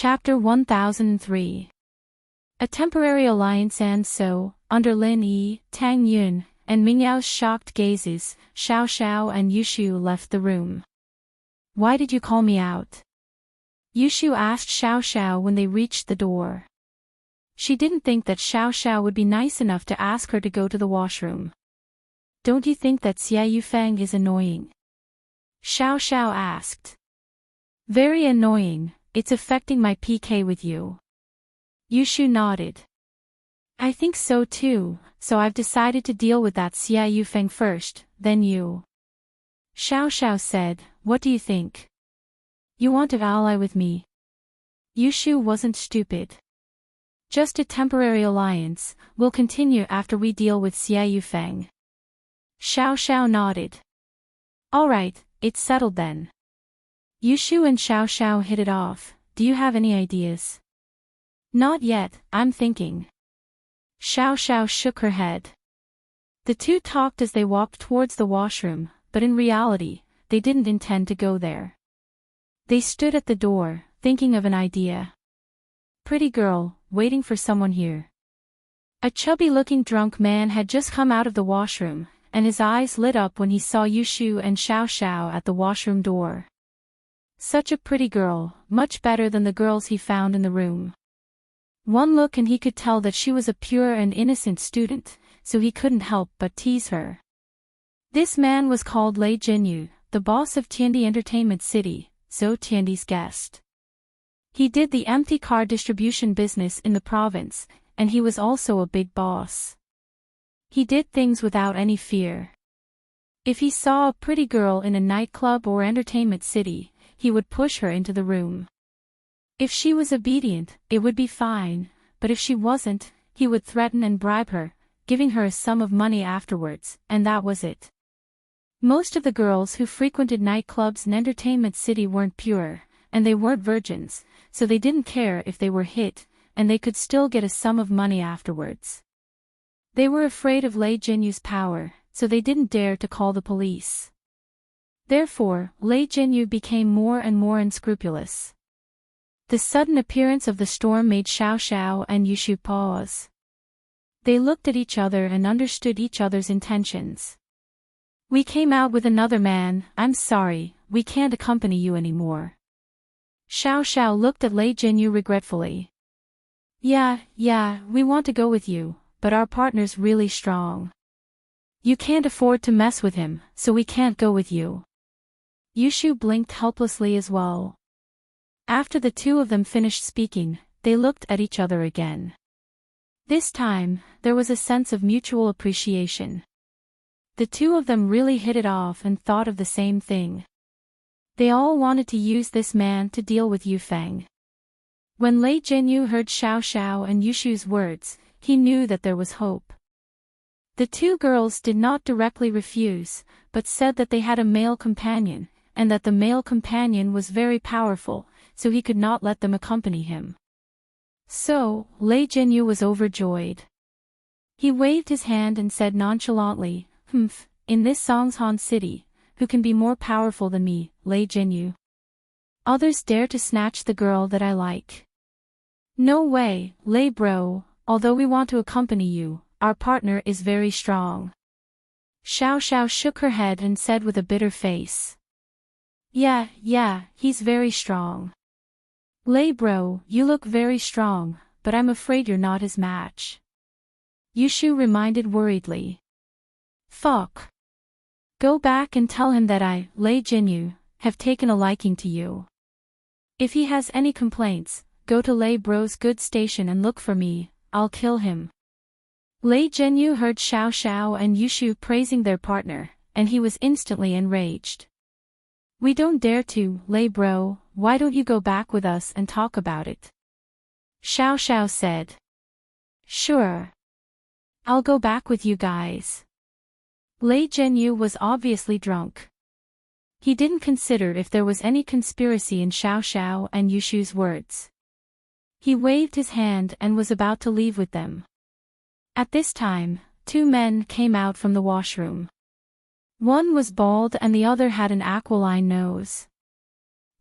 Chapter 1003. A temporary alliance. And so, under Lin Yi, Tang Yun, and Mingyao's shocked gazes, Xiao Xiao and Yushu left the room. "Why did you call me out?" Yushu asked Xiao Xiao when they reached the door. She didn't think that Xiao Xiao would be nice enough to ask her to go to the washroom. "Don't you think that Xia Yufeng is annoying?" Xiao Xiao asked. "Very annoying, it's affecting my PK with you." Yushu nodded. "I think so too, so I've decided to deal with that Xia Yufeng first, then you." Xiao Xiao said, "What do you think? You want to ally with me?" Yushu wasn't stupid. "Just a temporary alliance, we'll continue after we deal with Xia Yufeng." Xiao Xiao nodded. "Alright, it's settled then." Yushu and Xiao Xiao hit it off. "Do you have any ideas?" "Not yet, I'm thinking." Xiao Xiao shook her head. The two talked as they walked towards the washroom, but in reality, they didn't intend to go there. They stood at the door, thinking of an idea. "Pretty girl, waiting for someone here." A chubby-looking drunk man had just come out of the washroom, and his eyes lit up when he saw Yushu and Xiao Xiao at the washroom door. Such a pretty girl, much better than the girls he found in the room. One look and he could tell that she was a pure and innocent student, so he couldn't help but tease her. This man was called Lei Jinyu, the boss of Tiandi Entertainment City, Zhou Tiandi's guest. He did the empty card distribution business in the province, and he was also a big boss. He did things without any fear. If he saw a pretty girl in a nightclub or entertainment city, he would push her into the room. If she was obedient, it would be fine, but if she wasn't, he would threaten and bribe her, giving her a sum of money afterwards, and that was it. Most of the girls who frequented nightclubs in Entertainment City weren't pure, and they weren't virgins, so they didn't care if they were hit, and they could still get a sum of money afterwards. They were afraid of Lei Jinyu's power, so they didn't dare to call the police. Therefore, Lei Jinyu became more and more unscrupulous. The sudden appearance of the storm made Xiao Xiao and Yushu pause. They looked at each other and understood each other's intentions. "We came out with another man, I'm sorry, we can't accompany you anymore." Xiao Xiao looked at Lei Jinyu regretfully. Yeah, we want to go with you, but our partner's really strong. You can't afford to mess with him, so we can't go with you." Yushu blinked helplessly as well. After the two of them finished speaking, they looked at each other again. This time, there was a sense of mutual appreciation. The two of them really hit it off and thought of the same thing. They all wanted to use this man to deal with Yufeng. When Lei Jinyu heard Xiao Xiao and Yushu's words, he knew that there was hope. The two girls did not directly refuse, but said that they had a male companion, and that the male companion was very powerful, so he could not let them accompany him. So, Lei Jinyu was overjoyed. He waved his hand and said nonchalantly, "In this Songhan city, who can be more powerful than me, Lei Jinyu? Others dare to snatch the girl that I like." "No way, Lei bro, although we want to accompany you, our partner is very strong." Xiao Xiao shook her head and said with a bitter face. Yeah, he's very strong. "Lei bro, you look very strong, but I'm afraid you're not his match." Yushu reminded worriedly. "Fuck. Go back and tell him that I, Lei Jinyu, have taken a liking to you. If he has any complaints, go to Lei bro's good station and look for me, I'll kill him." Lei Jinyu heard Xiao Xiao and Yushu praising their partner, and he was instantly enraged. "We don't dare to, Lei bro, why don't you go back with us and talk about it?" Xiao Xiao said. "Sure. I'll go back with you guys." Lei Jinyu was obviously drunk. He didn't consider if there was any conspiracy in Xiao Xiao and Yushu's words. He waved his hand and was about to leave with them. At this time, two men came out from the washroom. One was bald and the other had an aquiline nose.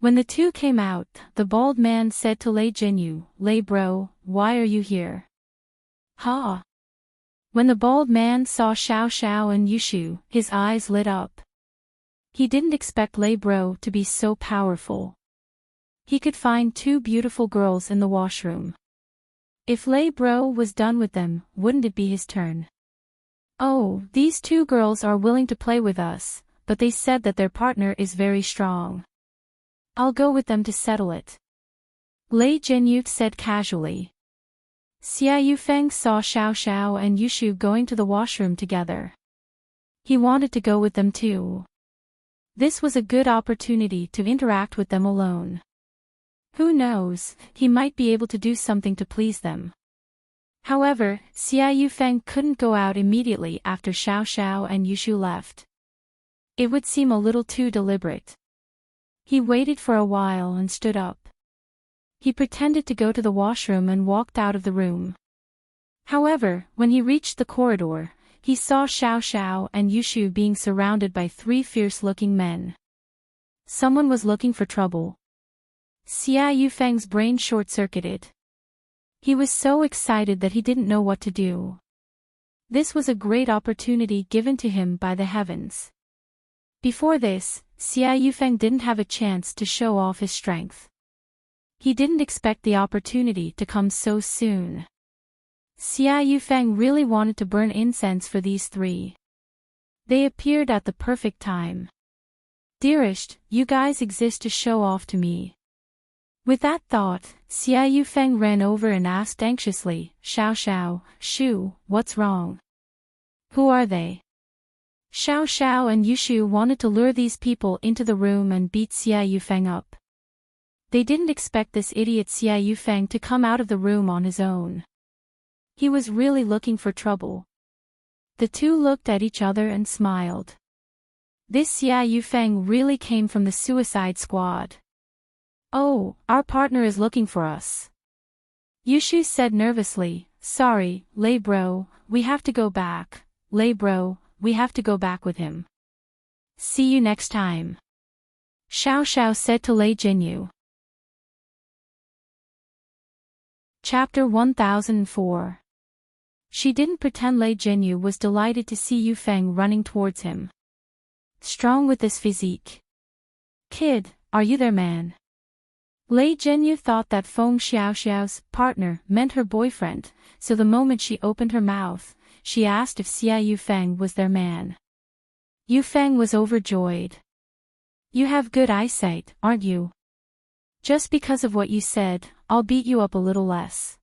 When the two came out, the bald man said to Lei Jinyu, "Lei bro, why are you here?" Ha! When the bald man saw Xiao Xiao and Yushu, his eyes lit up. He didn't expect Lei bro to be so powerful. He could find two beautiful girls in the washroom. If Lei bro was done with them, wouldn't it be his turn? "Oh, these two girls are willing to play with us, but they said that their partner is very strong. I'll go with them to settle it," Lei Jinyu said casually. Xia Yufeng saw Xiao Xiao and Yushu going to the washroom together. He wanted to go with them too. This was a good opportunity to interact with them alone. Who knows, he might be able to do something to please them. However, Xia Yufeng couldn't go out immediately after Xiao Xiao and Yushu left. It would seem a little too deliberate. He waited for a while and stood up. He pretended to go to the washroom and walked out of the room. However, when he reached the corridor, he saw Xiao Xiao and Yushu being surrounded by three fierce-looking men. Someone was looking for trouble. Xia Yufeng's brain short-circuited. He was so excited that he didn't know what to do. This was a great opportunity given to him by the heavens. Before this, Xia Yufeng didn't have a chance to show off his strength. He didn't expect the opportunity to come so soon. Xia Yufeng really wanted to burn incense for these three. They appeared at the perfect time. "Dearest, you guys exist to show off to me." With that thought, Xia Yufeng ran over and asked anxiously, "Xiao Xiao, Shu, what's wrong? Who are they?" Xiao Xiao and Yushu wanted to lure these people into the room and beat Xia Yufeng up. They didn't expect this idiot Xia Yufeng to come out of the room on his own. He was really looking for trouble. The two looked at each other and smiled. This Xia Yufeng really came from the Suicide Squad. "Oh, our partner is looking for us," Yushu said nervously. "Sorry, Lei bro, we have to go back. Lei bro, we have to go back with him. See you next time," Xiao Xiao said to Lei Jinyu. Chapter 1004. She didn't pretend Lei Jinyu was delighted to see Yufeng running towards him. "Strong with this physique. Kid, are you their man?" Lei Jinyu thought that Feng Xiaoxiao's partner meant her boyfriend, so the moment she opened her mouth, she asked if Xia Yufeng was their man. Yufeng was overjoyed. "You have good eyesight, aren't you? Just because of what you said, I'll beat you up a little less.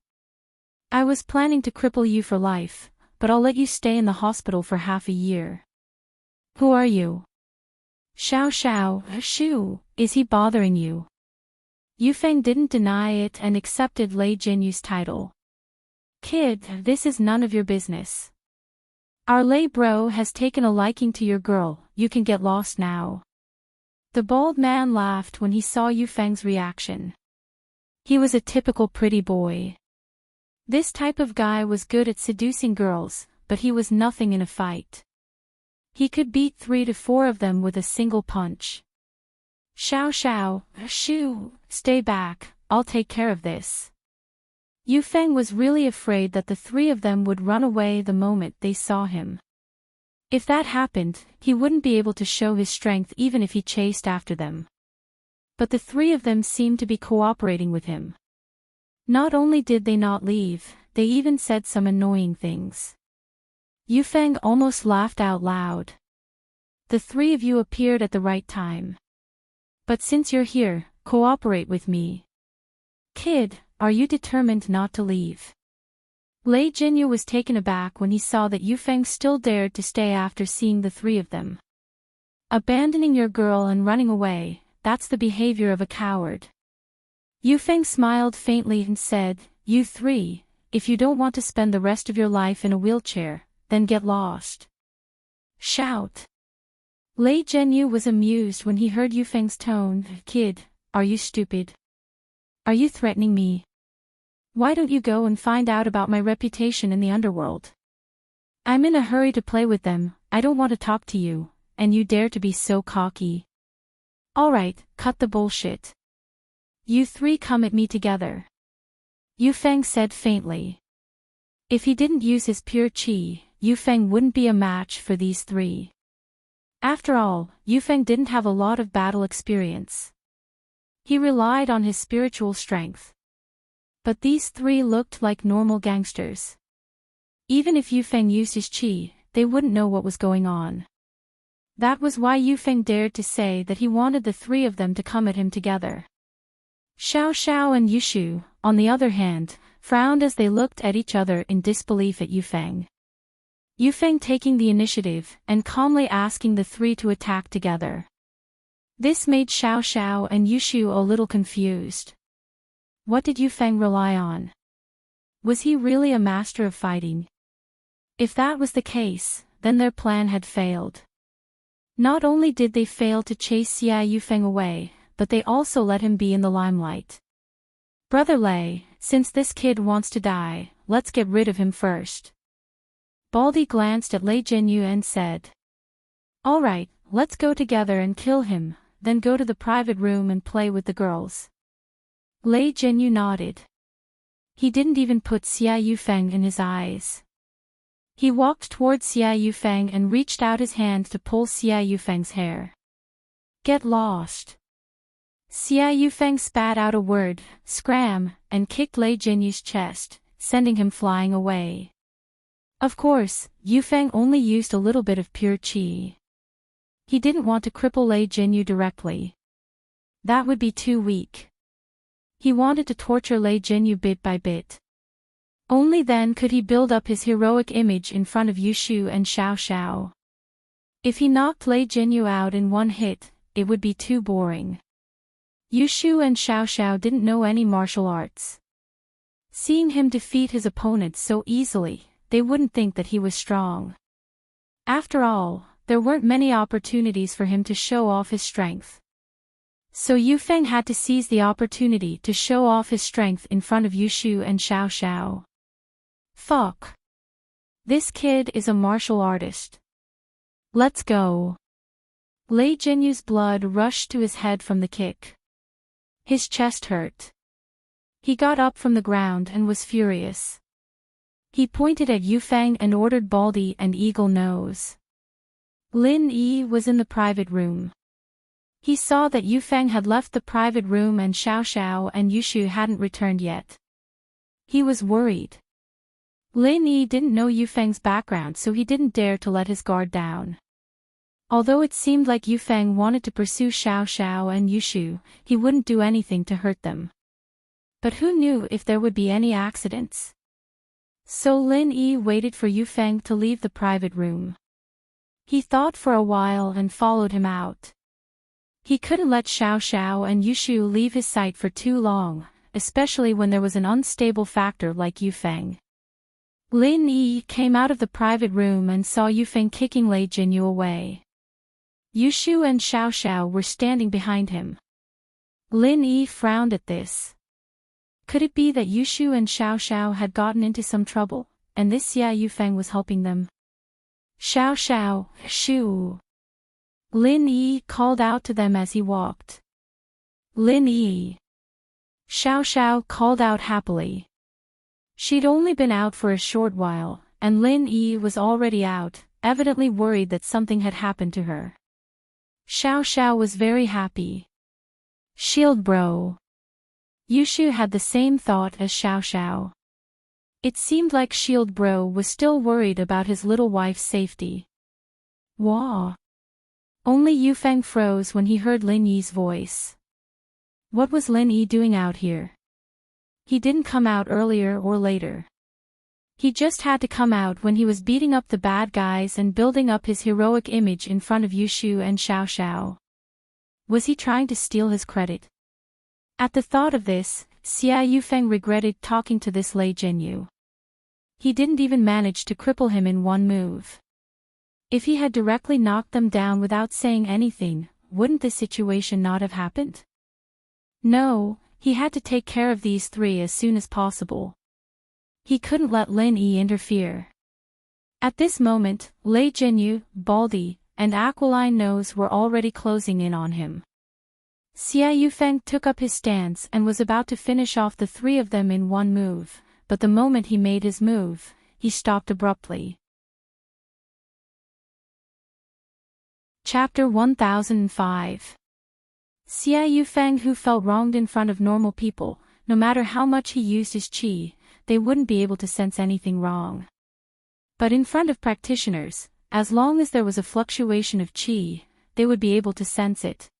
I was planning to cripple you for life, but I'll let you stay in the hospital for half a year." "Who are you?" "Xiao Xiao, Shu, is he bothering you?" Yufeng didn't deny it and accepted Lei Jinyu's title. "Kid, this is none of your business. Our Lei bro has taken a liking to your girl, you can get lost now." The bald man laughed when he saw Yufeng's reaction. He was a typical pretty boy. This type of guy was good at seducing girls, but he was nothing in a fight. He could beat 3 to 4 of them with a single punch. "Xiao Xiao, Shu, stay back, I'll take care of this." Yufeng was really afraid that the 3 of them would run away the moment they saw him. If that happened, he wouldn't be able to show his strength even if he chased after them. But the 3 of them seemed to be cooperating with him. Not only did they not leave, they even said some annoying things. Yufeng almost laughed out loud. "The 3 of you appeared at the right time. But since you're here, cooperate with me. Kid, are you determined not to leave?" Lei Jinyu was taken aback when he saw that Yufeng still dared to stay after seeing the 3 of them. Abandoning your girl and running away, that's the behavior of a coward. Yufeng smiled faintly and said, "You 3, if you don't want to spend the rest of your life in a wheelchair, then get lost." Shout. Lei Jinyu was amused when he heard Yufeng's tone. "Kid, are you stupid? Are you threatening me? Why don't you go and find out about my reputation in the underworld? I'm in a hurry to play with them, I don't want to talk to you, and you dare to be so cocky." Alright, cut the bullshit. You three come at me together. Yufeng said faintly. If he didn't use his pure qi, Yufeng wouldn't be a match for these three. After all, Yufeng didn't have a lot of battle experience. He relied on his spiritual strength. But these three looked like normal gangsters. Even if Yufeng used his qi, they wouldn't know what was going on. That was why Yufeng dared to say that he wanted the three of them to come at him together. Xiao Xiao and Yushu, on the other hand, frowned as they looked at each other in disbelief at Yufeng. Yufeng taking the initiative and calmly asking the three to attack together. This made Xiao Xiao and Yushu a little confused. What did Yufeng rely on? Was he really a master of fighting? If that was the case, then their plan had failed. Not only did they fail to chase Xia Yufeng away, but they also let him be in the limelight. Brother Lei, since this kid wants to die, let's get rid of him first. Baldy glanced at Lei Jinyu and said. Alright, let's go together and kill him, then go to the private room and play with the girls. Lei Jinyu nodded. He didn't even put Xia Yufeng in his eyes. He walked towards Xia Yufeng and reached out his hand to pull Xia Yufeng's hair. Get lost. Xia Yufeng spat out a word, scram, and kicked Lei Jinyu's chest, sending him flying away. Of course, Yufeng only used a little bit of pure qi. He didn't want to cripple Lei Jinyu directly. That would be too weak. He wanted to torture Lei Jinyu bit by bit. Only then could he build up his heroic image in front of Yushu and Xiao Xiao. If he knocked Lei Jinyu out in one hit, it would be too boring. Yushu and Xiao Xiao didn't know any martial arts. Seeing him defeat his opponents so easily, they wouldn't think that he was strong. After all, there weren't many opportunities for him to show off his strength. So Yufeng had to seize the opportunity to show off his strength in front of Yushu and Xiao Xiao. Fuck. This kid is a martial artist. Let's go. Lei Jinyu's blood rushed to his head from the kick. His chest hurt. He got up from the ground and was furious. He pointed at Yufeng and ordered Baldy and Eagle Nose. Lin Yi was in the private room. He saw that Yufeng had left the private room and Xiao Xiao and Yushu hadn't returned yet. He was worried. Lin Yi didn't know Yufeng's background, so he didn't dare to let his guard down. Although it seemed like Yufeng wanted to pursue Xiao Xiao and Yushu, he wouldn't do anything to hurt them. But who knew if there would be any accidents? So Lin Yi waited for Yufeng to leave the private room. He thought for a while and followed him out. He couldn't let Xiao Xiao and Yushu leave his sight for too long, especially when there was an unstable factor like Yufeng. Lin Yi came out of the private room and saw Yufeng kicking Lei Jinyu away. Yushu and Xiao Xiao were standing behind him. Lin Yi frowned at this. Could it be that Yushu and Xiao Xiao had gotten into some trouble, and this Xia Yufeng was helping them? Xiao Xiao, Shu. Lin Yi called out to them as he walked. Lin Yi. Xiao Xiao called out happily. She'd only been out for a short while, and Lin Yi was already out, evidently worried that something had happened to her. Xiao Xiao was very happy. Shield bro. Yushu had the same thought as Xiao Xiao. It seemed like Shield bro was still worried about his little wife's safety. Wah. Only Yufeng froze when he heard Lin Yi's voice. What was Lin Yi doing out here? He didn't come out earlier or later. He just had to come out when he was beating up the bad guys and building up his heroic image in front of Yushu and Xiao Xiao. Was he trying to steal his credit? At the thought of this, Xia Yufeng regretted talking to this Lei Jinyu. He didn't even manage to cripple him in one move. If he had directly knocked them down without saying anything, wouldn't this situation not have happened? No, he had to take care of these three as soon as possible. He couldn't let Lin Yi interfere. At this moment, Lei Jinyu, Baldy, and Aquiline Nose were already closing in on him. Xia Yufeng took up his stance and was about to finish off the three of them in one move, but the moment he made his move, he stopped abruptly. Chapter 1005. Xia Yufeng, who felt wronged in front of normal people, no matter how much he used his qi, they wouldn't be able to sense anything wrong. But in front of practitioners, as long as there was a fluctuation of qi, they would be able to sense it.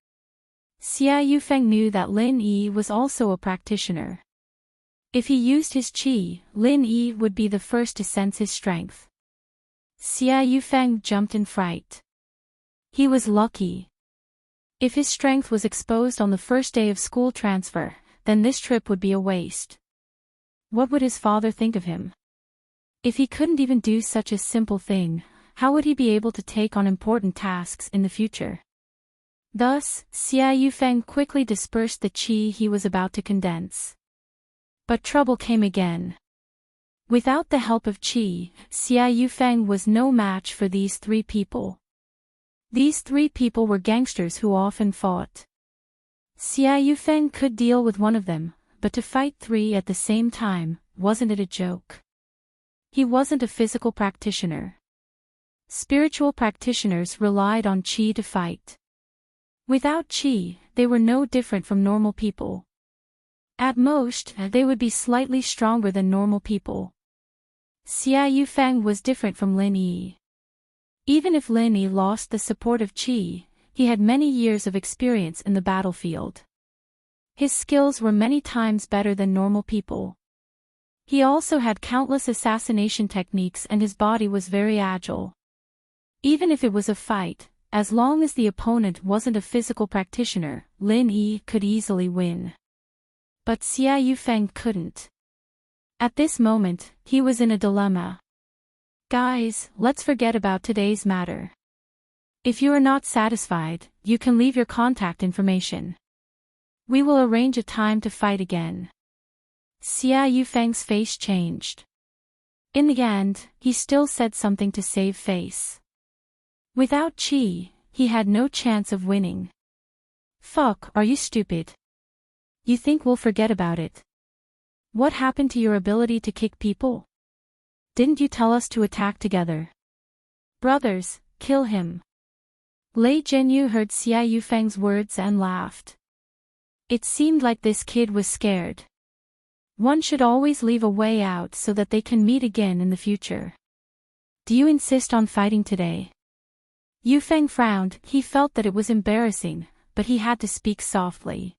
Xia Yufeng knew that Lin Yi was also a practitioner. If he used his qi, Lin Yi would be the first to sense his strength. Xia Yufeng jumped in fright. He was lucky. If his strength was exposed on the first day of school transfer, then this trip would be a waste. What would his father think of him? If he couldn't even do such a simple thing, how would he be able to take on important tasks in the future? Thus, Xia Yufeng quickly dispersed the qi he was about to condense. But trouble came again. Without the help of qi, Xia Yufeng was no match for these three people. These three people were gangsters who often fought. Xia Yufeng could deal with one of them, but to fight three at the same time, wasn't it a joke? He wasn't a physical practitioner. Spiritual practitioners relied on qi to fight. Without qi, they were no different from normal people. At most, they would be slightly stronger than normal people. Xia Yufeng was different from Lin Yi. Even if Lin Yi lost the support of qi, he had many years of experience in the battlefield. His skills were many times better than normal people. He also had countless assassination techniques and his body was very agile. Even if it was a fight, as long as the opponent wasn't a physical practitioner, Lin Yi could easily win. But Xia Yufeng couldn't. At this moment, he was in a dilemma. Guys, let's forget about today's matter. If you are not satisfied, you can leave your contact information. We will arrange a time to fight again. Xia Yufeng's face changed. In the end, he still said something to save face. Without qi, he had no chance of winning. Fuck, are you stupid? You think we'll forget about it? What happened to your ability to kick people? Didn't you tell us to attack together? Brothers, kill him. Lei Jinyu heard Xia Yufeng's words and laughed. It seemed like this kid was scared. One should always leave a way out so that they can meet again in the future. Do you insist on fighting today? Yufeng frowned. He felt that it was embarrassing, but he had to speak softly.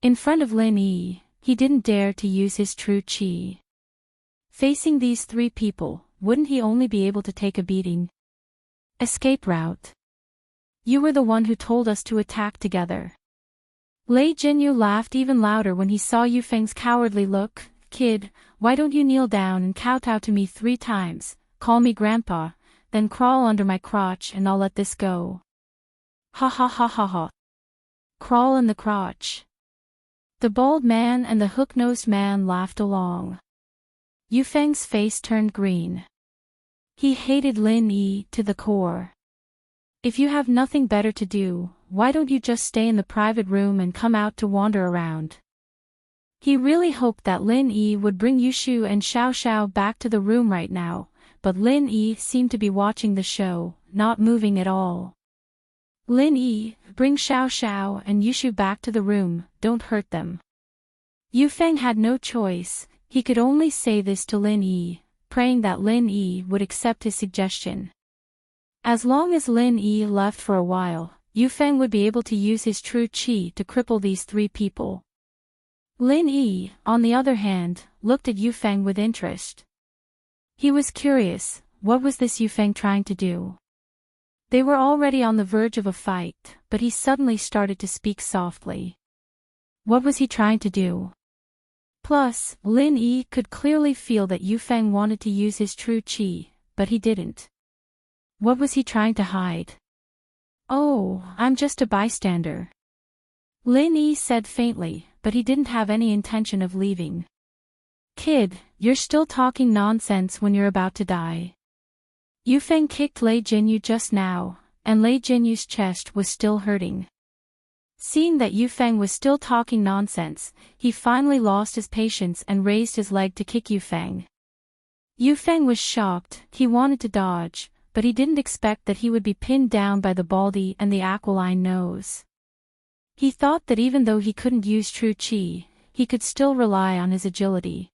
In front of Lin Yi, he didn't dare to use his true qi. Facing these three people, wouldn't he only be able to take a beating? Escape route. You were the one who told us to attack together. Lei Jinyu laughed even louder when he saw Yufeng's cowardly look. Kid, why don't you kneel down and kowtow to me 3 times, call me grandpa, then crawl under my crotch and I'll let this go. Ha ha ha ha ha. Crawl in the crotch. The bald man and the hook-nosed man laughed along. Yufeng's face turned green. He hated Lin Yi to the core. If you have nothing better to do, why don't you just stay in the private room and come out to wander around? He really hoped that Lin Yi would bring Yushu and Xiao Xiao back to the room right now, but Lin Yi seemed to be watching the show, not moving at all. Lin Yi, bring Xiao Xiao and Yushu back to the room, don't hurt them. Yufeng had no choice. He could only say this to Lin Yi, praying that Lin Yi would accept his suggestion. As long as Lin Yi left for a while, Yufeng would be able to use his true qi to cripple these three people. Lin Yi, on the other hand, looked at Yufeng with interest. He was curious, what was this Yufeng trying to do? They were already on the verge of a fight, but he suddenly started to speak softly. What was he trying to do? Plus, Lin Yi could clearly feel that Yufeng wanted to use his true qi, but he didn't. What was he trying to hide? Oh, I'm just a bystander. Lin Yi said faintly, but he didn't have any intention of leaving. Kid, you're still talking nonsense when you're about to die. Yufeng kicked Lei Jinyu just now, and Lei Jinyu's chest was still hurting. Seeing that Yufeng was still talking nonsense, he finally lost his patience and raised his leg to kick Yufeng. Yufeng was shocked. He wanted to dodge, but he didn't expect that he would be pinned down by the baldy and the aquiline nose. He thought that even though he couldn't use true chi, he could still rely on his agility.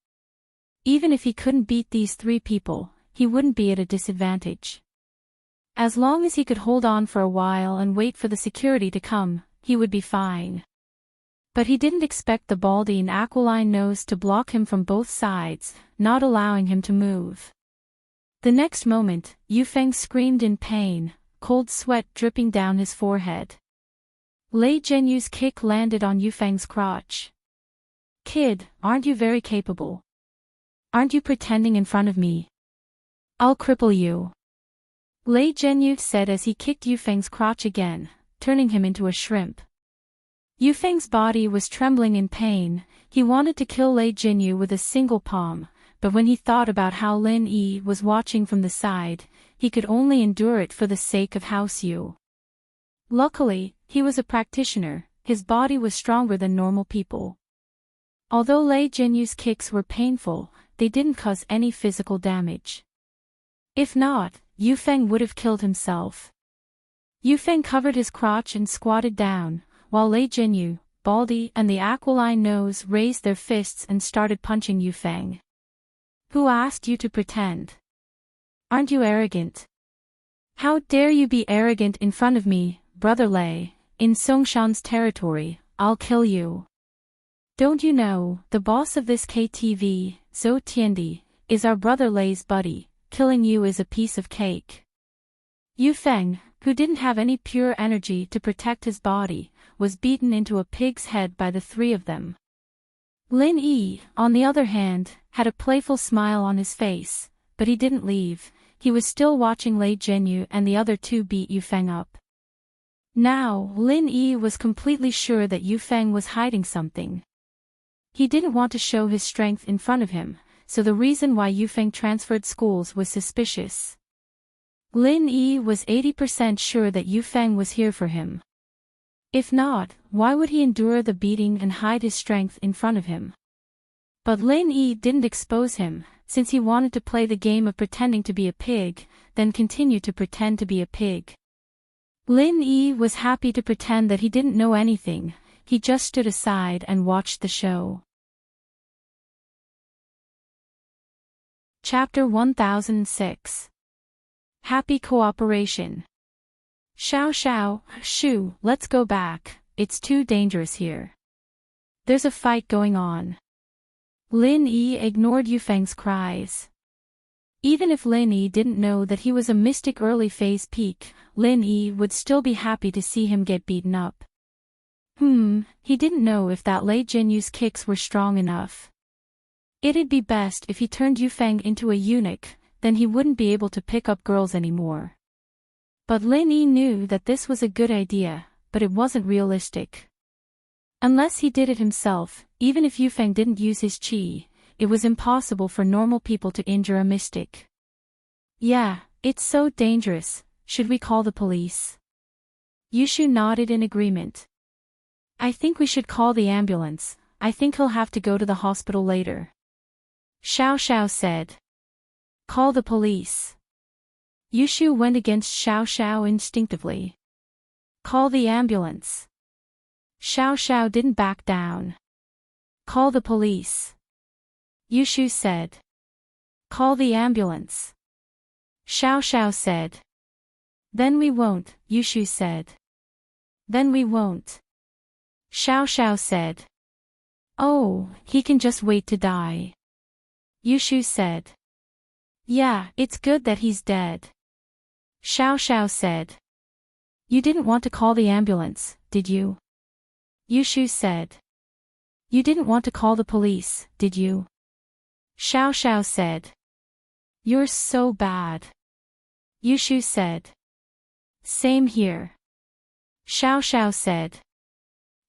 Even if he couldn't beat these three people, he wouldn't be at a disadvantage. As long as he could hold on for a while and wait for the security to come, he would be fine. But he didn't expect the baldy and aquiline nose to block him from both sides, not allowing him to move. The next moment, Yufeng screamed in pain, cold sweat dripping down his forehead. Lei Jianyu's kick landed on Yufeng's crotch. "Kid, aren't you very capable? Aren't you pretending in front of me? I'll cripple you," Lei Jianyu said as he kicked Yufeng's crotch again, turning him into a shrimp. Yufeng's body was trembling in pain. He wanted to kill Lei Jianyu with a single palm, but when he thought about how Lin Yi was watching from the side, he could only endure it for the sake of House Yu. Luckily, he was a practitioner. His body was stronger than normal people. Although Lei Jianyu's kicks were painful, they didn't cause any physical damage. If not, Yufeng would have killed himself. Yufeng covered his crotch and squatted down, while Lei Jianyu, Baldy and the aquiline nose raised their fists and started punching Yufeng. "Who asked you to pretend? Aren't you arrogant? How dare you be arrogant in front of me, Brother Lei? In Songshan's territory, I'll kill you. Don't you know, the boss of this KTV, Zhou Tiandi, is our brother Lei's buddy. Killing you is a piece of cake." Yufeng, who didn't have any pure energy to protect his body, was beaten into a pig's head by the three of them. Lin Yi, on the other hand, had a playful smile on his face, but he didn't leave. He was still watching Lei Jianyu and the other two beat Yufeng up. Now, Lin Yi was completely sure that Yufeng was hiding something. He didn't want to show his strength in front of him, so the reason why Yufeng transferred schools was suspicious. Lin Yi was 80% sure that Yufeng was here for him. If not, why would he endure the beating and hide his strength in front of him? But Lin Yi didn't expose him, since he wanted to play the game of pretending to be a pig, then continue to pretend to be a pig. Lin Yi was happy to pretend that he didn't know anything. He just stood aside and watched the show. Chapter 1006. Happy Cooperation. Xiao, Shu, let's go back. It's too dangerous here. There's a fight going on. Lin Yi ignored Yufeng's cries. Even if Lin Yi didn't know that he was a mystic early phase peak, Lin Yi would still be happy to see him get beaten up. He didn't know if that Lei Jianyu's kicks were strong enough. It'd be best if he turned Yufeng into a eunuch, then he wouldn't be able to pick up girls anymore. But Lin Yi knew that this was a good idea, but it wasn't realistic. Unless he did it himself, even if Yufeng didn't use his chi, it was impossible for normal people to injure a mystic. Yeah, it's so dangerous. Should we call the police? Yushu nodded in agreement. I think we should call the ambulance. I think he'll have to go to the hospital later. Xiao said. Call the police. Yushu went against Xiao instinctively. Call the ambulance. Xiao didn't back down. Call the police. Yushu said. Call the ambulance. Xiao said. Then we won't, Yushu said. Then we won't. Xiao said. Oh, he can just wait to die. Yushu said. Yeah, it's good that he's dead. Xiao said. You didn't want to call the ambulance, did you? Yushu said. You didn't want to call the police, did you? Xiao said. You're so bad. Yushu said. Same here. Xiao said.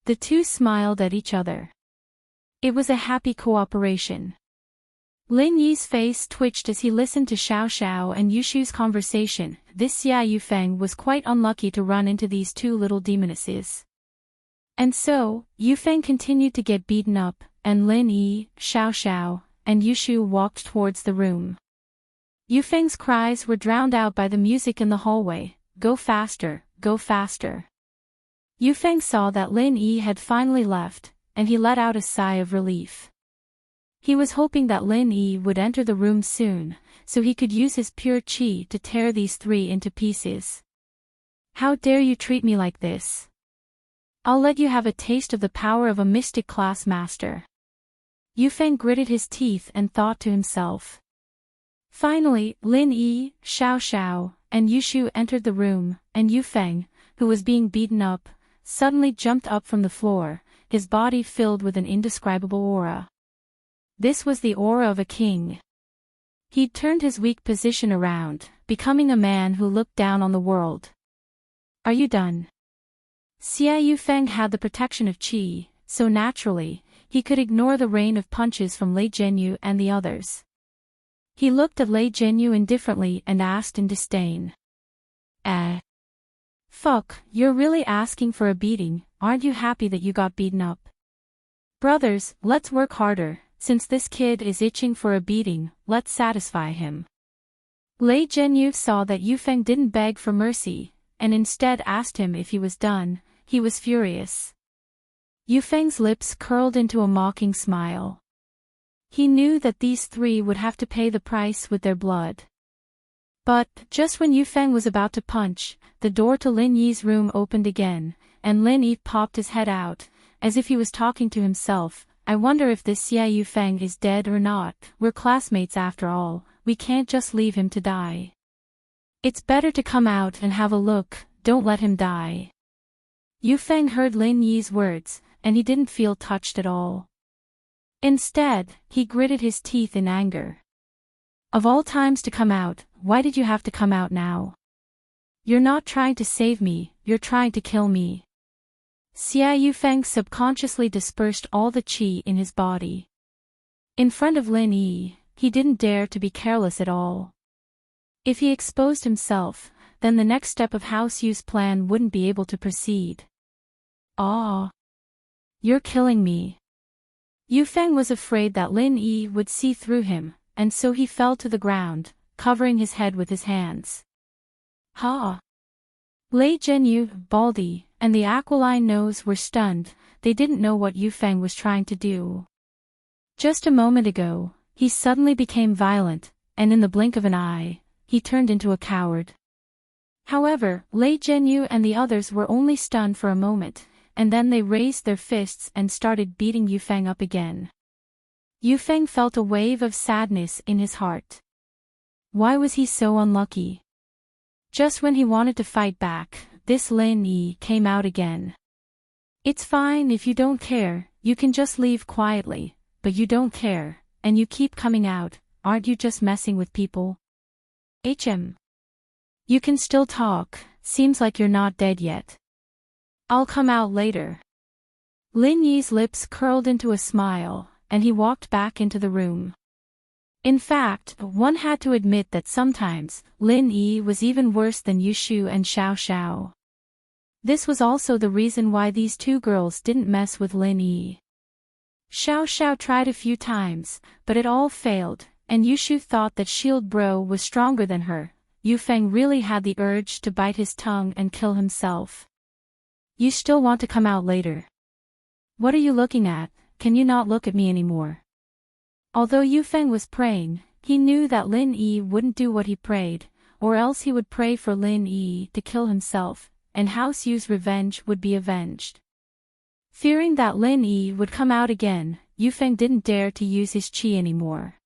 The two smiled at each other. It was a happy cooperation. Lin Yi's face twitched as he listened to Xiao and Yushu's conversation. This Xia Yufeng was quite unlucky to run into these two little demonesses. And so, Yufeng continued to get beaten up, and Lin Yi, Xiao Xiao, and Yushu walked towards the room. Yufeng's cries were drowned out by the music in the hallway. Go faster, go faster. Yufeng saw that Lin Yi had finally left, and he let out a sigh of relief. He was hoping that Lin Yi would enter the room soon, so he could use his pure qi to tear these three into pieces. How dare you treat me like this? I'll let you have a taste of the power of a mystic class master. Yufeng gritted his teeth and thought to himself. Finally, Lin Yi, Xiao Xiao, and Yushu entered the room, and Yufeng, who was being beaten up, suddenly jumped up from the floor, his body filled with an indescribable aura. This was the aura of a king. He'd turned his weak position around, becoming a man who looked down on the world. Are you done? Xia Yufeng had the protection of qi, so naturally, he could ignore the rain of punches from Lei Zhenyu and the others. He looked at Lei Zhenyu indifferently and asked in disdain. Fuck, you're really asking for a beating, aren't you happy that you got beaten up? Brothers, let's work harder, since this kid is itching for a beating, let's satisfy him. Lei Zhenyu saw that Yufeng didn't beg for mercy, and instead asked him if he was done. He was furious. Yufeng's lips curled into a mocking smile. He knew that these three would have to pay the price with their blood. But, just when Yufeng was about to punch, the door to Lin Yi's room opened again, and Lin Yi popped his head out, as if he was talking to himself. I wonder if this Xia Yufeng is dead or not. We're classmates after all, we can't just leave him to die. It's better to come out and have a look, don't let him die. Yufeng heard Lin Yi's words, and he didn't feel touched at all. Instead, he gritted his teeth in anger. Of all times to come out, why did you have to come out now? You're not trying to save me, you're trying to kill me. Xia Yufeng subconsciously dispersed all the qi in his body. In front of Lin Yi, he didn't dare to be careless at all. If he exposed himself, then the next step of House Yu's plan wouldn't be able to proceed. You're killing me. Yufeng was afraid that Lin Yi would see through him, and so he fell to the ground, covering his head with his hands. Lei Zhenyu, Baldy, and the aquiline nose were stunned. They didn't know what Yufeng was trying to do. Just a moment ago, he suddenly became violent, and in the blink of an eye, he turned into a coward. However, Lei Zhenyu and the others were only stunned for a moment, and then they raised their fists and started beating Yufeng up again. Yufeng felt a wave of sadness in his heart. Why was he so unlucky? Just when he wanted to fight back, this Lin Yi came out again. It's fine if you don't care, you can just leave quietly, but you don't care, and you keep coming out, aren't you just messing with people? You can still talk, seems like you're not dead yet. I'll come out later. Lin Yi's lips curled into a smile, and he walked back into the room. In fact, one had to admit that sometimes, Lin Yi was even worse than Yushu and Xiao Xiao. This was also the reason why these two girls didn't mess with Lin Yi. Xiao Xiao tried a few times, but it all failed, and Yushu thought that Shield Bro was stronger than her. Yufeng really had the urge to bite his tongue and kill himself. You still want to come out later? What are you looking at? Can you not look at me anymore? Although Yufeng was praying, he knew that Lin Yi wouldn't do what he prayed, or else he would pray for Lin Yi to kill himself, and House Yu's revenge would be avenged. Fearing that Lin Yi would come out again, Yufeng didn't dare to use his qi anymore.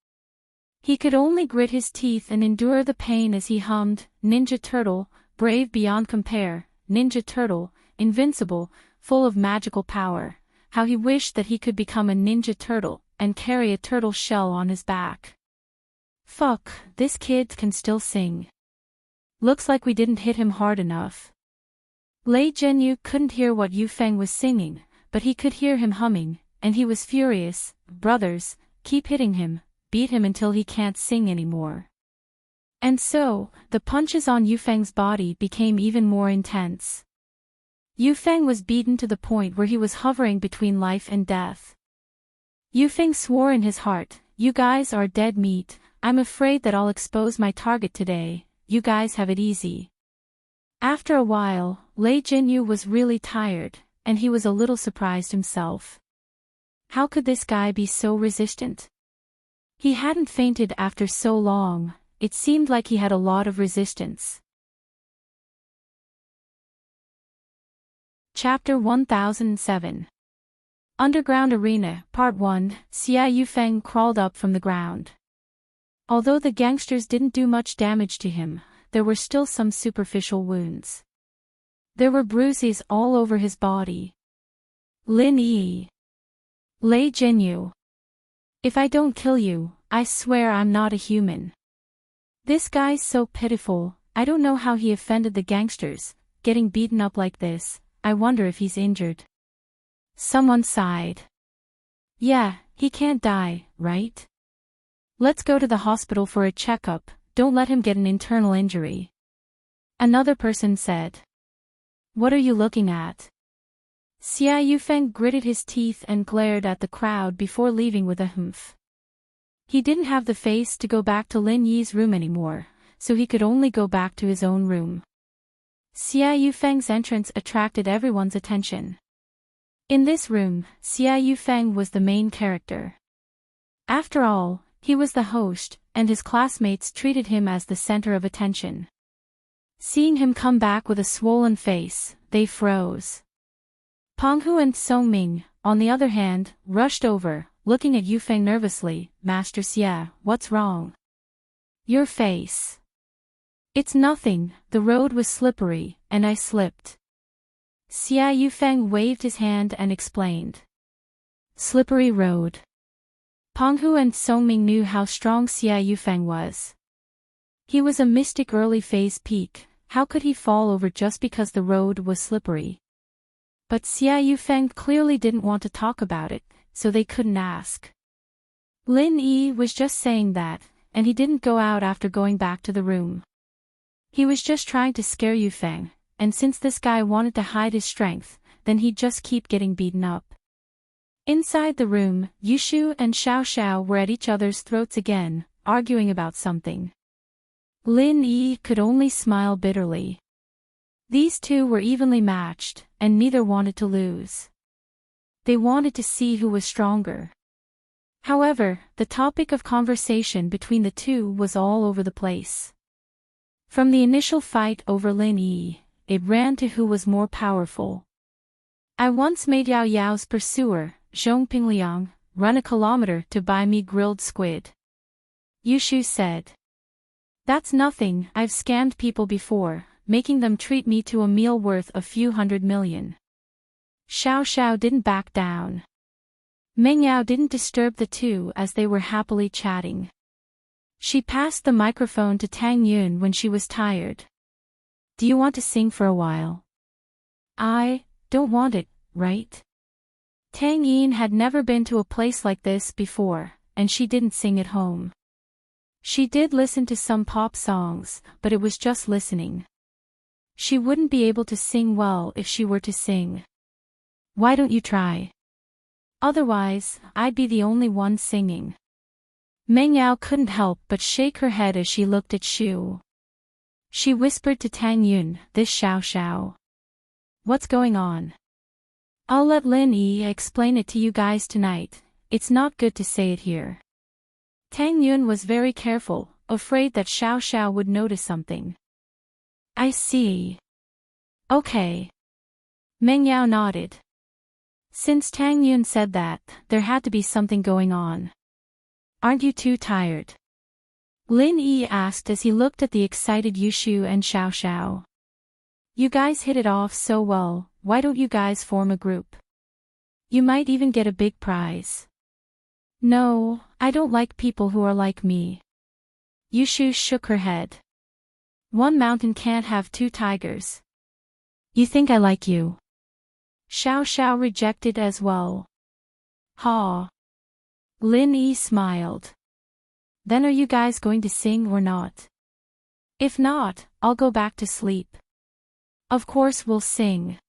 He could only grit his teeth and endure the pain as he hummed, Ninja Turtle, brave beyond compare, Ninja Turtle, invincible, full of magical power. How he wished that he could become a Ninja Turtle, and carry a turtle shell on his back. Fuck, this kid can still sing. Looks like we didn't hit him hard enough. Lei Zhenyu couldn't hear what Yufeng was singing, but he could hear him humming, and he was furious. Brothers, keep hitting him, beat him until he can't sing anymore. And so, the punches on Yufeng's body became even more intense. Yufeng was beaten to the point where he was hovering between life and death. Yufeng swore in his heart, "You guys are dead meat, I'm afraid that I'll expose my target today, you guys have it easy." After a while, Lei Jinyu was really tired, and he was a little surprised himself. How could this guy be so resistant? He hadn't fainted after so long, it seemed like he had a lot of resistance. Chapter 1007 Underground Arena, Part 1, Xia Yufeng crawled up from the ground. Although the gangsters didn't do much damage to him, there were still some superficial wounds. There were bruises all over his body. Lin Yi. Lei Jinyu. If I don't kill you, I swear I'm not a human. This guy's so pitiful, I don't know how he offended the gangsters, getting beaten up like this, I wonder if he's injured. Someone sighed. Yeah, he can't die, right? Let's go to the hospital for a checkup, don't let him get an internal injury. Another person said. What are you looking at? Xia Yufeng gritted his teeth and glared at the crowd before leaving with a humph. He didn't have the face to go back to Lin Yi's room anymore, so he could only go back to his own room. Xia Yufeng's entrance attracted everyone's attention. In this room, Xia Yufeng was the main character. After all, he was the host, and his classmates treated him as the center of attention. Seeing him come back with a swollen face, they froze. Penghu and Songming, on the other hand, rushed over, looking at Yufeng nervously. Master Xia, what's wrong? Your face. It's nothing, the road was slippery, and I slipped. Xia Yufeng waved his hand and explained. Slippery road. Penghu and Songming knew how strong Xia Yufeng was. He was a mystic early phase peak, how could he fall over just because the road was slippery? But Xia Yufeng clearly didn't want to talk about it, so they couldn't ask. Lin Yi was just saying that, and he didn't go out after going back to the room. He was just trying to scare Yufeng, and since this guy wanted to hide his strength, then he'd just keep getting beaten up. Inside the room, Yushu and Xiao Xiao were at each other's throats again, arguing about something. Lin Yi could only smile bitterly. These two were evenly matched, and neither wanted to lose. They wanted to see who was stronger. However, the topic of conversation between the two was all over the place. From the initial fight over Lin Yi, it ran to who was more powerful. I once made Yao Yao's pursuer, Zhong Pingliang, run a kilometer to buy me grilled squid. Yushu said. That's nothing, I've scammed people before, making them treat me to a meal worth a few $100 million. Xiao Xiao didn't back down. Meng Yao didn't disturb the two as they were happily chatting. She passed the microphone to Tang Yun when she was tired. Do you want to sing for a while? I don't want it, right? Tang Yin had never been to a place like this before, and she didn't sing at home. She did listen to some pop songs, but it was just listening. She wouldn't be able to sing well if she were to sing. Why don't you try? Otherwise, I'd be the only one singing. Meng Yao couldn't help but shake her head as she looked at Shu. She whispered to Tang Yun, this Xiao Xiao. What's going on? I'll let Lin Yi explain it to you guys tonight, it's not good to say it here. Tang Yun was very careful, afraid that Xiao Xiao would notice something. I see. Okay. Meng Yao nodded. Since Tang Yun said that, there had to be something going on. Aren't you too tired? Lin Yi asked as he looked at the excited Yushu and Xiao Xiao. You guys hit it off so well, why don't you guys form a group? You might even get a big prize. No, I don't like people who are like me. Yushu shook her head. One mountain can't have two tigers. You think I like you? Xiao Xiao rejected as well. Ha. Lin Yi smiled. Then are you guys going to sing or not? If not, I'll go back to sleep. Of course we'll sing.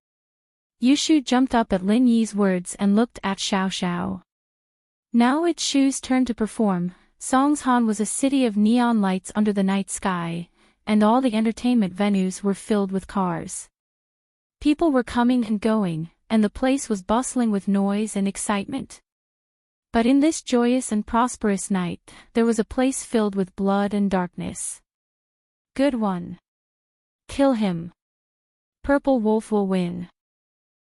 Yushu jumped up at Lin Yi's words and looked at Xiao Xiao. Now it's Shu's turn to perform. Songshan was a city of neon lights under the night sky, and all the entertainment venues were filled with cars. People were coming and going, and the place was bustling with noise and excitement. But in this joyous and prosperous night, there was a place filled with blood and darkness. Good one. Kill him. Purple Wolf will win.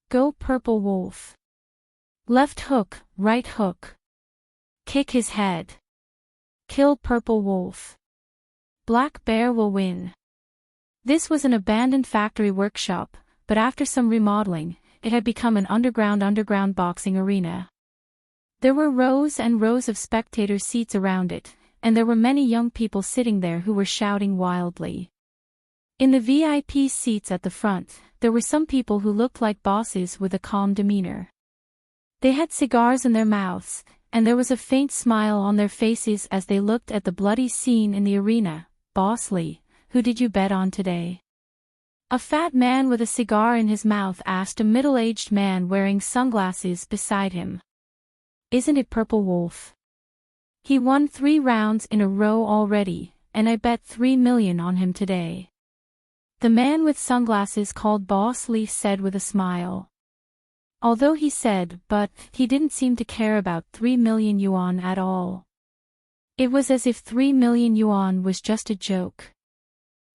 Go Purple Wolf. Left hook, right hook. Kick his head. Kill Purple Wolf. Black Bear will win. This was an abandoned factory workshop, but after some remodeling, it had become an underground boxing arena. There were rows and rows of spectator seats around it, and there were many young people sitting there who were shouting wildly. In the VIP seats at the front, there were some people who looked like bosses with a calm demeanor. They had cigars in their mouths, and there was a faint smile on their faces as they looked at the bloody scene in the arena. Boss Lee, who did you bet on today? A fat man with a cigar in his mouth asked a middle-aged man wearing sunglasses beside him. Isn't it Purple Wolf? He won 3 rounds in a row already, and I bet 3 million on him today. The man with sunglasses called Boss Lee said with a smile. Although he said, but, he didn't seem to care about 3 million yuan at all. It was as if 3 million yuan was just a joke.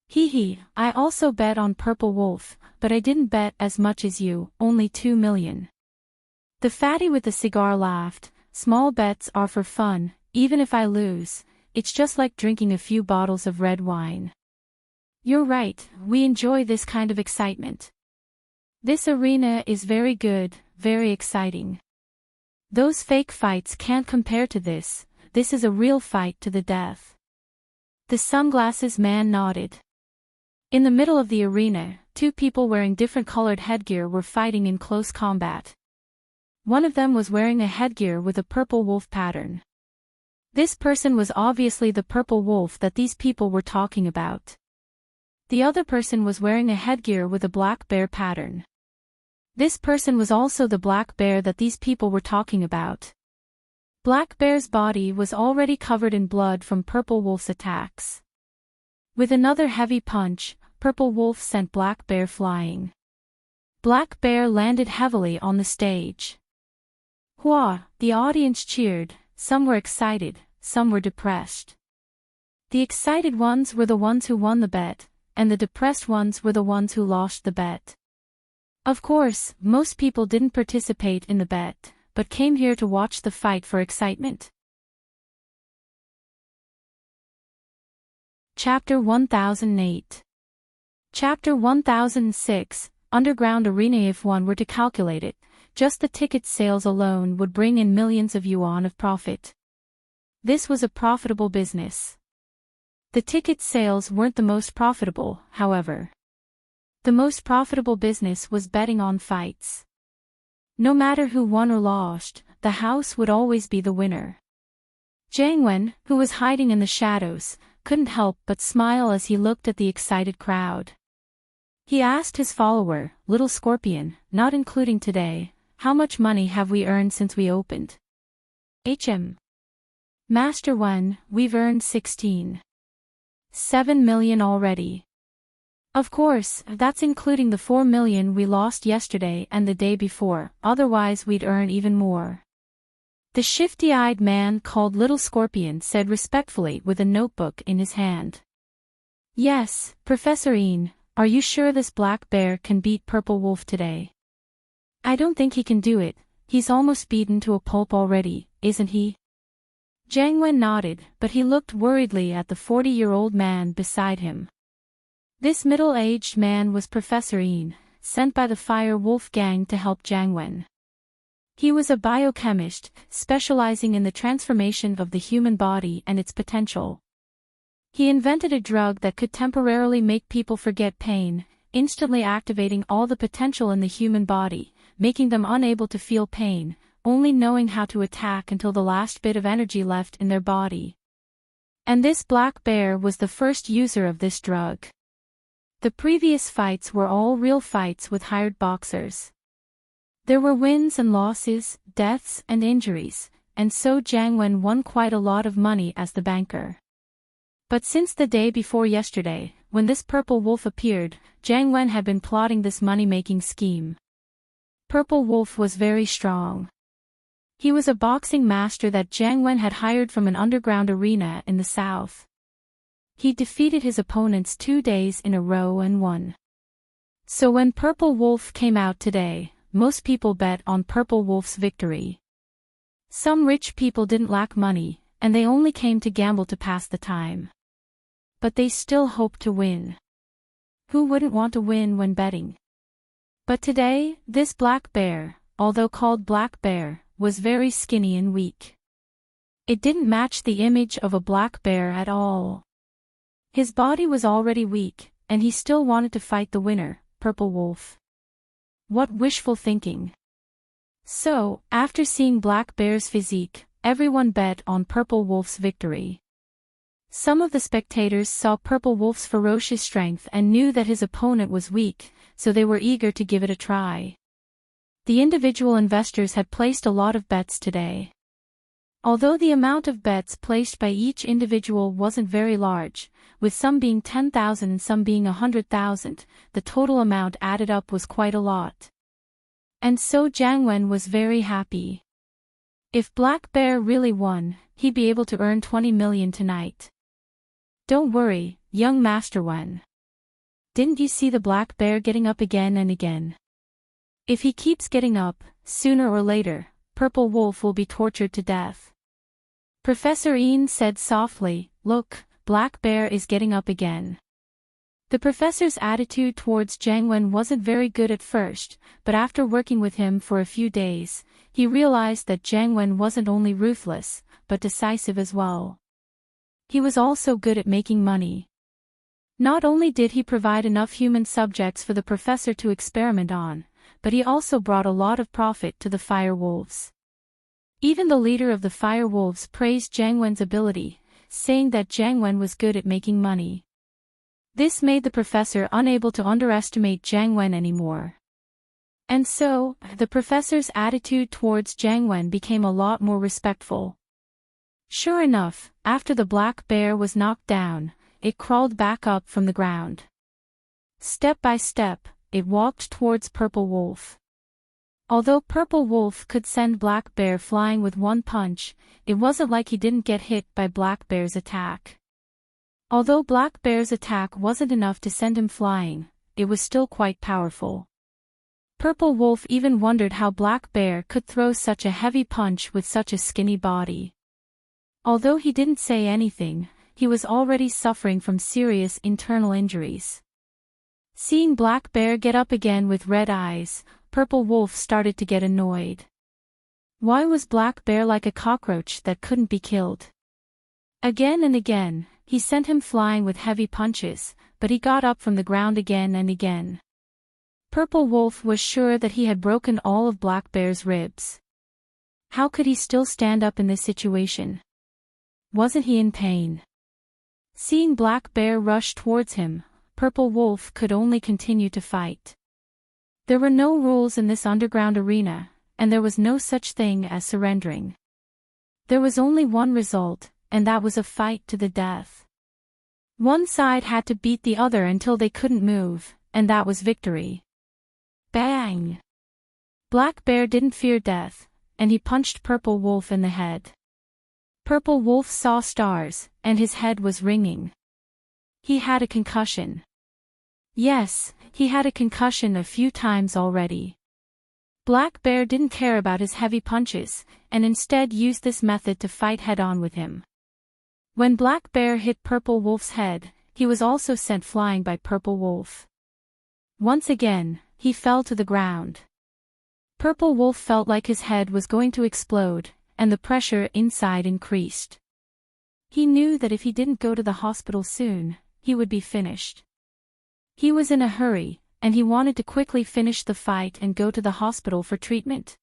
Hee, I also bet on Purple Wolf, but I didn't bet as much as you, only 2 million. The fatty with the cigar laughed. Small bets are for fun, even if I lose, it's just like drinking a few bottles of red wine. You're right, we enjoy this kind of excitement. This arena is very good, very exciting. Those fake fights can't compare to this is a real fight to the death. The sunglasses man nodded. In the middle of the arena, 2 people wearing different colored headgear were fighting in close combat. One of them was wearing a headgear with a purple wolf pattern. This person was obviously the purple wolf that these people were talking about. The other person was wearing a headgear with a black bear pattern. This person was also the black bear that these people were talking about. Black Bear's body was already covered in blood from Purple Wolf's attacks. With another heavy punch, Purple Wolf sent Black Bear flying. Black Bear landed heavily on the stage. Hua, the audience cheered, some were excited, some were depressed. The excited ones were the ones who won the bet, and the depressed ones were the ones who lost the bet. Of course, most people didn't participate in the bet, but came here to watch the fight for excitement. Chapter 1008. Chapter 1006, Underground Arena. If one were to calculate it, just the ticket sales alone would bring in millions of yuan of profit. This was a profitable business. The ticket sales weren't the most profitable, however. The most profitable business was betting on fights. No matter who won or lost, the house would always be the winner. Jiang Wen, who was hiding in the shadows, couldn't help but smile as he looked at the excited crowd. He asked his follower, Little Scorpion, not including today, how much money have we earned since we opened? Master Wen, we've earned 7 million already. Of course, that's including the 4 million we lost yesterday and the day before, otherwise we'd earn even more. The shifty-eyed man called Little Scorpion said respectfully with a notebook in his hand. Yes, Professor Yin, are you sure this black bear can beat Purple Wolf today? I don't think he can do it, he's almost beaten to a pulp already, isn't he? Jiang Wen nodded, but he looked worriedly at the 40-year-old man beside him. This middle-aged man was Professor Yin, sent by the Fire Wolf Gang to help Jiang Wen. He was a biochemist, specializing in the transformation of the human body and its potential. He invented a drug that could temporarily make people forget pain, instantly activating all the potential in the human body, making them unable to feel pain, only knowing how to attack until the last bit of energy left in their body. And this black bear was the first user of this drug. The previous fights were all real fights with hired boxers. There were wins and losses, deaths and injuries, and so Jiang Wen won quite a lot of money as the banker. But since the day before yesterday, when this purple wolf appeared, Jiang Wen had been plotting this money-making scheme. Purple Wolf was very strong. He was a boxing master that Jiang Wen had hired from an underground arena in the south. He defeated his opponents 2 days in a row and won. So when Purple Wolf came out today, most people bet on Purple Wolf's victory. Some rich people didn't lack money, and they only came to gamble to pass the time. But they still hoped to win. Who wouldn't want to win when betting? But today, this black bear, although called Black Bear, was very skinny and weak. It didn't match the image of a black bear at all. His body was already weak, and he still wanted to fight the winner, Purple Wolf. What wishful thinking. So, after seeing Black Bear's physique, everyone bet on Purple Wolf's victory. Some of the spectators saw Purple Wolf's ferocious strength and knew that his opponent was weak, so they were eager to give it a try. The individual investors had placed a lot of bets today. Although the amount of bets placed by each individual wasn't very large, with some being 10,000 and some being 100,000, the total amount added up was quite a lot. And so Jiang Wen was very happy. If Black Bear really won, he'd be able to earn 20 million tonight. Don't worry, young Master Wen. Didn't you see the Black Bear getting up again and again? If he keeps getting up, sooner or later, Purple Wolf will be tortured to death. Professor Ian said softly, "Look, Black Bear is getting up again." The professor's attitude towards Jiang Wen wasn't very good at first, but after working with him for a few days, he realized that Jiang Wen wasn't only ruthless, but decisive as well. He was also good at making money. Not only did he provide enough human subjects for the professor to experiment on, but he also brought a lot of profit to the fire wolves. Even the leader of the fire wolves praised Jiang Wen's ability, saying that Jiang Wen was good at making money. This made the professor unable to underestimate Jiang Wen anymore. And so, the professor's attitude towards Jiang Wen became a lot more respectful. Sure enough, after the black bear was knocked down, it crawled back up from the ground. Step by step, it walked towards Purple Wolf. Although Purple Wolf could send Black Bear flying with one punch, it wasn't like he didn't get hit by Black Bear's attack. Although Black Bear's attack wasn't enough to send him flying, it was still quite powerful. Purple Wolf even wondered how Black Bear could throw such a heavy punch with such a skinny body. Although he didn't say anything, he was already suffering from serious internal injuries. Seeing Black Bear get up again with red eyes, Purple Wolf started to get annoyed. Why was Black Bear like a cockroach that couldn't be killed? Again and again, he sent him flying with heavy punches, but he got up from the ground again and again. Purple Wolf was sure that he had broken all of Black Bear's ribs. How could he still stand up in this situation? Wasn't he in pain? Seeing Black Bear rush towards him, Purple Wolf could only continue to fight. There were no rules in this underground arena, and there was no such thing as surrendering. There was only one result, and that was a fight to the death. One side had to beat the other until they couldn't move, and that was victory. Bang! Black Bear didn't fear death, and he punched Purple Wolf in the head. Purple Wolf saw stars, and his head was ringing. He had a concussion. Yes, he had a concussion a few times already. Black Bear didn't care about his heavy punches, and instead used this method to fight head-on with him. When Black Bear hit Purple Wolf's head, he was also sent flying by Purple Wolf. Once again, he fell to the ground. Purple Wolf felt like his head was going to explode, and the pressure inside increased. He knew that if he didn't go to the hospital soon, he would be finished. He was in a hurry, and he wanted to quickly finish the fight and go to the hospital for treatment.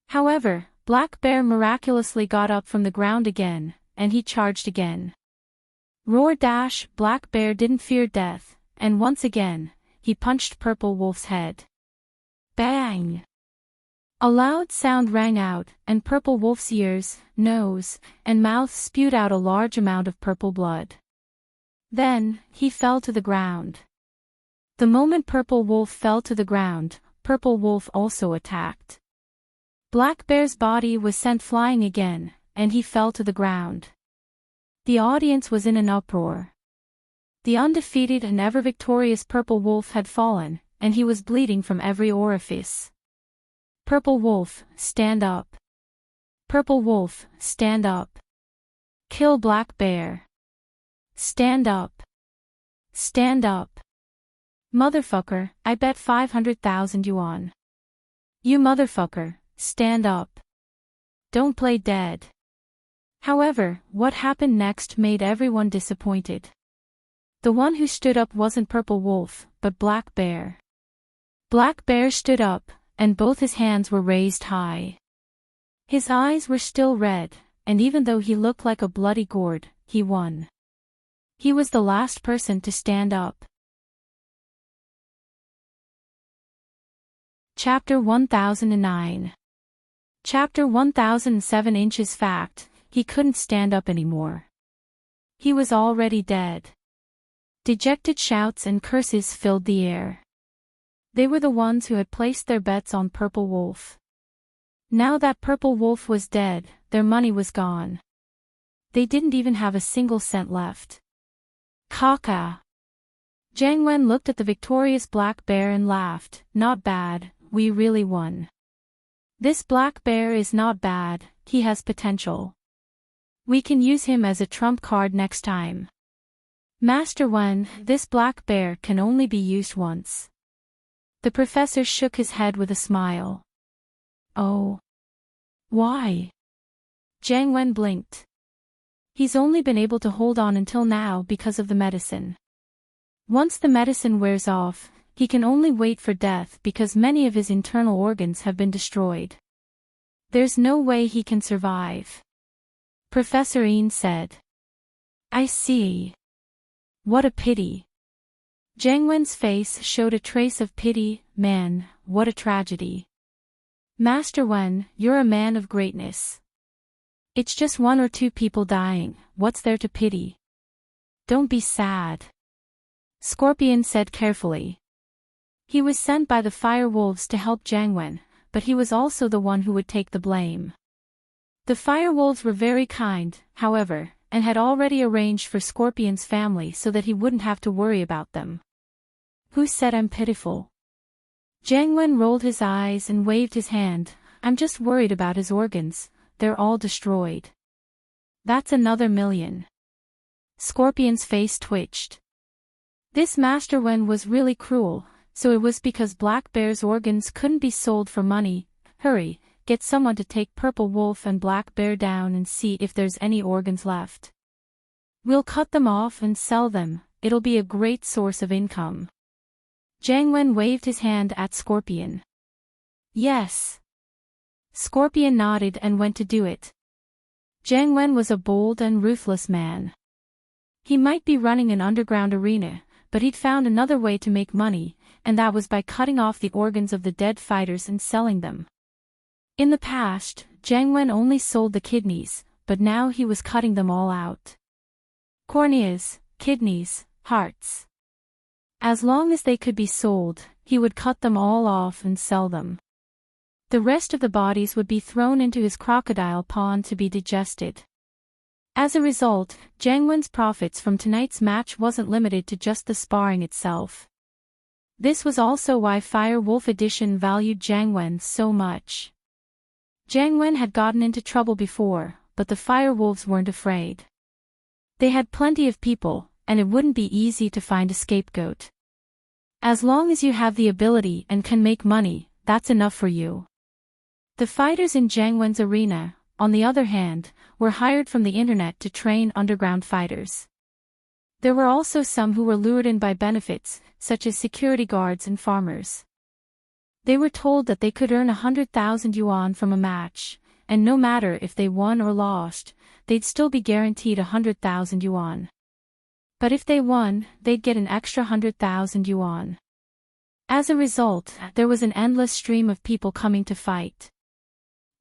However, Black Bear miraculously got up from the ground again, and he charged again. Roar dash! Black Bear didn't fear death, and once again, he punched Purple Wolf's head. Bang! A loud sound rang out, and Purple Wolf's ears, nose, and mouth spewed out a large amount of purple blood. Then, he fell to the ground. The moment Purple Wolf fell to the ground, Purple Wolf also attacked. Black Bear's body was sent flying again, and he fell to the ground. The audience was in an uproar. The undefeated and ever-victorious Purple Wolf had fallen, and he was bleeding from every orifice. Purple Wolf, stand up. Purple Wolf, stand up. Kill Black Bear. Stand up. Stand up. Motherfucker, I bet 500,000 yuan. You motherfucker, stand up. Don't play dead. However, what happened next made everyone disappointed. The one who stood up wasn't Purple Wolf, but Black Bear. Black Bear stood up, and both his hands were raised high. His eyes were still red, and even though he looked like a bloody gourd, he won. He was the last person to stand up. Chapter 1009. Chapter 1007 Inches Fact, he couldn't stand up anymore. He was already dead. Dejected shouts and curses filled the air. They were the ones who had placed their bets on Purple Wolf. Now that Purple Wolf was dead, their money was gone. They didn't even have a single cent left. Caca. Jiang Wen looked at the victorious Black Bear and laughed. Not bad, we really won. This Black Bear is not bad, he has potential. We can use him as a trump card next time. Master Wen, this Black Bear can only be used once. The professor shook his head with a smile. Oh. Why? Jiang Wen blinked. He's only been able to hold on until now because of the medicine. Once the medicine wears off, he can only wait for death because many of his internal organs have been destroyed. There's no way he can survive. Professor Yin said. I see. What a pity. Jiang Wen's face showed a trace of pity. Man, what a tragedy. Master Wen, you're a man of greatness. It's just one or two people dying, what's there to pity? Don't be sad. Scorpion said carefully. He was sent by the fire wolves to help Jiang Wen, but he was also the one who would take the blame. The fire wolves were very kind, however, and had already arranged for Scorpion's family so that he wouldn't have to worry about them. Who said I'm pitiful? Jiang Wen rolled his eyes and waved his hand. I'm just worried about his organs, they're all destroyed. That's another 1,000,000. Scorpion's face twitched. This Master Wen was really cruel, so it was because Black Bear's organs couldn't be sold for money. Hurry, get someone to take Purple Wolf and Black Bear down and see if there's any organs left. We'll cut them off and sell them, it'll be a great source of income. Jiang Wen waved his hand at Scorpion. Yes. Scorpion nodded and went to do it. Jiang Wen was a bold and ruthless man. He might be running an underground arena, but he'd found another way to make money, and that was by cutting off the organs of the dead fighters and selling them. In the past, Jiang Wen only sold the kidneys, but now he was cutting them all out. Corneas, kidneys, hearts. As long as they could be sold, he would cut them all off and sell them. The rest of the bodies would be thrown into his crocodile pond to be digested. As a result, Jiang Wen's profits from tonight's match wasn't limited to just the sparring itself. This was also why Fire Wolf Edition valued Jiang Wen so much. Jiang Wen had gotten into trouble before, but the Fire Wolves weren't afraid. They had plenty of people, and it wouldn't be easy to find a scapegoat. As long as you have the ability and can make money, that's enough for you. The fighters in Jiang Wen's arena, on the other hand, were hired from the internet to train underground fighters. There were also some who were lured in by benefits, such as security guards and farmers. They were told that they could earn 100,000 yuan from a match, and no matter if they won or lost, they'd still be guaranteed 100,000 yuan. But if they won, they'd get an extra 100,000 yuan. As a result, there was an endless stream of people coming to fight.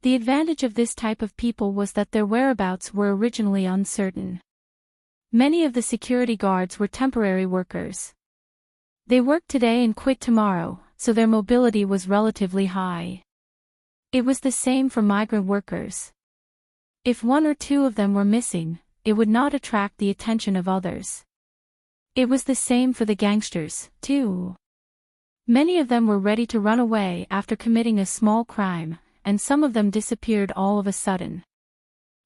The advantage of this type of people was that their whereabouts were originally uncertain. Many of the security guards were temporary workers. They worked today and quit tomorrow, so their mobility was relatively high. It was the same for migrant workers. If one or two of them were missing, it would not attract the attention of others. It was the same for the gangsters, too. Many of them were ready to run away after committing a small crime, and some of them disappeared all of a sudden.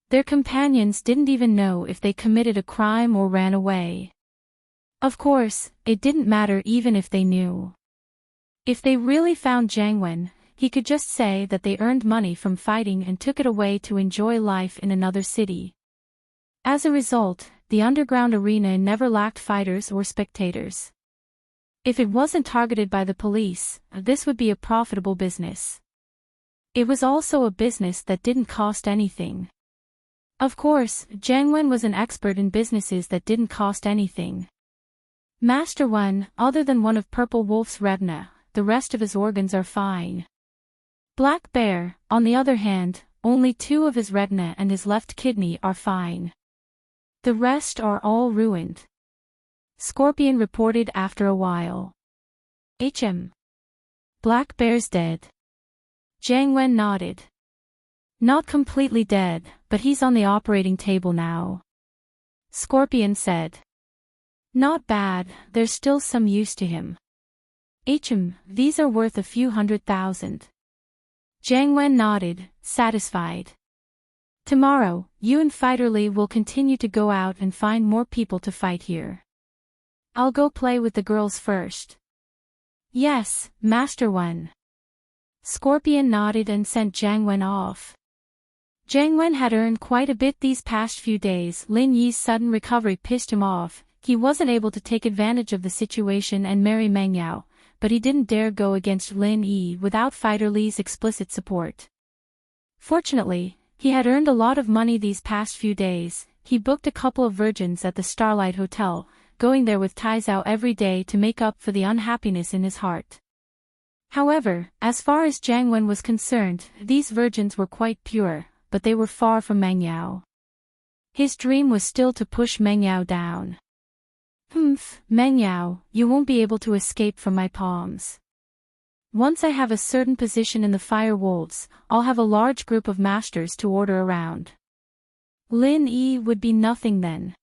Their companions didn't even know if they committed a crime or ran away. Of course, it didn't matter even if they knew. If they really found Jiang Wen, he could just say that they earned money from fighting and took it away to enjoy life in another city. As a result, the underground arena never lacked fighters or spectators. If it wasn't targeted by the police, this would be a profitable business. It was also a business that didn't cost anything. Of course, Jiang Wen was an expert in businesses that didn't cost anything. Master Wen, other than one of Purple Wolf's retina, the rest of his organs are fine. Black Bear, on the other hand, only 2 of his retina and his left kidney are fine. The rest are all ruined. Scorpion reported after a while. Black Bear's dead. Jiang Wen nodded. Not completely dead, but he's on the operating table now. Scorpion said. Not bad, there's still some use to him. These are worth a few $100,000. Jiang Wen nodded, satisfied. Tomorrow, you and Fighter Lee will continue to go out and find more people to fight here. I'll go play with the girls first. Yes, Master Wen. Scorpion nodded and sent Jiang Wen off. Jiang Wen had earned quite a bit these past few days. Lin Yi's sudden recovery pissed him off. He wasn't able to take advantage of the situation and marry Meng Yao, but he didn't dare go against Lin Yi without Fighter Lee's explicit support. Fortunately, he had earned a lot of money these past few days. He booked a couple of virgins at the Starlight Hotel, going there with Tai Zhao every day to make up for the unhappiness in his heart. However, as far as Jiang Wen was concerned, these virgins were quite pure, but they were far from Meng Yao. His dream was still to push Meng Yao down. Meng Yao, you won't be able to escape from my palms. Once I have a certain position in the Fire Wolves, I'll have a large group of masters to order around. Lin Yi would be nothing then.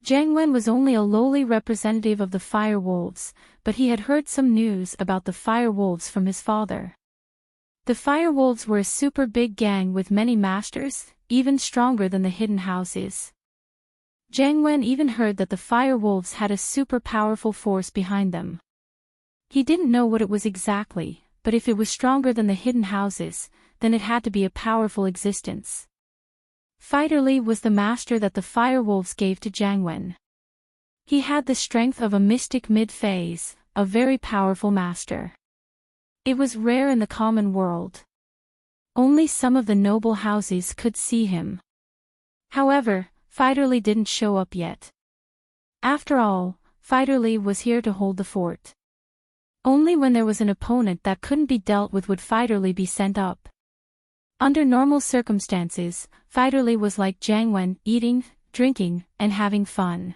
Jiang Wen was only a lowly representative of the Fire Wolves, but he had heard some news about the Fire Wolves from his father. The Fire Wolves were a super big gang with many masters, even stronger than the hidden houses. Jiang Wen even heard that the Fire Wolves had a super powerful force behind them. He didn't know what it was exactly, but if it was stronger than the hidden houses, then it had to be a powerful existence. Fighter Lee was the master that the Fire Wolves gave to Jiang Wen. He had the strength of a mystic mid-phase, a very powerful master. It was rare in the common world. Only some of the noble houses could see him. However, Fighter Lee didn't show up yet. After all, Fighter Lee was here to hold the fort. Only when there was an opponent that couldn't be dealt with would Fighter Lee be sent up. Under normal circumstances, Fighter Lee was like Jiang Wen, eating, drinking, and having fun.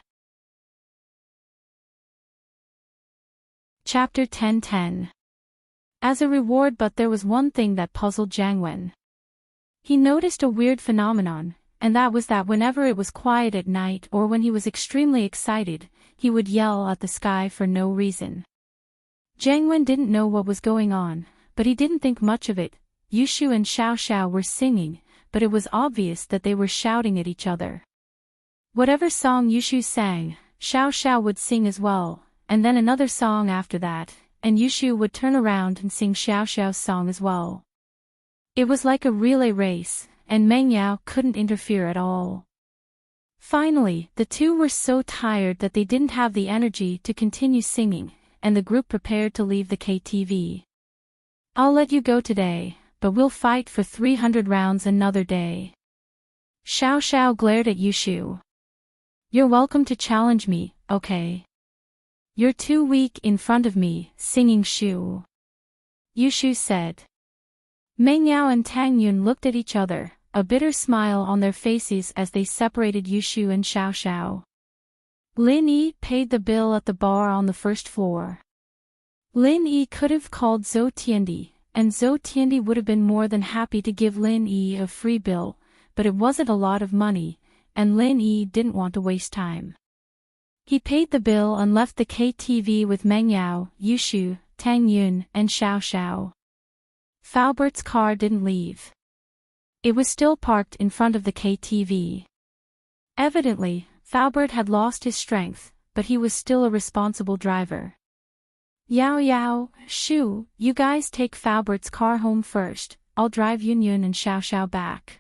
Chapter 10:10. As a reward, but there was one thing that puzzled Jiang Wen. He noticed a weird phenomenon, and that was that whenever it was quiet at night or when he was extremely excited, he would yell at the sky for no reason. Jiang Wen didn't know what was going on, but he didn't think much of it. Yushu and Xiao Xiao were singing, but it was obvious that they were shouting at each other. Whatever song Yushu sang, Xiao Xiao would sing as well, and then another song after that, and Yushu would turn around and sing Xiao Xiao's song as well. It was like a relay race, and Meng Yao couldn't interfere at all. Finally, the two were so tired that they didn't have the energy to continue singing, and the group prepared to leave the KTV. I'll let you go today, but we'll fight for 300 rounds another day. Xiao Xiao glared at Yushu. You're welcome to challenge me, okay? You're too weak in front of me, singing Shu. Yushu said. Meng Yao and Tang Yun looked at each other, a bitter smile on their faces as they separated Yushu and Xiao Xiao. Lin Yi paid the bill at the bar on the first floor. Lin Yi could have called Zhou Tiandi, and Zhou Tiandi would have been more than happy to give Lin Yi a free bill, but it wasn't a lot of money, and Lin Yi didn't want to waste time. He paid the bill and left the KTV with Meng Yao, Yushu, Tang Yun, and Xiao Xiao. Faubert's car didn't leave. It was still parked in front of the KTV. Evidently, Faubert had lost his strength, but he was still a responsible driver. Yao Yao, Shu, you guys take Faubert's car home first, I'll drive Yun Yun and Xiao Xiao back.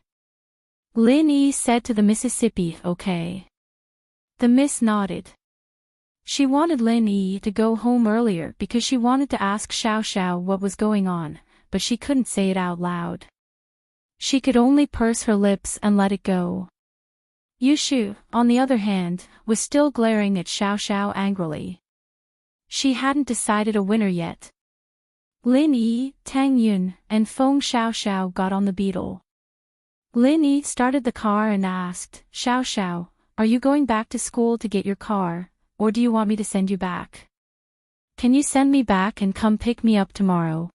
Lin Yi said to the Mississippi, okay. The miss nodded. She wanted Lin Yi to go home earlier because she wanted to ask Xiao Xiao what was going on, but she couldn't say it out loud. She could only purse her lips and let it go. Yushu, on the other hand, was still glaring at Xiao Xiao angrily. She hadn't decided a winner yet. Lin Yi, Tang Yun, and Feng Xiao Xiao got on the Beetle. Lin Yi started the car and asked, Xiao Xiao, are you going back to school to get your car, or do you want me to send you back? Can you send me back and come pick me up tomorrow?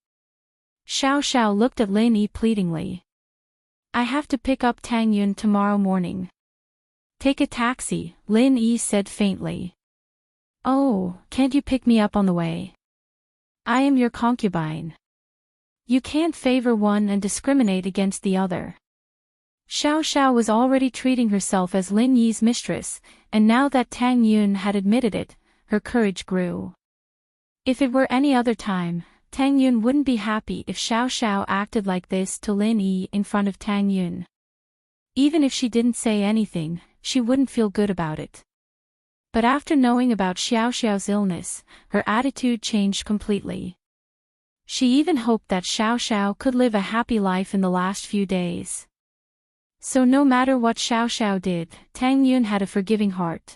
Xiao Xiao looked at Lin Yi pleadingly. I have to pick up Tang Yun tomorrow morning. Take a taxi, Lin Yi said faintly. Oh, can't you pick me up on the way? I am your concubine. You can't favor one and discriminate against the other. Xiao Xiao was already treating herself as Lin Yi's mistress, and now that Tang Yun had admitted it, her courage grew. If it were any other time, Tang Yun wouldn't be happy if Xiao Xiao acted like this to Lin Yi in front of Tang Yun. Even if she didn't say anything, she wouldn't feel good about it. But after knowing about Xiao Xiao's illness, her attitude changed completely. She even hoped that Xiao Xiao could live a happy life in the last few days. So no matter what Xiao Xiao did, Tang Yun had a forgiving heart.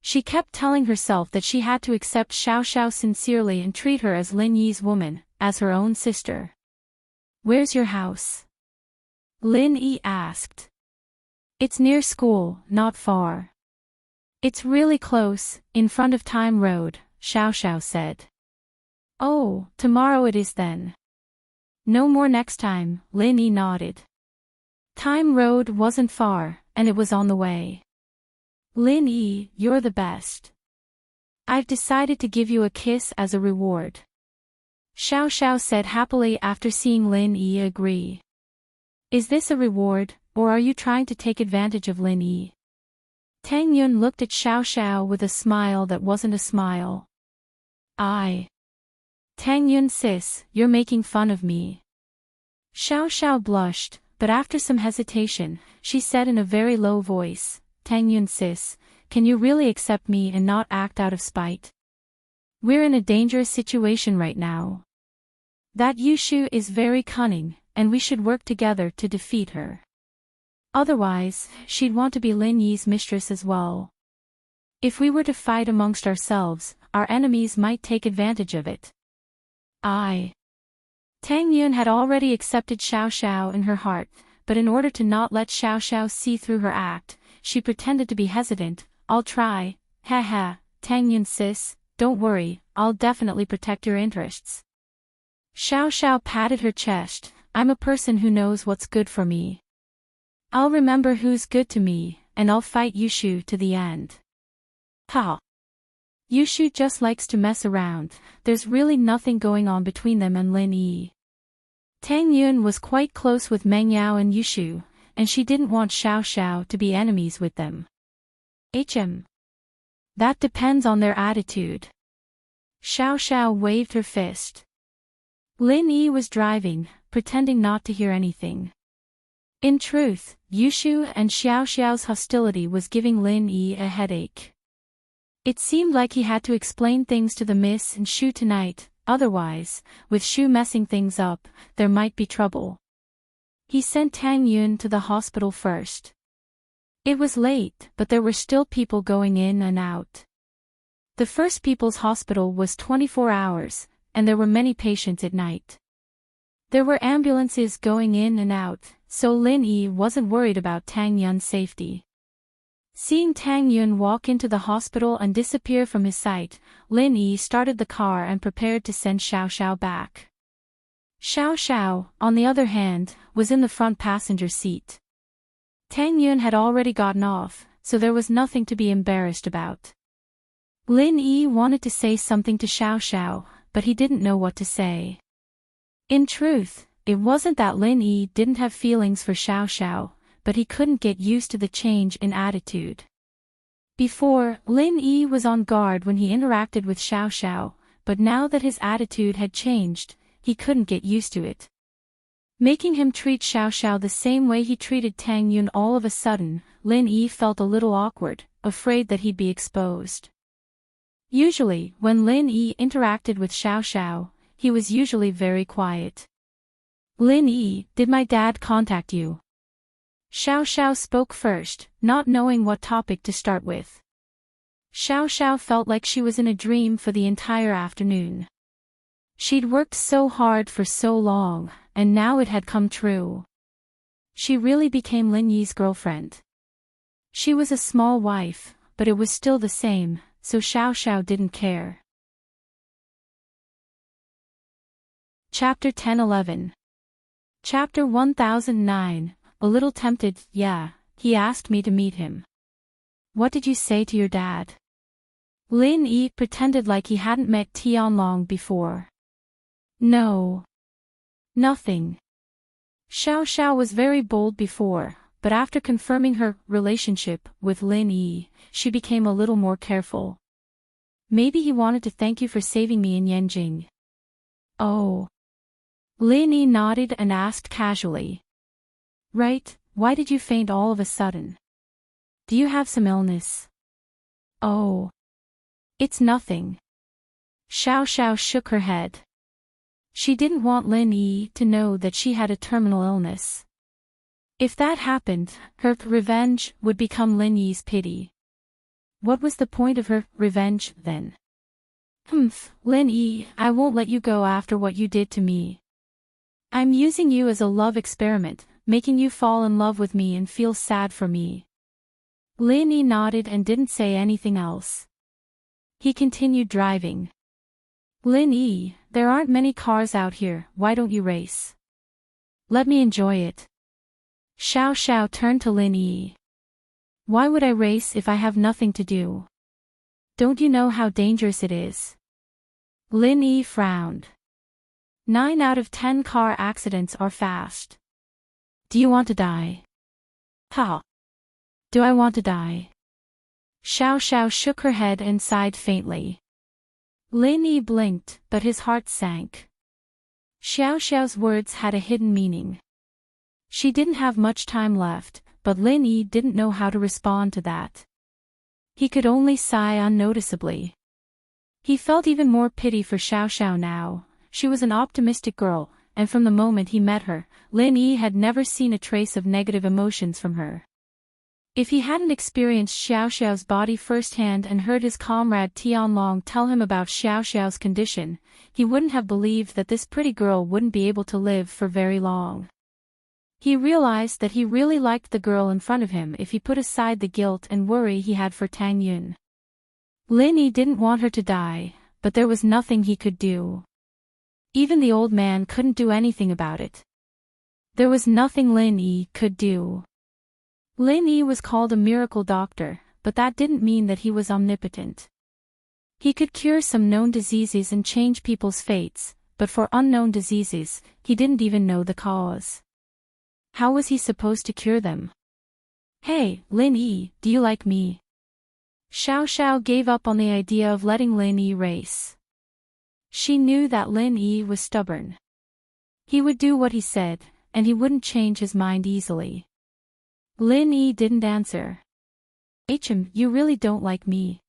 She kept telling herself that she had to accept Xiao Xiao sincerely and treat her as Lin Yi's woman, as her own sister. Where's your house? Lin Yi asked. It's near school, not far. It's really close, in front of Time Road, Xiao Xiao said. Oh, tomorrow it is then. No more next time, Lin Yi nodded. Time Road wasn't far, and it was on the way. Lin Yi, you're the best. I've decided to give you a kiss as a reward. Xiao Xiao said happily after seeing Lin Yi agree. Is this a reward, or are you trying to take advantage of Lin Yi? Tang Yun looked at Xiao Xiao with a smile that wasn't a smile. Tang Yun sis, you're making fun of me. Xiao Xiao blushed, but after some hesitation, she said in a very low voice, Tang Yun sis, can you really accept me and not act out of spite? We're in a dangerous situation right now. That Yushu is very cunning, and we should work together to defeat her. Otherwise, she'd want to be Lin Yi's mistress as well. If we were to fight amongst ourselves, our enemies might take advantage of it. Tang Yun had already accepted Xiao Xiao in her heart, but in order to not let Xiao Xiao see through her act, she pretended to be hesitant. I'll try, Tang Yun sis, don't worry, I'll definitely protect your interests. Xiao Xiao patted her chest, I'm a person who knows what's good for me. I'll remember who's good to me, and I'll fight Yushu to the end. Yushu just likes to mess around, there's really nothing going on between them and Lin Yi. Tang Yun was quite close with Meng Yao and Yushu, and she didn't want Xiao Xiao to be enemies with them. That depends on their attitude. Xiao Xiao waved her fist. Lin Yi was driving, pretending not to hear anything. In truth, Yushu and Xiao Xiao's hostility was giving Lin Yi a headache. It seemed like he had to explain things to the Miss and Shu tonight, otherwise, with Shu messing things up, there might be trouble. He sent Tang Yun to the hospital first. It was late, but there were still people going in and out. The First People's Hospital was 24 hours, and there were many patients at night. There were ambulances going in and out, so Lin Yi wasn't worried about Tang Yun's safety. Seeing Tang Yun walk into the hospital and disappear from his sight, Lin Yi started the car and prepared to send Xiao Xiao back. Xiao Xiao, on the other hand, was in the front passenger seat. Tang Yun had already gotten off, so there was nothing to be embarrassed about. Lin Yi wanted to say something to Xiao Xiao, but he didn't know what to say. In truth, it wasn't that Lin Yi didn't have feelings for Xiao Xiao, but he couldn't get used to the change in attitude. Before, Lin Yi was on guard when he interacted with Xiao Xiao, but now that his attitude had changed, he couldn't get used to it. Making him treat Xiao Xiao the same way he treated Tang Yun all of a sudden, Lin Yi felt a little awkward, afraid that he'd be exposed. Usually, when Lin Yi interacted with Xiao Xiao, he was usually very quiet. Lin Yi, did my dad contact you? Xiao Xiao spoke first, not knowing what topic to start with. Xiao Xiao felt like she was in a dream for the entire afternoon. She'd worked so hard for so long, and now it had come true. She really became Lin Yi's girlfriend. She was a small wife, but it was still the same, so Xiao Xiao didn't care. Chapter 10-11. Chapter 1009, a little tempted, yeah, he asked me to meet him. What did you say to your dad? Lin Yi pretended like he hadn't met Tianlong before. No. Nothing. Xiao Xiao was very bold before, but after confirming her relationship with Lin Yi, she became a little more careful. Maybe he wanted to thank you for saving me in Yanjing. Oh. Lin Yi nodded and asked casually. Right, why did you faint all of a sudden? Do you have some illness? Oh. It's nothing. Xiao Xiao shook her head. She didn't want Lin Yi to know that she had a terminal illness. If that happened, her revenge would become Lin Yi's pity. What was the point of her revenge, then? Lin Yi, I won't let you go after what you did to me. I'm using you as a love experiment, making you fall in love with me and feel sad for me. Lin Yi nodded and didn't say anything else. He continued driving. Lin Yi, there aren't many cars out here, why don't you race? Let me enjoy it. Xiao Xiao turned to Lin Yi. Why would I race if I have nothing to do? Don't you know how dangerous it is? Lin Yi frowned. 9 out of 10 car accidents are fast. Do you want to die? How? Do I want to die? Xiao Xiao shook her head and sighed faintly. Lin Yi blinked, but his heart sank. Xiao Xiao's words had a hidden meaning. She didn't have much time left, but Lin Yi didn't know how to respond to that. He could only sigh unnoticeably. He felt even more pity for Xiao Xiao now. She was an optimistic girl, and from the moment he met her, Lin Yi had never seen a trace of negative emotions from her. If he hadn't experienced Xiao Xiao's body firsthand and heard his comrade Tianlong tell him about Xiao Xiao's condition, he wouldn't have believed that this pretty girl wouldn't be able to live for very long. He realized that he really liked the girl in front of him if he put aside the guilt and worry he had for Tang Yun. Lin Yi didn't want her to die, but there was nothing he could do. Even the old man couldn't do anything about it. There was nothing Lin Yi could do. Lin Yi was called a miracle doctor, but that didn't mean that he was omnipotent. He could cure some known diseases and change people's fates, but for unknown diseases, he didn't even know the cause. How was he supposed to cure them? Hey, Lin Yi, do you like me? Xiao Xiao gave up on the idea of letting Lin Yi race. She knew that Lin Yi was stubborn. He would do what he said, and he wouldn't change his mind easily. Lin Yi didn't answer. You really don't like me.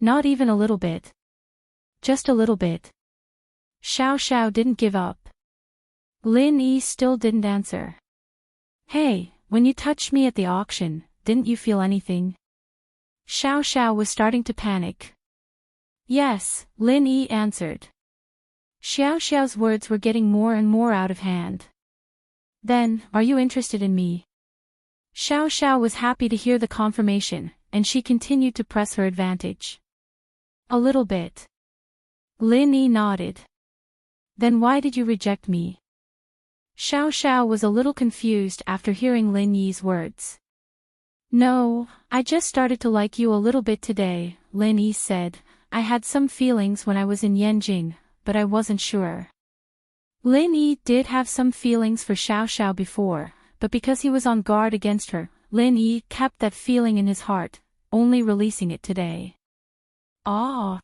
Not even a little bit. Just a little bit. Xiao Xiao didn't give up. Lin Yi still didn't answer. Hey, when you touched me at the auction, didn't you feel anything? Xiao Xiao was starting to panic. Yes, Lin Yi answered. Xiao Xiao's words were getting more and more out of hand. Then, are you interested in me? Xiao Xiao was happy to hear the confirmation, and she continued to press her advantage. A little bit. Lin Yi nodded. Then why did you reject me? Xiao Xiao was a little confused after hearing Lin Yi's words. No, I just started to like you a little bit today, Lin Yi said. I had some feelings when I was in Yanjing, but I wasn't sure. Lin Yi did have some feelings for Xiao Xiao before, but because he was on guard against her, Lin Yi kept that feeling in his heart, only releasing it today. Ah!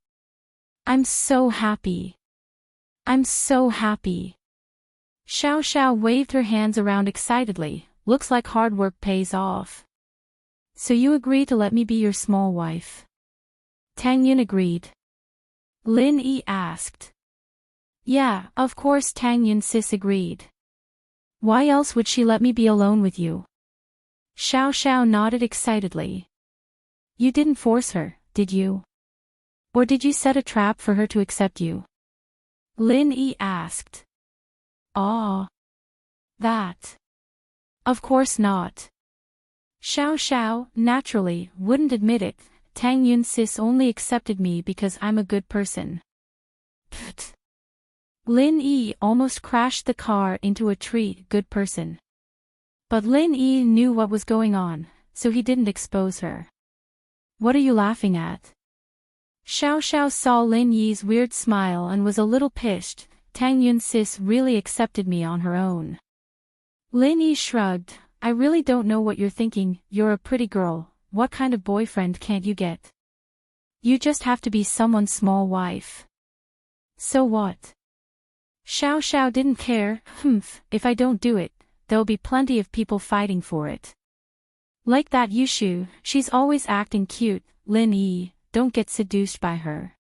I'm so happy. I'm so happy. Xiao Xiao waved her hands around excitedly. Looks like hard work pays off. So you agree to let me be your small wife? Tang Yun agreed. Lin Yi asked. Yeah, of course, Tang Yun sis agreed. Why else would she let me be alone with you? Xiao Xiao nodded excitedly. You didn't force her, did you? Or did you set a trap for her to accept you? Lin Yi asked. Ah. That. Of course not. Xiao Xiao, naturally, wouldn't admit it. Tang Yun sis only accepted me because I'm a good person. Pfft. Lin Yi almost crashed the car into a tree. Good person. But Lin Yi knew what was going on, so he didn't expose her. What are you laughing at? Xiao Xiao saw Lin Yi's weird smile and was a little pissed. Tang Yun sis really accepted me on her own. Lin Yi shrugged. I really don't know what you're thinking. You're a pretty girl. What kind of boyfriend can't you get? You just have to be someone's small wife. So what? Xiao Xiao didn't care. If I don't do it, there'll be plenty of people fighting for it. Like that Yushu, she's always acting cute. Lin Yi, don't get seduced by her.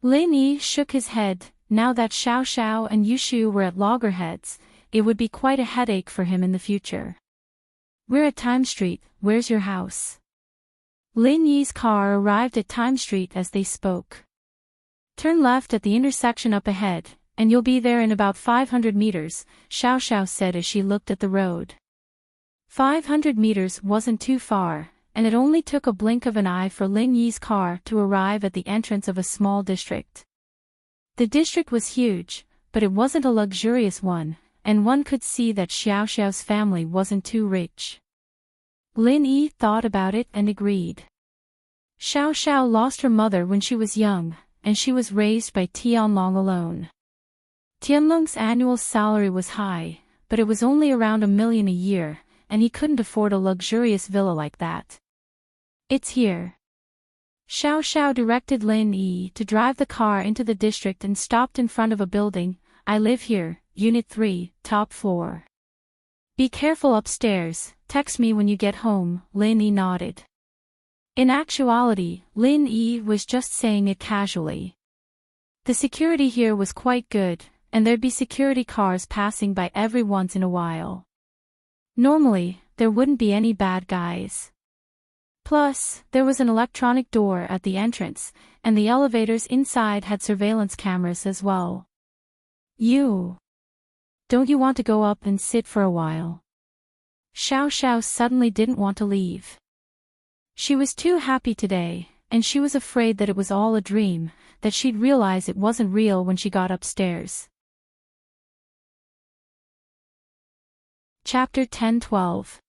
Lin Yi shook his head. Now that Xiao Xiao and Yushu were at loggerheads, it would be quite a headache for him in the future. We're at Time Street. Where's your house? Lin Yi's car arrived at Time Street as they spoke. Turn left at the intersection up ahead, and you'll be there in about 500 meters, Xiao Xiao said as she looked at the road. 500 meters wasn't too far, and it only took a blink of an eye for Lin Yi's car to arrive at the entrance of a small district. The district was huge, but it wasn't a luxurious one, and one could see that Xiao Xiao's family wasn't too rich. Lin Yi thought about it and agreed. Xiao Xiao lost her mother when she was young, and she was raised by Tianlong alone. Tianlong's annual salary was high, but it was only around $1 million a year, and he couldn't afford a luxurious villa like that. It's here. Xiao Xiao directed Lin Yi to drive the car into the district and stopped in front of a building. I live here, Unit 3, top floor. Be careful upstairs, text me when you get home, Lin Yi nodded. In actuality, Lin Yi was just saying it casually. The security here was quite good, and there'd be security cars passing by every once in a while. Normally, there wouldn't be any bad guys. Plus, there was an electronic door at the entrance, and the elevators inside had surveillance cameras as well. Don't you want to go up and sit for a while? Xiao Xiao suddenly didn't want to leave. She was too happy today, and she was afraid that it was all a dream, that she'd realize it wasn't real when she got upstairs. Chapter 10:12.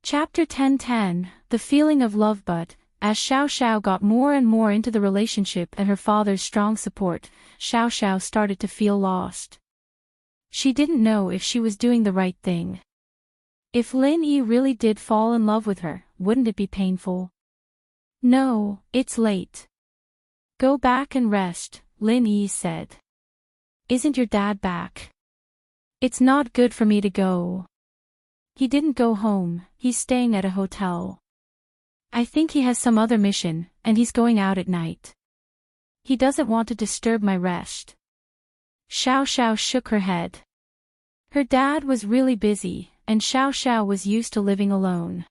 Chapter 10:10, The Feeling of Love. But, as Xiao Xiao got more and more into the relationship and her father's strong support, Xiao Xiao started to feel lost. She didn't know if she was doing the right thing. If Lin Yi really did fall in love with her, wouldn't it be painful? No, it's late. Go back and rest, Lin Yi said. Isn't your dad back? It's not good for me to go. He didn't go home, he's staying at a hotel. I think he has some other mission, and he's going out at night. He doesn't want to disturb my rest. Xiao Xiao shook her head. Her dad was really busy, and Xiao Xiao was used to living alone.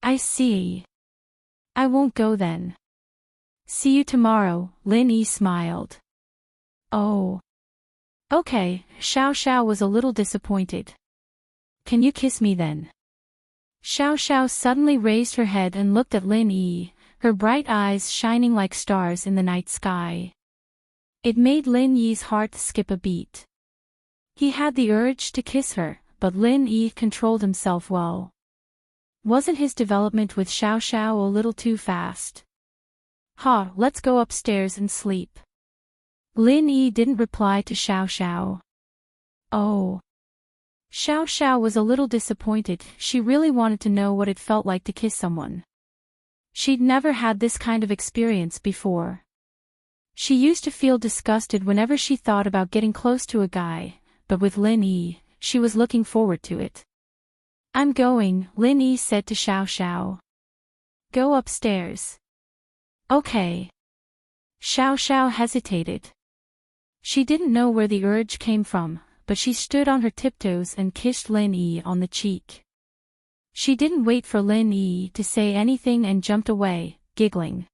I see. I won't go then. See you tomorrow, Lin Yi smiled. Oh. Okay, Xiao Xiao was a little disappointed. Can you kiss me then? Xiao Xiao suddenly raised her head and looked at Lin Yi, her bright eyes shining like stars in the night sky. It made Lin Yi's heart skip a beat. He had the urge to kiss her, but Lin Yi controlled himself well. Wasn't his development with Xiao Xiao a little too fast? Ha, let's go upstairs and sleep. Lin Yi didn't reply to Xiao Xiao. Oh. Xiao Xiao was a little disappointed. She really wanted to know what it felt like to kiss someone. She'd never had this kind of experience before. She used to feel disgusted whenever she thought about getting close to a guy, but with Lin Yi, she was looking forward to it. I'm going, Lin Yi said to Xiao Xiao. Go upstairs. Okay. Xiao Xiao hesitated. She didn't know where the urge came from, but she stood on her tiptoes and kissed Lin Yi on the cheek. She didn't wait for Lin Yi to say anything and jumped away, giggling.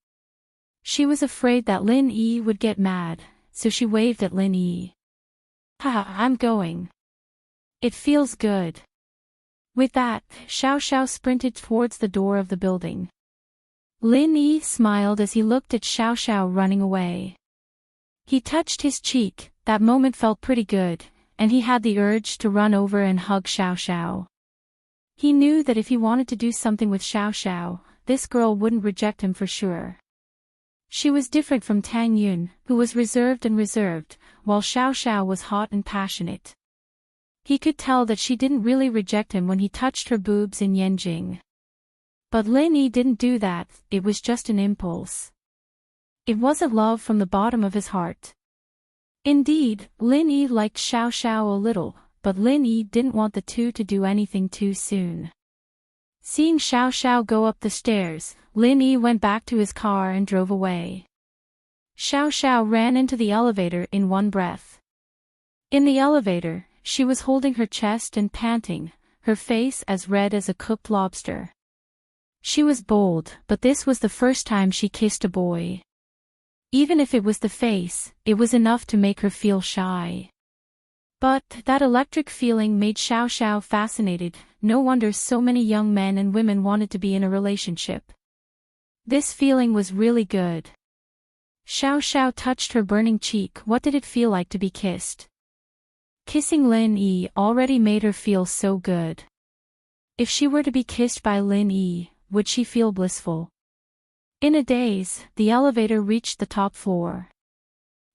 She was afraid that Lin Yi would get mad, so she waved at Lin Yi. Haha, I'm going. It feels good. With that, Xiao Xiao sprinted towards the door of the building. Lin Yi smiled as he looked at Xiao Xiao running away. He touched his cheek. That moment felt pretty good, and he had the urge to run over and hug Xiao Xiao. He knew that if he wanted to do something with Xiao Xiao, this girl wouldn't reject him for sure. She was different from Tang Yun, who was reserved, while Xiao Xiao was hot and passionate. He could tell that she didn't really reject him when he touched her boobs in Yanjing. But Lin Yi didn't do that, it was just an impulse. It wasn't love from the bottom of his heart. Indeed, Lin Yi liked Xiao Xiao a little, but Lin Yi didn't want the two to do anything too soon. Seeing Xiao Xiao go up the stairs, Lin Yi went back to his car and drove away. Xiao Xiao ran into the elevator in one breath. In the elevator, she was holding her chest and panting, her face as red as a cooked lobster. She was bold, but this was the first time she kissed a boy. Even if it was the face, it was enough to make her feel shy. But that electric feeling made Xiao Xiao fascinated. No wonder so many young men and women wanted to be in a relationship. This feeling was really good. Xiao Xiao touched her burning cheek. What did it feel like to be kissed? Kissing Lin Yi already made her feel so good. If she were to be kissed by Lin Yi, would she feel blissful? In a daze, the elevator reached the top floor.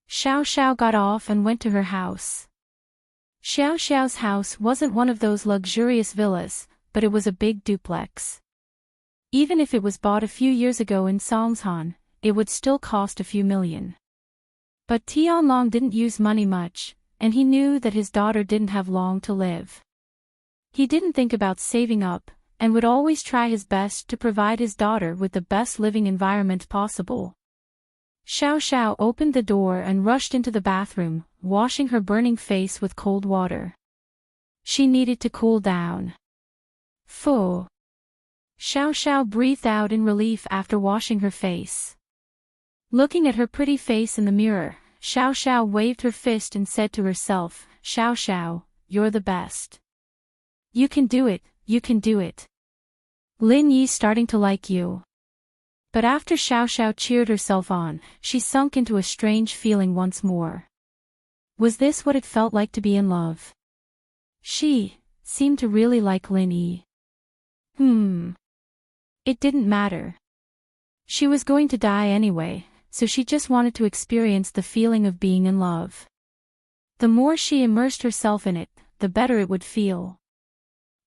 Xiao Xiao got off and went to her house. Xiao Xiao's house wasn't one of those luxurious villas, but it was a big duplex. Even if it was bought a few years ago in Songshan, it would still cost a few million. But Tianlong didn't use money much, and he knew that his daughter didn't have long to live. He didn't think about saving up, and would always try his best to provide his daughter with the best living environment possible. Xiao Xiao opened the door and rushed into the bathroom, washing her burning face with cold water. She needed to cool down. Phew. Xiao Xiao breathed out in relief after washing her face. Looking at her pretty face in the mirror, Xiao Xiao waved her fist and said to herself, Xiao Xiao, you're the best. You can do it, you can do it. Lin Yi's starting to like you. But after Xiao Xiao cheered herself on, she sunk into a strange feeling once more. Was this what it felt like to be in love? She seemed to really like Lin Yi. It didn't matter. She was going to die anyway, so she just wanted to experience the feeling of being in love. The more she immersed herself in it, the better it would feel.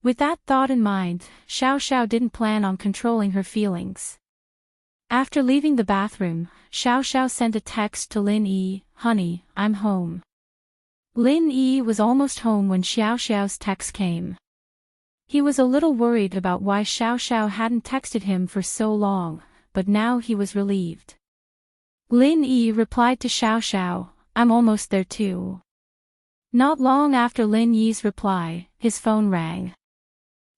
With that thought in mind, Xiao Xiao didn't plan on controlling her feelings. After leaving the bathroom, Xiao Xiao sent a text to Lin Yi, Honey, I'm home. Lin Yi was almost home when Xiao Xiao's text came. He was a little worried about why Xiao Xiao hadn't texted him for so long, but now he was relieved. Lin Yi replied to Xiao Xiao, I'm almost there too. Not long after Lin Yi's reply, his phone rang.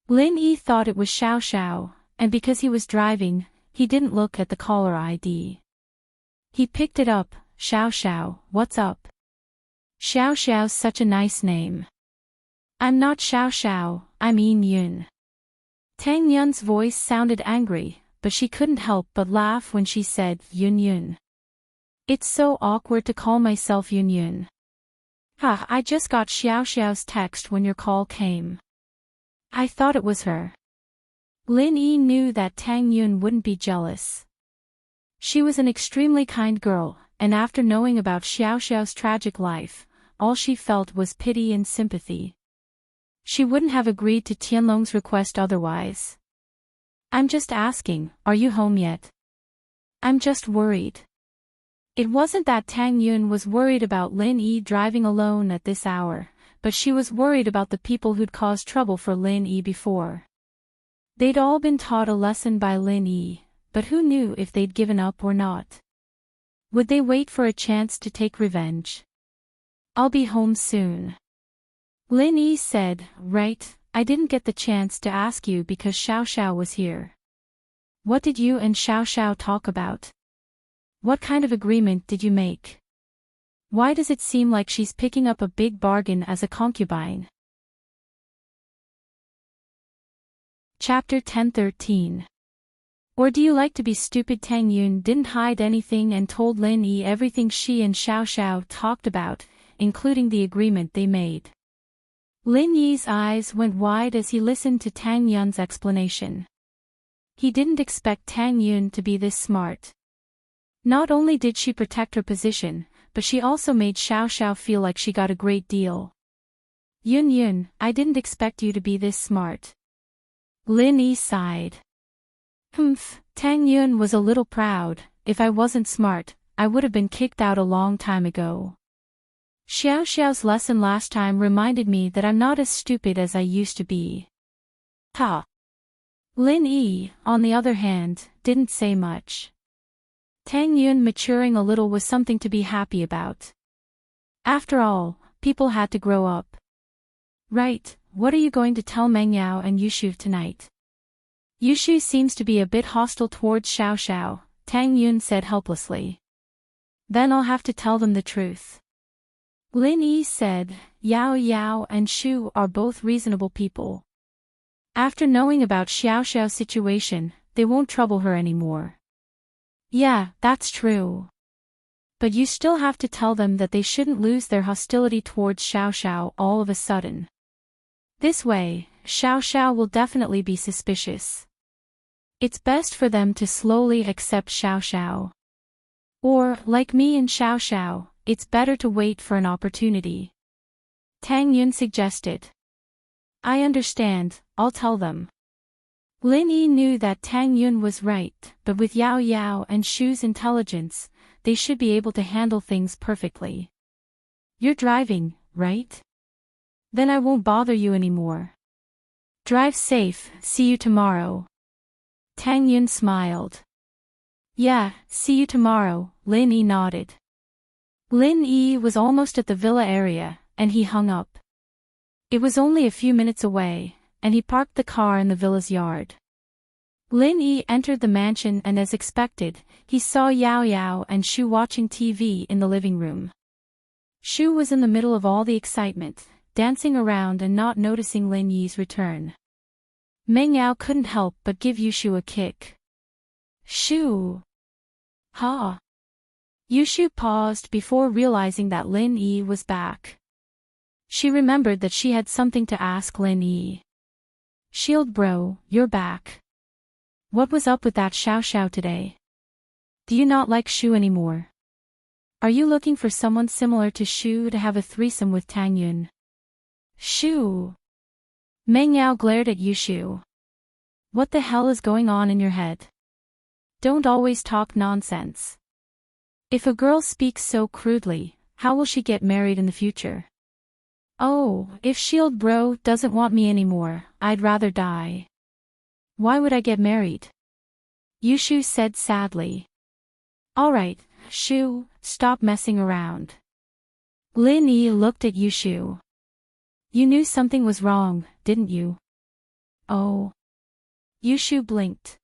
Lin Yi thought it was Xiao Xiao, and because he was driving, he didn't look at the caller ID. He picked it up. Xiao Xiao, what's up? Xiao Xiao's such a nice name. I'm not Xiao Xiao, I'm Yin Yun. Tang Yun's voice sounded angry, but she couldn't help but laugh when she said Yun Yun. It's so awkward to call myself Yun Yun. Ha, I just got Xiao Xiao's text when your call came. I thought it was her. Lin Yi knew that Tang Yun wouldn't be jealous. She was an extremely kind girl, and after knowing about Xiao Xiao's tragic life, all she felt was pity and sympathy. She wouldn't have agreed to Tianlong's request otherwise. I'm just asking, are you home yet? I'm just worried. It wasn't that Tang Yun was worried about Lin Yi driving alone at this hour, but she was worried about the people who'd caused trouble for Lin Yi before. They'd all been taught a lesson by Lin Yi, but who knew if they'd given up or not? Would they wait for a chance to take revenge? I'll be home soon. Lin Yi said, right, I didn't get the chance to ask you because Xiao Xiao was here. What did you and Xiao Xiao talk about? What kind of agreement did you make? Why does it seem like she's picking up a big bargain as a concubine? Chapter 10:13. Or do you like to be stupid? Tang Yun didn't hide anything and told Lin Yi everything she and Xiao Xiao talked about, including the agreement they made. Lin Yi's eyes went wide as he listened to Tang Yun's explanation. He didn't expect Tang Yun to be this smart. Not only did she protect her position, but she also made Xiao Xiao feel like she got a great deal. Yun Yun, I didn't expect you to be this smart. Lin Yi sighed. Humph, Tang Yun was a little proud. If I wasn't smart, I would have been kicked out a long time ago. Xiao Xiao's lesson last time reminded me that I'm not as stupid as I used to be. Ha! Lin Yi, on the other hand, didn't say much. Tang Yun maturing a little was something to be happy about. After all, people had to grow up. Right, what are you going to tell Meng Yao and Yushu tonight? Yushu seems to be a bit hostile towards Xiao Xiao, Tang Yun said helplessly. Then I'll have to tell them the truth. Lin Yi said, Yao Yao and Shu are both reasonable people. After knowing about Xiao Xiao's situation, they won't trouble her anymore. Yeah, that's true. But you still have to tell them that they shouldn't lose their hostility towards Xiao Xiao all of a sudden. This way, Xiao Xiao will definitely be suspicious. It's best for them to slowly accept Xiao Xiao. Or, like me and Xiao Xiao, it's better to wait for an opportunity. Tang Yun suggested. I understand, I'll tell them. Lin Yi knew that Tang Yun was right, but with Yao Yao and Shu's intelligence, they should be able to handle things perfectly. You're driving, right? Then I won't bother you anymore. Drive safe, see you tomorrow. Tang Yun smiled. Yeah, see you tomorrow, Lin Yi nodded. Lin Yi was almost at the villa area, and he hung up. It was only a few minutes away, and he parked the car in the villa's yard. Lin Yi entered the mansion and as expected, he saw Yao Yao and Shu watching TV in the living room. Shu was in the middle of all the excitement, dancing around and not noticing Lin Yi's return. Meng Yao couldn't help but give Yushu a kick. Shu! Ha! Yushu paused before realizing that Lin Yi was back. She remembered that she had something to ask Lin Yi. Shield bro, you're back. What was up with that Xiao Xiao today? Do you not like Shu anymore? Are you looking for someone similar to Shu to have a threesome with Tang Yun? Shu! Meng Yao glared at Yushu. What the hell is going on in your head? Don't always talk nonsense. If a girl speaks so crudely, how will she get married in the future? Oh, if Shield bro doesn't want me anymore, I'd rather die. Why would I get married? Yushu said sadly. Alright, Shu, stop messing around. Lin Yi looked at Yushu. You knew something was wrong, didn't you? Oh. Yushu blinked.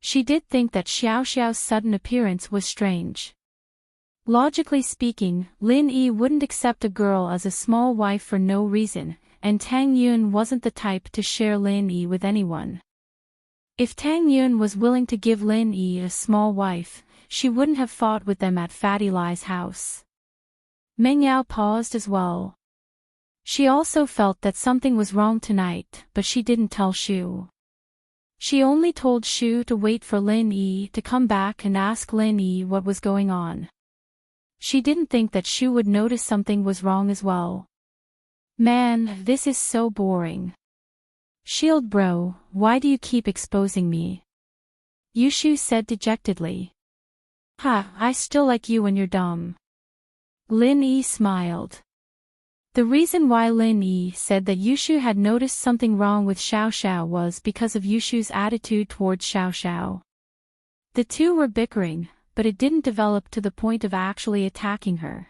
She did think that Xiao Xiao's sudden appearance was strange. Logically speaking, Lin Yi wouldn't accept a girl as a small wife for no reason, and Tang Yun wasn't the type to share Lin Yi with anyone. If Tang Yun was willing to give Lin Yi a small wife, she wouldn't have fought with them at Fatty Lai's house. Meng Yao paused as well. She also felt that something was wrong tonight, but she didn't tell Shu. She only told Shu to wait for Lin Yi to come back and ask Lin Yi what was going on. She didn't think that Shu would notice something was wrong as well. Man, this is so boring. Shield bro, why do you keep exposing me? Yushu said dejectedly. Ha, I still like you when you're dumb. Lin Yi smiled. The reason why Lin Yi said that Yushu had noticed something wrong with Xiao Xiao was because of Yushu's attitude towards Xiao Xiao. The two were bickering, but it didn't develop to the point of actually attacking her.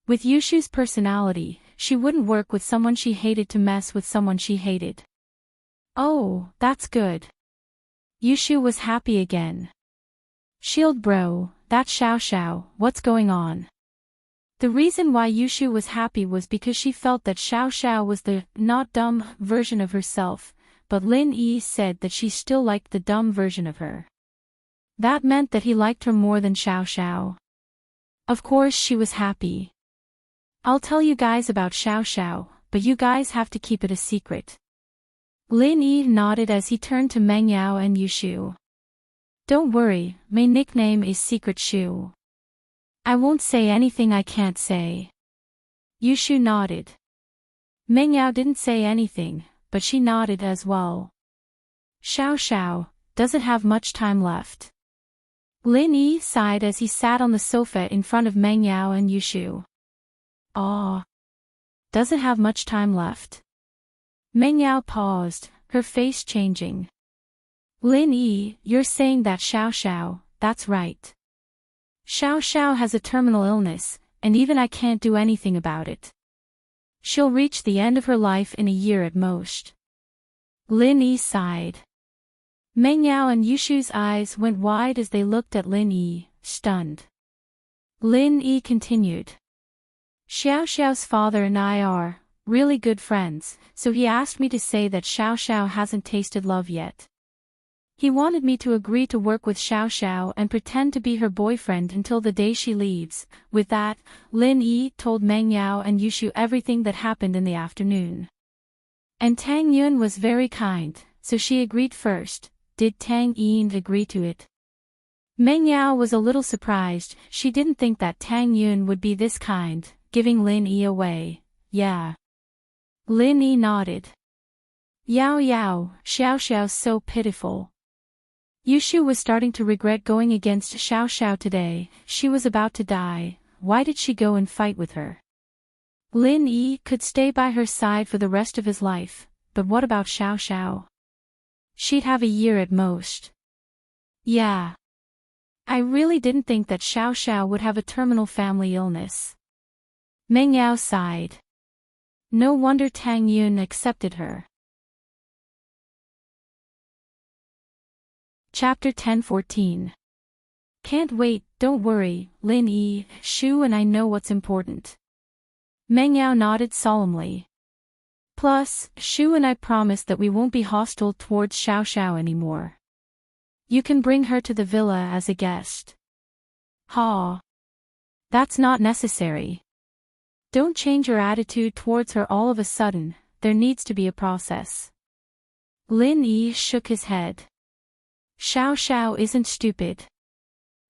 With Yushu's personality, she wouldn't work with someone she hated to mess with someone she hated. Oh, that's good. Yushu was happy again. Shield bro, that Xiao Xiao, what's going on? The reason why Yushu was happy was because she felt that Xiao Xiao was the not dumb version of herself, but Lin Yi said that she still liked the dumb version of her. That meant that he liked her more than Xiao Xiao. Of course she was happy. I'll tell you guys about Xiao Xiao, but you guys have to keep it a secret. Lin Yi nodded as he turned to Meng Yao and Yushu. Don't worry, my nickname is Secret Shu. I won't say anything I can't say. Yushu nodded. Meng Yao didn't say anything, but she nodded as well. Xiao Xiao, doesn't have much time left. Lin Yi sighed as he sat on the sofa in front of Meng Yao and Yushu. Aw. Doesn't have much time left. Meng Yao paused, her face changing. Lin Yi, you're saying that Xiao Xiao, that's right. Xiao Xiao has a terminal illness, and even I can't do anything about it. She'll reach the end of her life in a year at most. Lin Yi sighed. Meng Yao and Yushu's eyes went wide as they looked at Lin Yi, stunned. Lin Yi continued. Xiao Xiao's father and I are really good friends, so he asked me to say that Xiao Xiao hasn't tasted love yet. He wanted me to agree to work with Xiao Xiao and pretend to be her boyfriend until the day she leaves. With that, Lin Yi told Meng Yao and Yushu everything that happened in the afternoon. And Tang Yun was very kind, so she agreed first. Did Tang Yin agree to it? Meng Yao was a little surprised. She didn't think that Tang Yun would be this kind, giving Lin Yi away. Yeah. Lin Yi nodded. Yao Yao, Xiao Xiao's so pitiful. Yushu was starting to regret going against Xiao Xiao today. She was about to die. Why did she go and fight with her? Lin Yi could stay by her side for the rest of his life, but what about Xiao Xiao? She'd have a year at most. Yeah. I really didn't think that Xiao Xiao would have a terminal family illness. Meng Yao sighed. No wonder Tang Yun accepted her. Chapter 10-14. Can't wait, don't worry, Lin Yi, Shu and I know what's important. Meng Yao nodded solemnly. Plus, Shu and I promised that we won't be hostile towards Xiao Xiao anymore. You can bring her to the villa as a guest. Ha. That's not necessary. Don't change your attitude towards her all of a sudden, there needs to be a process. Lin Yi shook his head. Xiao Xiao isn't stupid.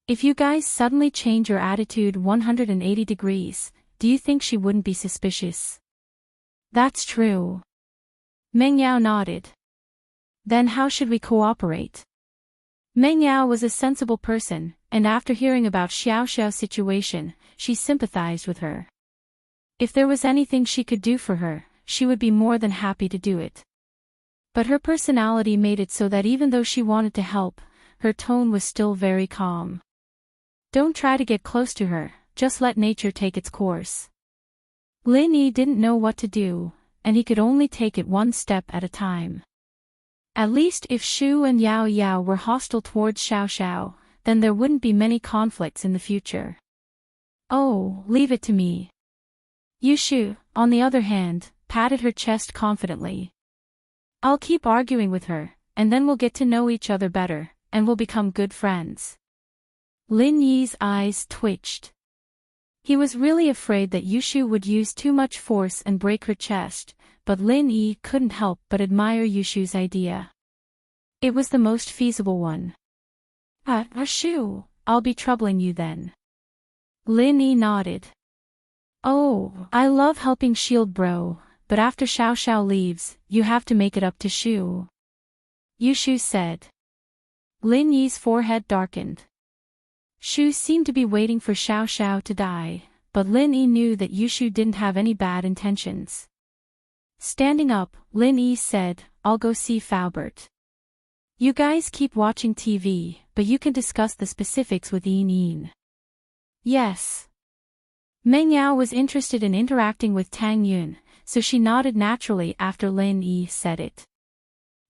If you guys suddenly change your attitude 180 degrees, do you think she wouldn't be suspicious? That's true. Meng Yao nodded. Then how should we cooperate? Meng Yao was a sensible person, and after hearing about Xiao Xiao's situation, she sympathized with her. If there was anything she could do for her, she would be more than happy to do it. But her personality made it so that even though she wanted to help, her tone was still very calm. Don't try to get close to her, just let nature take its course. Lin Yi didn't know what to do, and he could only take it one step at a time. At least if Shu and Yao Yao were hostile towards Xiao Xiao, then there wouldn't be many conflicts in the future. Oh, leave it to me. Yushu, on the other hand, patted her chest confidently. I'll keep arguing with her, and then we'll get to know each other better, and we'll become good friends. Lin Yi's eyes twitched. He was really afraid that Yushu would use too much force and break her chest, but Lin Yi couldn't help but admire Yushu's idea. It was the most feasible one. Yushu, I'll be troubling you then. Lin Yi nodded. Oh, I love helping Shield Bro, but after Xiao Xiao leaves, you have to make it up to Shu. Yushu said. Lin Yi's forehead darkened. Shu seemed to be waiting for Xiao Xiao to die, but Lin Yi knew that Yushu didn't have any bad intentions. Standing up, Lin Yi said, I'll go see Faubert. You guys keep watching TV, but you can discuss the specifics with Yin Yin. Yes. Meng Yao was interested in interacting with Tang Yun, so she nodded naturally after Lin Yi said it.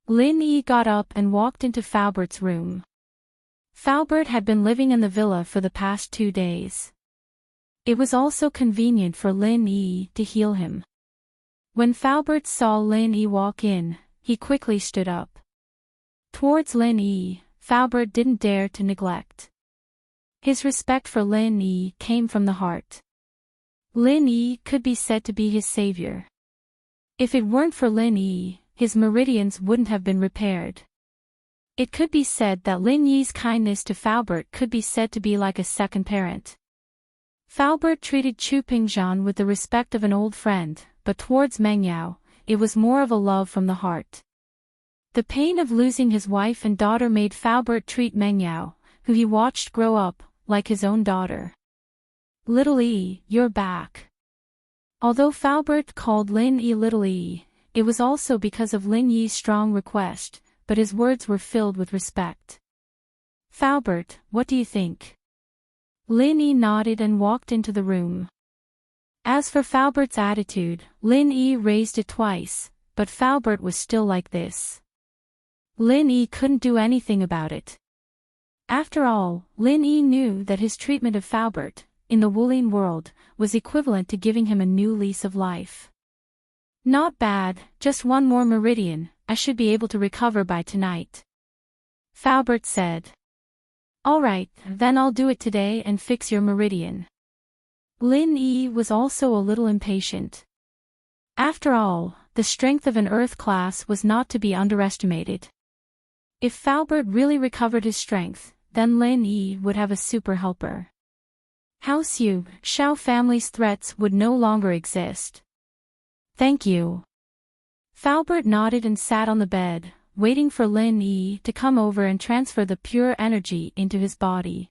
Lin Yi got up and walked into Faubert's room. Faubert had been living in the villa for the past 2 days. It was also convenient for Lin Yi to heal him. When Faubert saw Lin Yi walk in, he quickly stood up. Towards Lin Yi, Faubert didn't dare to neglect. His respect for Lin Yi came from the heart. Lin Yi could be said to be his savior. If it weren't for Lin Yi, his meridians wouldn't have been repaired. It could be said that Lin Yi's kindness to Faubert could be said to be like a second parent. Faubert treated Chu Pingzhan with the respect of an old friend, but towards Meng Yao, it was more of a love from the heart. The pain of losing his wife and daughter made Faubert treat Meng Yao, who he watched grow up, like his own daughter. Little Yi, you're back. Although Faubert called Lin Yi Little Yi, it was also because of Lin Yi's strong request, but his words were filled with respect. Faubert, what do you think? Lin Yi nodded and walked into the room. As for Faubert's attitude, Lin Yi raised it twice, but Faubert was still like this. Lin Yi couldn't do anything about it. After all, Lin Yi knew that his treatment of Faubert, in the Wulin world, was equivalent to giving him a new lease of life. Not bad, just 1 more meridian, I should be able to recover by tonight. Faubert said. Alright, then I'll do it today and fix your meridian. Lin Yi was also a little impatient. After all, the strength of an Earth class was not to be underestimated. If Faubert really recovered his strength, then Lin Yi would have a super helper. House Yu, Xiao family's threats would no longer exist. Thank you. Faubert nodded and sat on the bed, waiting for Lin Yi to come over and transfer the pure energy into his body.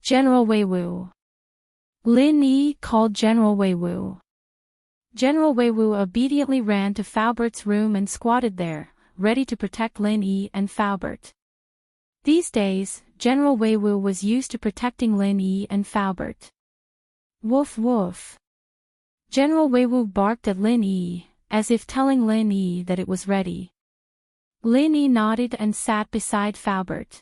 General Wei Wu. Lin Yi called General Wei Wu. General Wei Wu obediently ran to Faubert's room and squatted there, ready to protect Lin Yi and Faubert. These days, General Wei Wu was used to protecting Lin Yi and Faubert. Woof woof. General Wei Wu barked at Lin Yi, as if telling Lin Yi that it was ready. Lin Yi nodded and sat beside Faubert.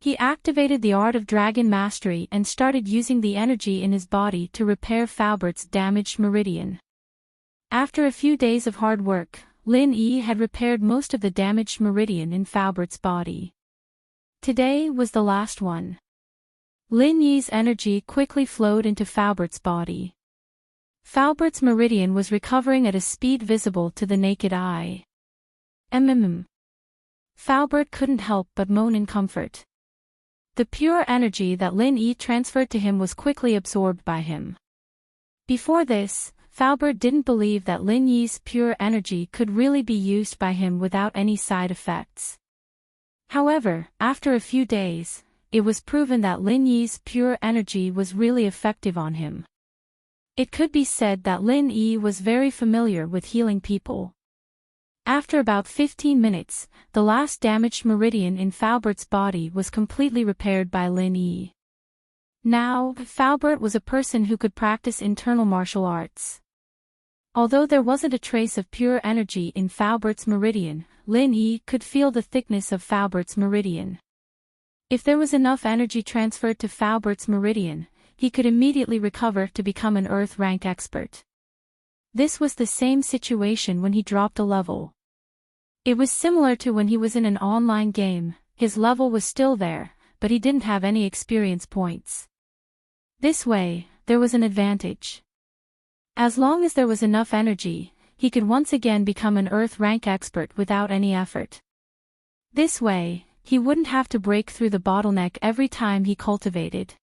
He activated the art of dragon mastery and started using the energy in his body to repair Faubert's damaged meridian. After a few days of hard work, Lin Yi had repaired most of the damaged meridian in Faubert's body. Today was the last one. Lin Yi's energy quickly flowed into Faubert's body. Faubert's meridian was recovering at a speed visible to the naked eye. Faubert couldn't help but moan in comfort. The pure energy that Lin Yi transferred to him was quickly absorbed by him. Before this, Faubert didn't believe that Lin Yi's pure energy could really be used by him without any side effects. However, after a few days, it was proven that Lin Yi's pure energy was really effective on him. It could be said that Lin Yi was very familiar with healing people. After about 15 minutes, the last damaged meridian in Faubert's body was completely repaired by Lin Yi. Now, Faubert was a person who could practice internal martial arts. Although there wasn't a trace of pure energy in Faubert's meridian, Lin Yi could feel the thickness of Faubert's meridian. If there was enough energy transferred to Faubert's meridian, he could immediately recover to become an Earth rank expert. This was the same situation when he dropped a level. It was similar to when he was in an online game, his level was still there, but he didn't have any experience points. This way, there was an advantage. As long as there was enough energy, he could once again become an Earth rank expert without any effort. This way, he wouldn't have to break through the bottleneck every time he cultivated.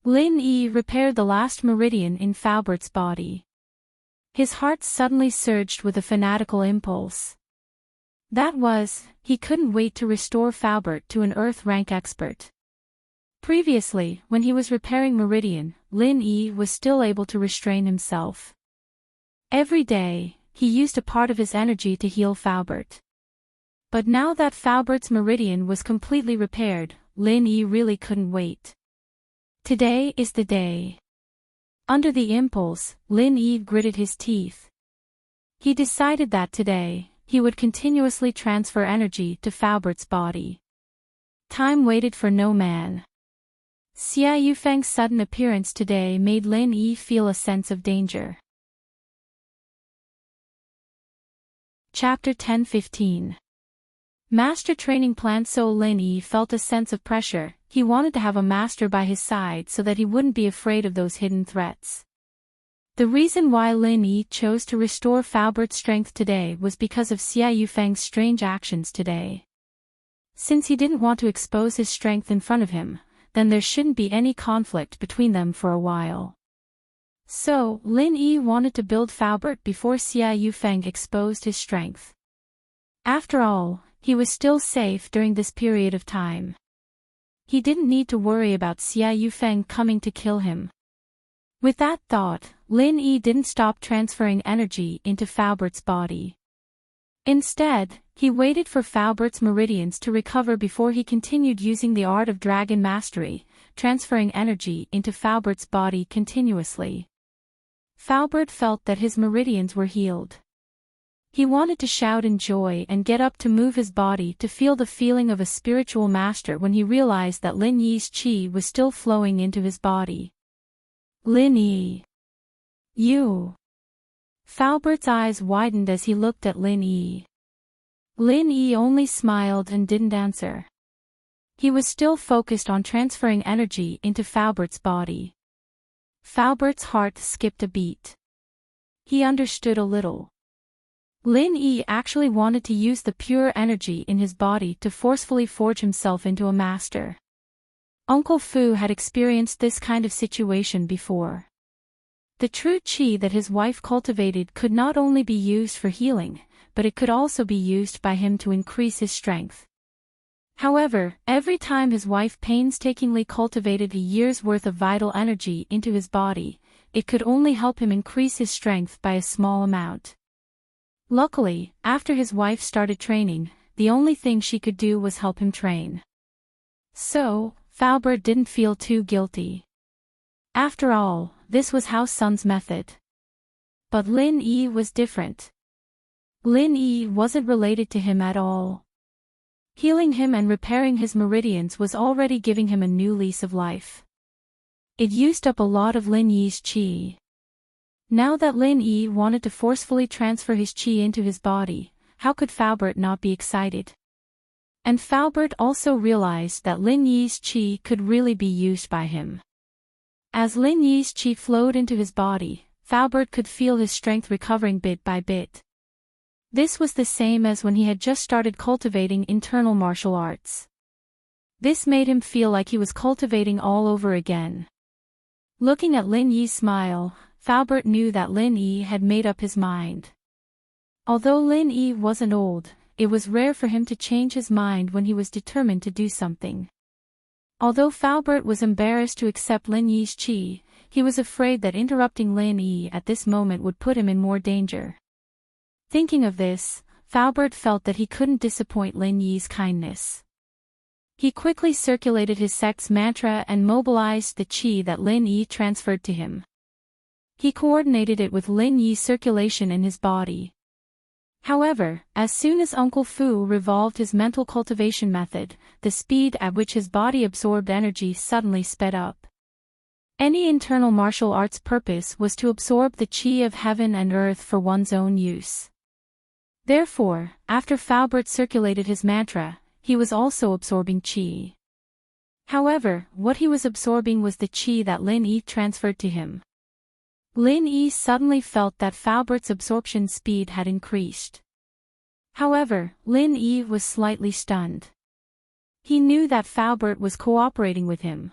Lin Yi repaired the last meridian in Falbert's body. His heart suddenly surged with a fanatical impulse. That was, he couldn't wait to restore Falbert to an Earth rank expert. Previously, when he was repairing Meridian, Lin Yi was still able to restrain himself. Every day, he used a part of his energy to heal Falbert. But now that Falbert's Meridian was completely repaired, Lin Yi really couldn't wait. Today is the day. Under the impulse, Lin Yi gritted his teeth. He decided that today, he would continuously transfer energy to Falbert's body. Time waited for no man. Xia Yufeng's sudden appearance today made Lin Yi feel a sense of danger. Chapter 10-15. Master Training Plan. So Lin Yi felt a sense of pressure. He wanted to have a master by his side so that he wouldn't be afraid of those hidden threats. The reason why Lin Yi chose to restore Falbert's strength today was because of Xia Yufeng's strange actions today. Since he didn't want to expose his strength in front of him, then there shouldn't be any conflict between them for a while. So, Lin Yi wanted to build Falbert before Xia Yufeng exposed his strength. After all, he was still safe during this period of time. He didn't need to worry about Xia Yufeng coming to kill him. With that thought, Lin Yi didn't stop transferring energy into Falbert's body. Instead, he waited for Falbert's meridians to recover before he continued using the art of dragon mastery, transferring energy into Falbert's body continuously. Falbert felt that his meridians were healed. He wanted to shout in joy and get up to move his body to feel the feeling of a spiritual master when he realized that Lin Yi's qi was still flowing into his body. Lin Yi. You. Falbert's eyes widened as he looked at Lin Yi. Lin Yi only smiled and didn't answer. He was still focused on transferring energy into Falbert's body. Falbert's heart skipped a beat. He understood a little. Lin Yi actually wanted to use the pure energy in his body to forcefully forge himself into a master. Uncle Fu had experienced this kind of situation before. The true qi that his wife cultivated could not only be used for healing, but it could also be used by him to increase his strength. However, every time his wife painstakingly cultivated a year's worth of vital energy into his body, it could only help him increase his strength by a small amount. Luckily, after his wife started training, the only thing she could do was help him train. So, Falbert didn't feel too guilty. After all, this was House Sun's method. But Lin Yi was different. Lin Yi wasn't related to him at all. Healing him and repairing his meridians was already giving him a new lease of life. It used up a lot of Lin Yi's qi. Now that Lin Yi wanted to forcefully transfer his qi into his body, how could Falbert not be excited? And Falbert also realized that Lin Yi's qi could really be used by him. As Lin Yi's qi flowed into his body, Falbert could feel his strength recovering bit by bit. This was the same as when he had just started cultivating internal martial arts. This made him feel like he was cultivating all over again. Looking at Lin Yi's smile, Falbert knew that Lin Yi had made up his mind. Although Lin Yi wasn't old, it was rare for him to change his mind when he was determined to do something. Although Falbert was embarrassed to accept Lin Yi's qi, he was afraid that interrupting Lin Yi at this moment would put him in more danger. Thinking of this, Falbert felt that he couldn't disappoint Lin Yi's kindness. He quickly circulated his sect's mantra and mobilized the qi that Lin Yi transferred to him. He coordinated it with Lin Yi's circulation in his body. However, as soon as Uncle Fu revolved his mental cultivation method, the speed at which his body absorbed energy suddenly sped up. Any internal martial arts purpose was to absorb the qi of heaven and earth for one's own use. Therefore, after Falbert circulated his mantra, he was also absorbing qi. However, what he was absorbing was the qi that Lin Yi transferred to him. Lin Yi suddenly felt that Falbert's absorption speed had increased. However, Lin Yi was slightly stunned. He knew that Falbert was cooperating with him.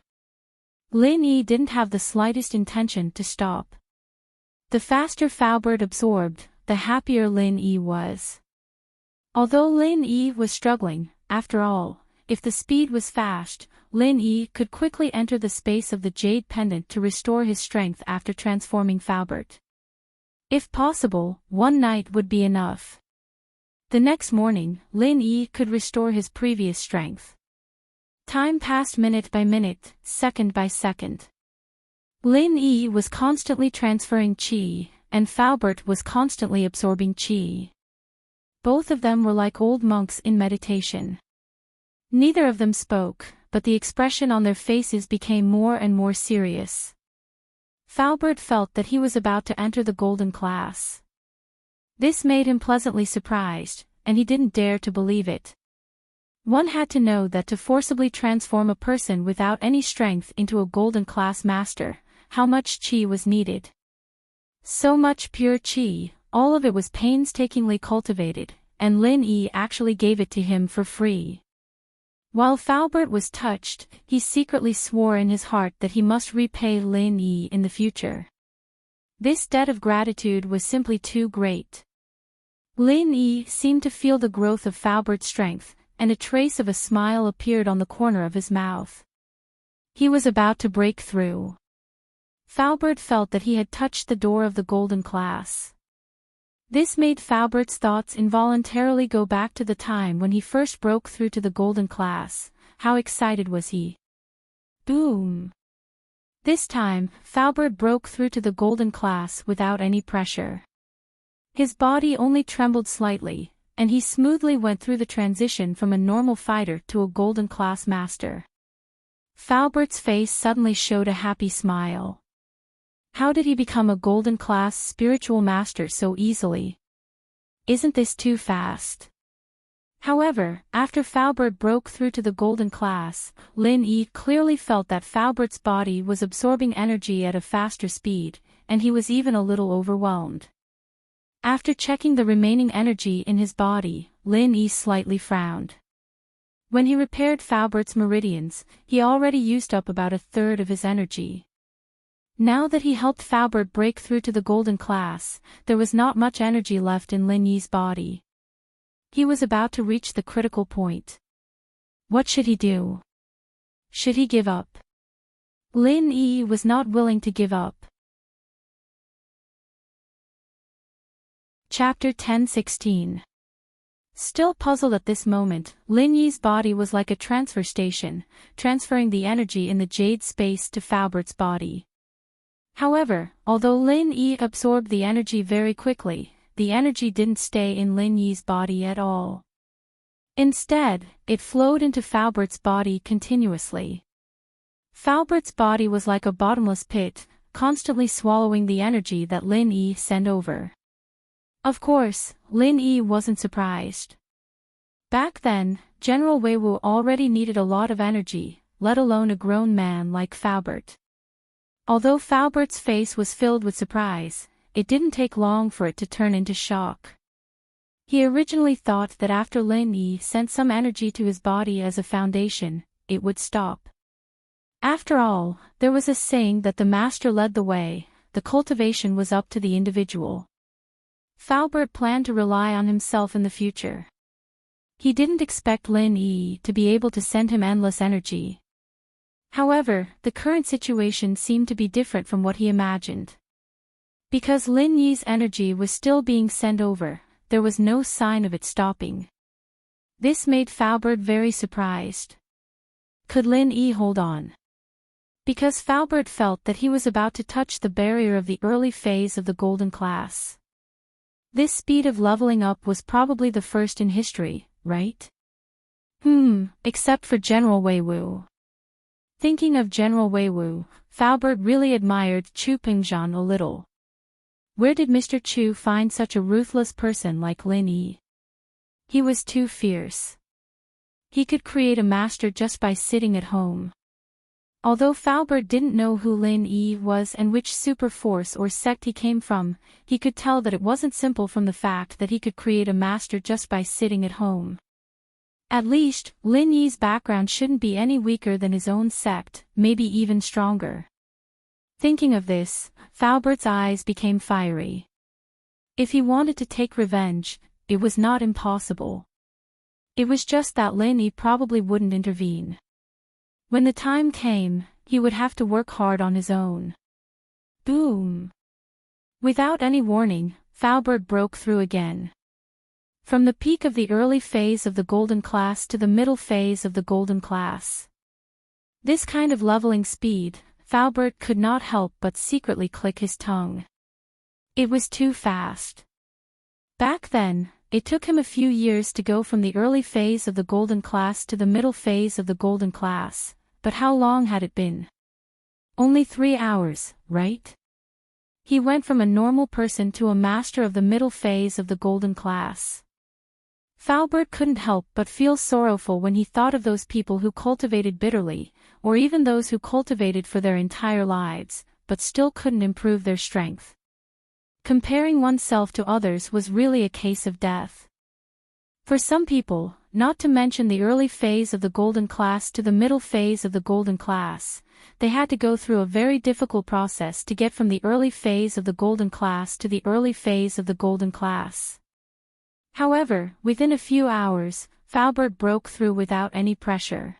Lin Yi didn't have the slightest intention to stop. The faster Falbert absorbed, the happier Lin Yi was. Although Lin Yi was struggling, after all, if the speed was fast, Lin Yi could quickly enter the space of the jade pendant to restore his strength after transforming Falbert. If possible, one night would be enough. The next morning, Lin Yi could restore his previous strength. Time passed minute by minute, second by second. Lin Yi was constantly transferring qi, and Falbert was constantly absorbing qi. Both of them were like old monks in meditation. Neither of them spoke, but the expression on their faces became more and more serious. Falbert felt that he was about to enter the golden class. This made him pleasantly surprised, and he didn't dare to believe it. One had to know that to forcibly transform a person without any strength into a golden class master, how much qi was needed. So much pure qi, all of it was painstakingly cultivated, and Lin Yi actually gave it to him for free. While Falbert was touched, he secretly swore in his heart that he must repay Lin Yi in the future. This debt of gratitude was simply too great. Lin Yi seemed to feel the growth of Falbert's strength, and a trace of a smile appeared on the corner of his mouth. He was about to break through. Falbert felt that he had touched the door of the golden class. This made Falbert's thoughts involuntarily go back to the time when he first broke through to the golden class. How excited was he? Boom! This time, Falbert broke through to the golden class without any pressure. His body only trembled slightly, and he smoothly went through the transition from a normal fighter to a golden class master. Falbert's face suddenly showed a happy smile. How did he become a golden class spiritual master so easily? Isn't this too fast? However, after Falbert broke through to the golden class, Lin Yi clearly felt that Falbert's body was absorbing energy at a faster speed, and he was even a little overwhelmed. After checking the remaining energy in his body, Lin Yi slightly frowned. When he repaired Falbert's meridians, he already used up about a third of his energy. Now that he helped Falbert break through to the golden class, there was not much energy left in Lin Yi's body. He was about to reach the critical point. What should he do? Should he give up? Lin Yi was not willing to give up. Chapter 10:16. Still puzzled at this moment, Lin Yi's body was like a transfer station, transferring the energy in the jade space to Falbert's body. However, although Lin Yi absorbed the energy very quickly, the energy didn't stay in Lin Yi's body at all. Instead, it flowed into Falbert's body continuously. Falbert's body was like a bottomless pit, constantly swallowing the energy that Lin Yi sent over. Of course, Lin Yi wasn't surprised. Back then, General Wei Wu already needed a lot of energy, let alone a grown man like Falbert. Although Falbert's face was filled with surprise, it didn't take long for it to turn into shock. He originally thought that after Lin Yi sent some energy to his body as a foundation, it would stop. After all, there was a saying that the master led the way, the cultivation was up to the individual. Falbert planned to rely on himself in the future. He didn't expect Lin Yi to be able to send him endless energy. However, the current situation seemed to be different from what he imagined. Because Lin Yi's energy was still being sent over, there was no sign of it stopping. This made Falbert very surprised. Could Lin Yi hold on? Because Falbert felt that he was about to touch the barrier of the early phase of the golden class. This speed of leveling up was probably the first in history, right? Except for General Wei Wu. Thinking of General Weiwu, Faubert really admired Chu Pingzhan a little. Where did Mr. Chu find such a ruthless person like Lin Yi? He was too fierce. He could create a master just by sitting at home. Although Faubert didn't know who Lin Yi was and which super force or sect he came from, he could tell that it wasn't simple from the fact that he could create a master just by sitting at home. At least, Lin Yi's background shouldn't be any weaker than his own sect, maybe even stronger. Thinking of this, Faubert's eyes became fiery. If he wanted to take revenge, it was not impossible. It was just that Lin Yi probably wouldn't intervene. When the time came, he would have to work hard on his own. Boom! Without any warning, Faubert broke through again. From the peak of the early phase of the golden class to the middle phase of the golden class. This kind of leveling speed, Faubert could not help but secretly click his tongue. It was too fast. Back then, it took him a few years to go from the early phase of the golden class to the middle phase of the golden class, but how long had it been? Only 3 hours, right? He went from a normal person to a master of the middle phase of the golden class. Faubert couldn't help but feel sorrowful when he thought of those people who cultivated bitterly, or even those who cultivated for their entire lives, but still couldn't improve their strength. Comparing oneself to others was really a case of death. For some people, not to mention the early phase of the golden class to the middle phase of the golden class, they had to go through a very difficult process to get from the early phase of the golden class to the early phase of the golden class. However, within a few hours, Faubert broke through without any pressure.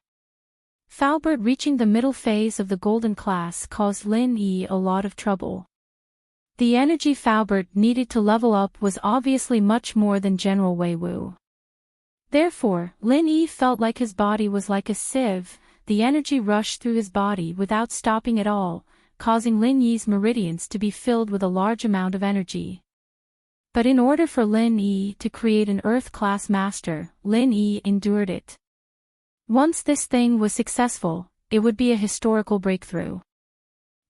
Faubert reaching the middle phase of the golden class caused Lin Yi a lot of trouble. The energy Faubert needed to level up was obviously much more than General Weiwu. Therefore, Lin Yi felt like his body was like a sieve, the energy rushed through his body without stopping at all, causing Lin Yi's meridians to be filled with a large amount of energy. But in order for Lin Yi to create an Earth-class master, Lin Yi endured it. Once this thing was successful, it would be a historical breakthrough.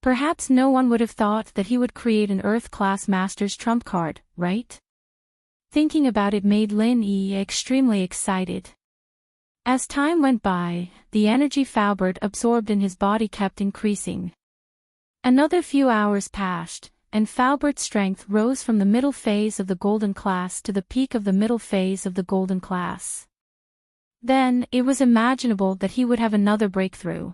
Perhaps no one would have thought that he would create an Earth-class master's trump card, right? Thinking about it made Lin Yi extremely excited. As time went by, the energy Faubert absorbed in his body kept increasing. Another few hours passed, and Faubert's strength rose from the middle phase of the golden class to the peak of the middle phase of the golden class. Then, it was imaginable that he would have another breakthrough.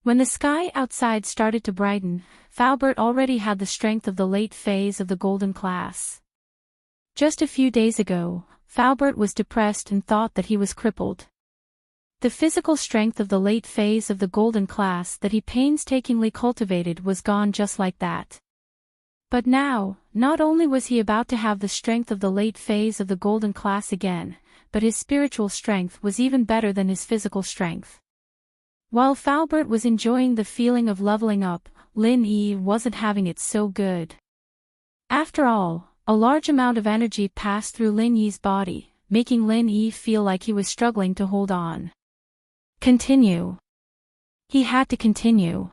When the sky outside started to brighten, Faubert already had the strength of the late phase of the golden class. Just a few days ago, Faubert was depressed and thought that he was crippled. The physical strength of the late phase of the golden class that he painstakingly cultivated was gone just like that. But now, not only was he about to have the strength of the late phase of the golden class again, but his spiritual strength was even better than his physical strength. While Faubert was enjoying the feeling of leveling up, Lin Yi wasn't having it so good. After all, a large amount of energy passed through Lin Yi's body, making Lin Yi feel like he was struggling to hold on. Continue. He had to continue.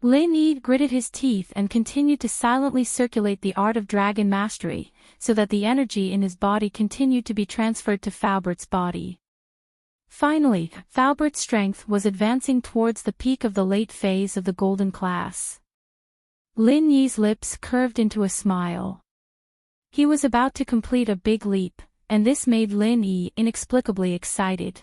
Lin Yi gritted his teeth and continued to silently circulate the art of dragon mastery, so that the energy in his body continued to be transferred to Faubert's body. Finally, Faubert's strength was advancing towards the peak of the late phase of the golden class. Lin Yi's lips curved into a smile. He was about to complete a big leap, and this made Lin Yi inexplicably excited.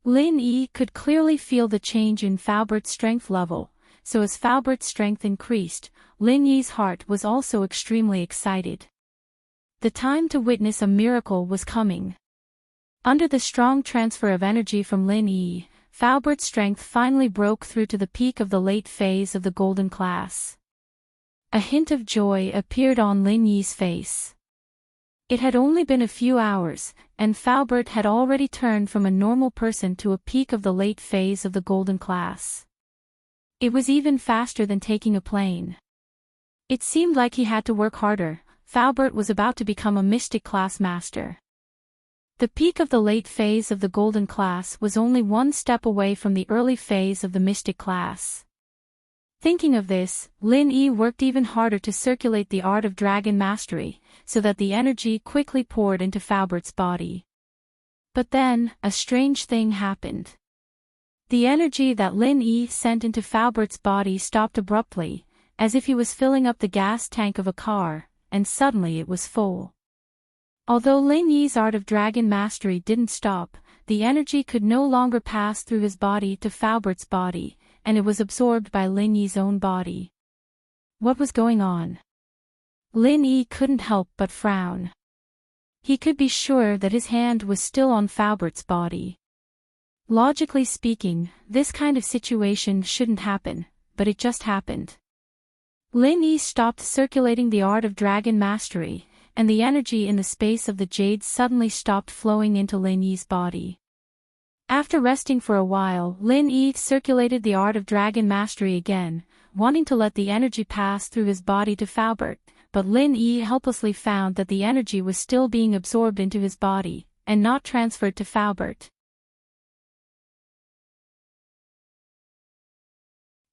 Lin Yi could clearly feel the change in Faubert's strength level, so as Faubert's strength increased, Lin Yi's heart was also extremely excited. The time to witness a miracle was coming. Under the strong transfer of energy from Lin Yi, Faubert's strength finally broke through to the peak of the late phase of the golden class. A hint of joy appeared on Lin Yi's face. It had only been a few hours, and Faubert had already turned from a normal person to a peak of the late phase of the golden class. It was even faster than taking a plane. It seemed like he had to work harder. Faubert was about to become a mystic class master. The peak of the late phase of the golden class was only one step away from the early phase of the mystic class. Thinking of this, Lin Yi worked even harder to circulate the art of dragon mastery, so that the energy quickly poured into Falbert's body. But then, a strange thing happened. The energy that Lin Yi sent into Falbert's body stopped abruptly, as if he was filling up the gas tank of a car, and suddenly it was full. Although Lin Yi's art of dragon mastery didn't stop, the energy could no longer pass through his body to Falbert's body, and it was absorbed by Lin Yi's own body. What was going on? Lin Yi couldn't help but frown. He could be sure that his hand was still on Falbert's body. Logically speaking, this kind of situation shouldn't happen, but it just happened. Lin Yi stopped circulating the art of dragon mastery, and the energy in the space of the jade suddenly stopped flowing into Lin Yi's body. After resting for a while, Lin Yi circulated the art of dragon mastery again, wanting to let the energy pass through his body to Falbert, but Lin Yi helplessly found that the energy was still being absorbed into his body, and not transferred to Falbert.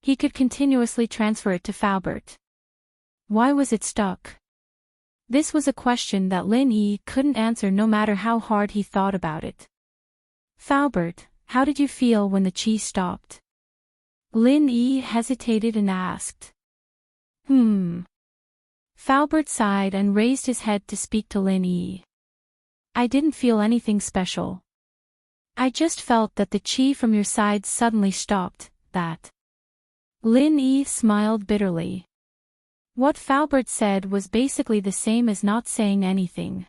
He could continuously transfer it to Falbert. Why was it stuck? This was a question that Lin Yi couldn't answer no matter how hard he thought about it. Falbert, how did you feel when the chi stopped? Lin Yi hesitated and asked. Falbert sighed and raised his head to speak to Lin Yi. I didn't feel anything special. I just felt that the chi from your side suddenly stopped, that. Lin Yi smiled bitterly. What Falbert said was basically the same as not saying anything.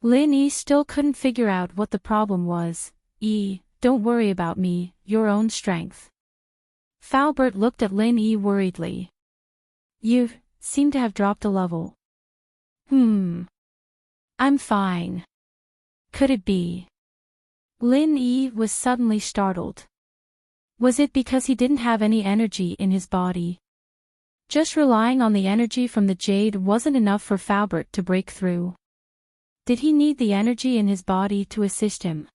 Lin Yi still couldn't figure out what the problem was. Don't worry about me, your own strength. Falbert looked at Lin Yi worriedly. You seem to have dropped a level. I'm fine. Could it be? Lin Yi was suddenly startled. Was it because he didn't have any energy in his body? Just relying on the energy from the jade wasn't enough for Falbert to break through. Did he need the energy in his body to assist him?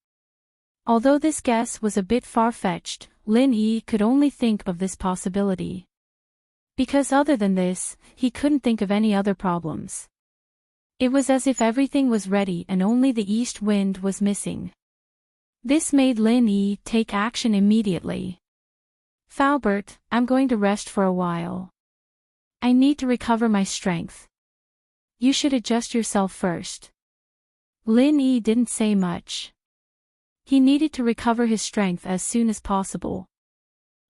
Although this guess was a bit far-fetched, Lin Yi could only think of this possibility. Because other than this, he couldn't think of any other problems. It was as if everything was ready and only the east wind was missing. This made Lin Yi take action immediately. Falbert, I'm going to rest for a while. I need to recover my strength. You should adjust yourself first. Lin Yi didn't say much. He needed to recover his strength as soon as possible.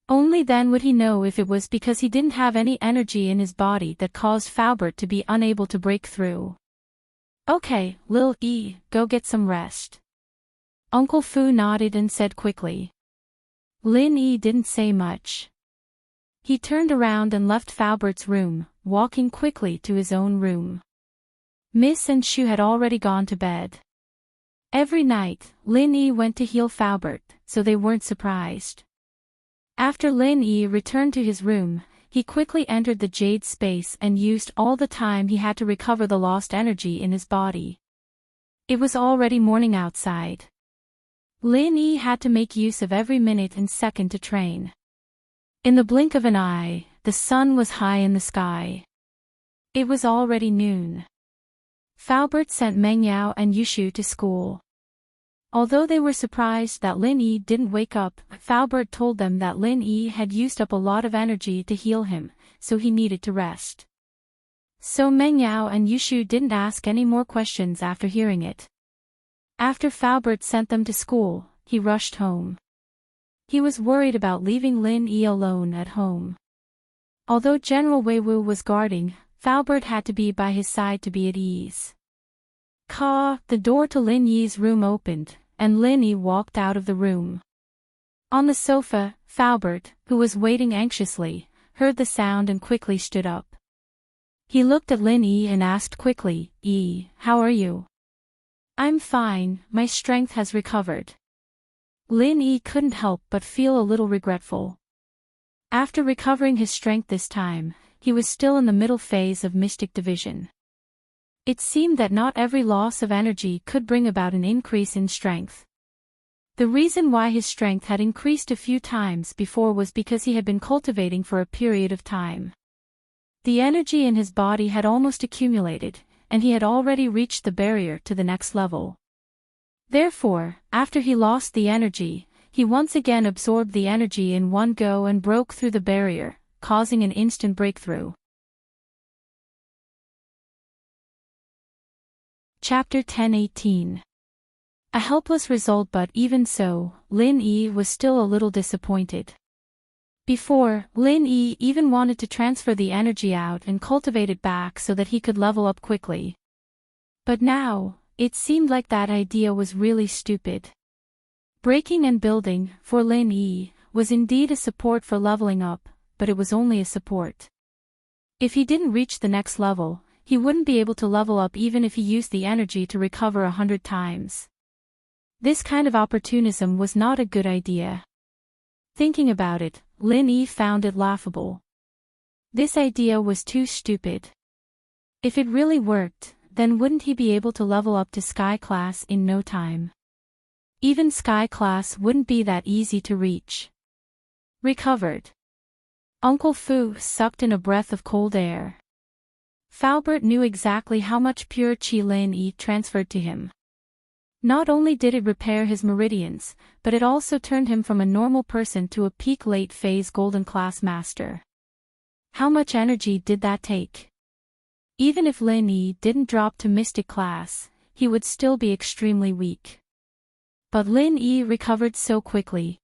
Only then would he know if it was because he didn't have any energy in his body that caused Falbert to be unable to break through. Okay, Lil Yi, go get some rest. Uncle Fu nodded and said quickly. Lin Yi didn't say much. He turned around and left Falbert's room, walking quickly to his own room. Miss and Shu had already gone to bed. Every night, Lin Yi went to heal Falbert, so they weren't surprised. After Lin Yi returned to his room, he quickly entered the jade space and used all the time he had to recover the lost energy in his body. It was already morning outside. Lin Yi had to make use of every minute and second to train. In the blink of an eye, the sun was high in the sky. It was already noon. Falbert sent Meng Yao and Yushu to school. Although they were surprised that Lin Yi didn't wake up, Falbert told them that Lin Yi had used up a lot of energy to heal him, so he needed to rest. So Meng Yao and Yushu didn't ask any more questions after hearing it. After Falbert sent them to school, he rushed home. He was worried about leaving Lin Yi alone at home. Although General Wei Wu was guarding, Falbert had to be by his side to be at ease. The door to Lin Yi's room opened, and Lin Yi walked out of the room. On the sofa, Falbert, who was waiting anxiously, heard the sound and quickly stood up. He looked at Lin Yi and asked quickly, how are you? I'm fine, my strength has recovered. Lin Yi couldn't help but feel a little regretful. After recovering his strength this time, he was still in the middle phase of Mystic Division. It seemed that not every loss of energy could bring about an increase in strength. The reason why his strength had increased a few times before was because he had been cultivating for a period of time. The energy in his body had almost accumulated, and he had already reached the barrier to the next level. Therefore, after he lost the energy, he once again absorbed the energy in one go and broke through the barrier, causing an instant breakthrough. Chapter 10:18. A helpless result, but even so, Lin Yi was still a little disappointed. Before, Lin Yi even wanted to transfer the energy out and cultivate it back so that he could level up quickly. But now, it seemed like that idea was really stupid. Breaking and building, for Lin Yi, was indeed a support for leveling up, but it was only a support. If he didn't reach the next level, he wouldn't be able to level up even if he used the energy to recover 100 times. This kind of opportunism was not a good idea. Thinking about it, Lin Yi found it laughable. This idea was too stupid. If it really worked, then wouldn't he be able to level up to Sky Class in no time? Even Sky Class wouldn't be that easy to reach. Recovered. Uncle Fu sucked in a breath of cold air. Faubert knew exactly how much pure qi Lin Yi transferred to him. Not only did it repair his meridians, but it also turned him from a normal person to a peak late phase golden class master. How much energy did that take? Even if Lin Yi didn't drop to mystic class, he would still be extremely weak. But Lin Yi recovered so quickly.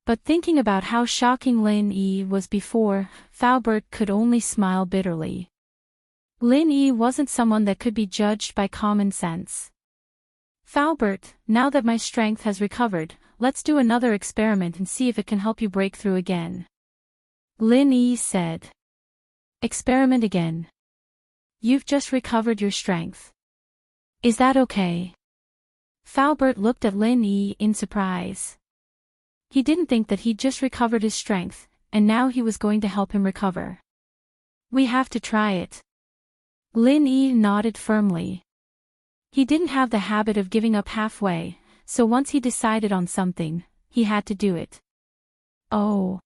But thinking about how shocking Lin Yi was before, Faubert could only smile bitterly. Lin Yi wasn't someone that could be judged by common sense. Faubert, now that my strength has recovered, let's do another experiment and see if it can help you break through again. Lin Yi said. Experiment again. You've just recovered your strength. Is that okay? Faubert looked at Lin Yi in surprise. He didn't think that he'd just recovered his strength, and now he was going to help him recover. We have to try it. Lin Yi nodded firmly. He didn't have the habit of giving up halfway, so once he decided on something, he had to do it. Oh.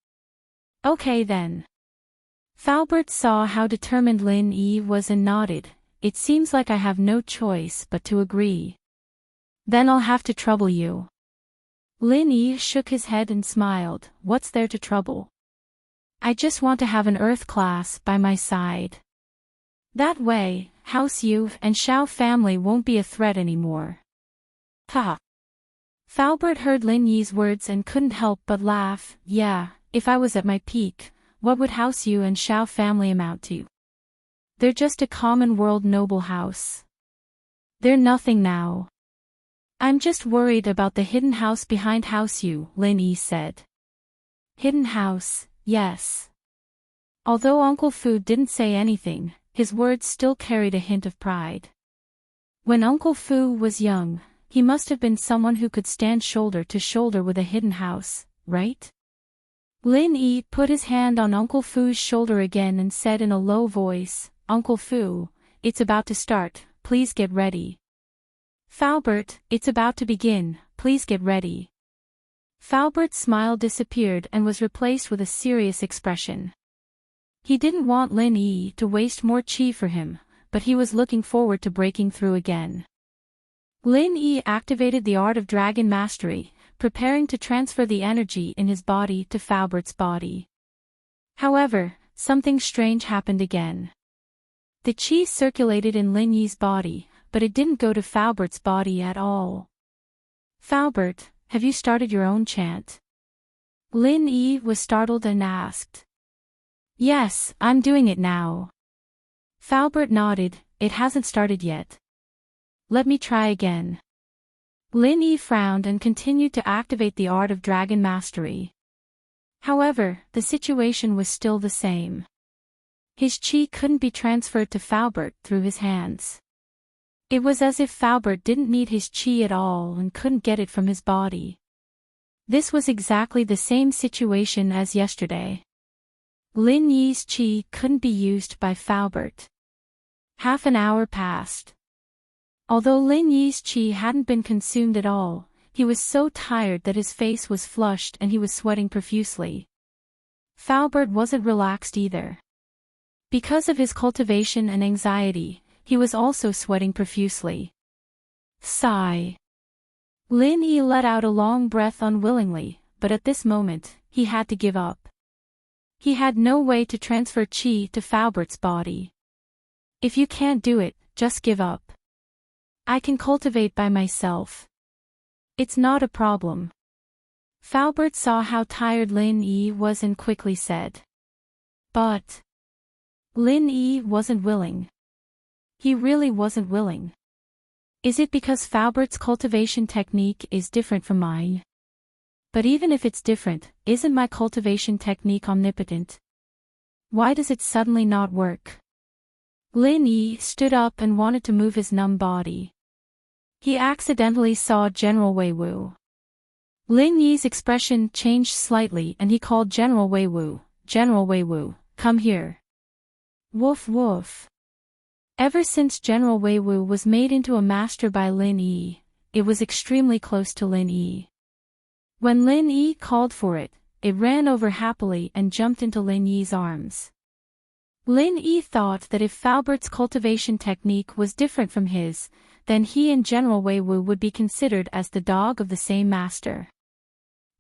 Okay then. Faubert saw how determined Lin Yi was and nodded. It seems like I have no choice but to agree. Then I'll have to trouble you. Lin Yi shook his head and smiled. What's there to trouble? I just want to have an Earth class by my side. That way, House Yu and Xiao family won't be a threat anymore. Ha! Faubert heard Lin Yi's words and couldn't help but laugh. Yeah, if I was at my peak, what would House Yu and Xiao family amount to? They're just a common world noble house. They're nothing now. I'm just worried about the hidden house behind House Yu, Lin Yi said. Hidden house, yes. Although Uncle Fu didn't say anything, his words still carried a hint of pride. When Uncle Fu was young, he must have been someone who could stand shoulder to shoulder with a hidden house, right? Lin Yi put his hand on Uncle Fu's shoulder again and said in a low voice, Uncle Fu, it's about to start, please get ready. Faubert, it's about to begin, please get ready. Faubert's smile disappeared and was replaced with a serious expression. He didn't want Lin Yi to waste more qi for him, but he was looking forward to breaking through again. Lin Yi activated the art of dragon mastery, preparing to transfer the energy in his body to Faubert's body. However, something strange happened again. The qi circulated in Lin Yi's body, but it didn't go to Faubert's body at all. Faubert, have you started your own chant? Lin Yi was startled and asked. Yes, I'm doing it now. Faubert nodded. It hasn't started yet. Let me try again. Lin Yi frowned and continued to activate the art of dragon mastery. However, the situation was still the same. His qi couldn't be transferred to Faubert through his hands. It was as if Faubert didn't need his qi at all and couldn't get it from his body. This was exactly the same situation as yesterday. Lin Yi's qi couldn't be used by Faubert. Half an hour passed. Although Lin Yi's qi hadn't been consumed at all, he was so tired that his face was flushed and he was sweating profusely. Falbert wasn't relaxed either. Because of his cultivation and anxiety, he was also sweating profusely. Sigh. Lin Yi let out a long breath unwillingly, but at this moment, he had to give up. He had no way to transfer qi to Falbert's body. If you can't do it, just give up. I can cultivate by myself. It's not a problem. Falbert saw how tired Lin Yi was and quickly said. But Lin Yi wasn't willing. He really wasn't willing. Is it because Falbert's cultivation technique is different from mine? But even if it's different, isn't my cultivation technique omnipotent? Why does it suddenly not work? Lin Yi stood up and wanted to move his numb body. He accidentally saw General Wei Wu. Lin Yi's expression changed slightly and he called General Wei Wu. General Wei Wu, come here. Woof woof. Ever since General Wei Wu was made into a master by Lin Yi, it was extremely close to Lin Yi. When Lin Yi called for it, it ran over happily and jumped into Lin Yi's arms. Lin Yi thought that if Falbert's cultivation technique was different from his, then he and General Wei Wu would be considered as the dog of the same master.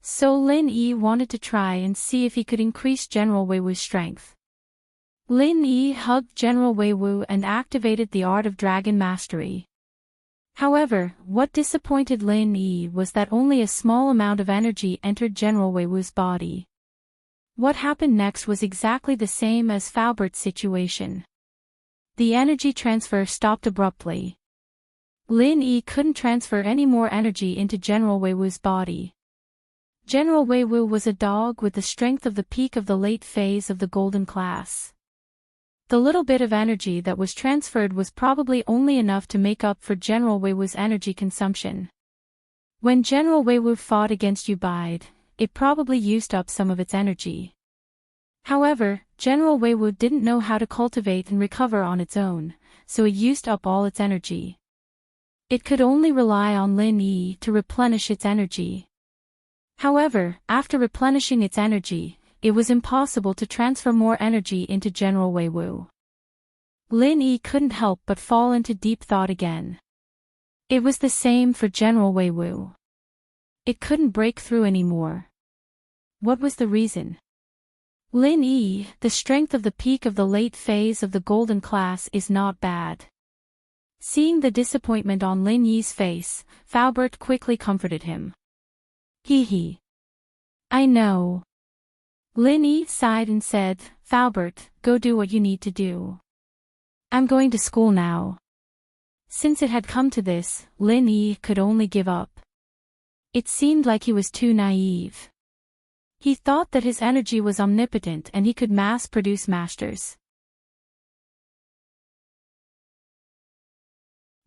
So Lin Yi wanted to try and see if he could increase General Wei Wu's strength. Lin Yi hugged General Wei Wu and activated the art of dragon mastery. However, what disappointed Lin Yi was that only a small amount of energy entered General Wei Wu's body. What happened next was exactly the same as Falbert's situation. The energy transfer stopped abruptly. Lin Yi couldn't transfer any more energy into General Wei Wu's body. General Wei Wu was a dog with the strength of the peak of the late phase of the golden class. The little bit of energy that was transferred was probably only enough to make up for General Wei Wu's energy consumption. When General Wei Wu fought against Ubide, it probably used up some of its energy. However, General Wei Wu didn't know how to cultivate and recover on its own, so it used up all its energy. It could only rely on Lin Yi to replenish its energy. However, after replenishing its energy, it was impossible to transfer more energy into General Wei Wu. Lin Yi couldn't help but fall into deep thought again. It was the same for General Wei Wu. It couldn't break through anymore. What was the reason? Lin Yi, the strength of the peak of the late phase of the golden class is not bad. Seeing the disappointment on Lin Yi's face, Falbert quickly comforted him. Hee. I know. Lin Yi sighed and said, Falbert, go do what you need to do. I'm going to school now. Since it had come to this, Lin Yi could only give up. It seemed like he was too naive. He thought that his energy was omnipotent and he could mass-produce masters.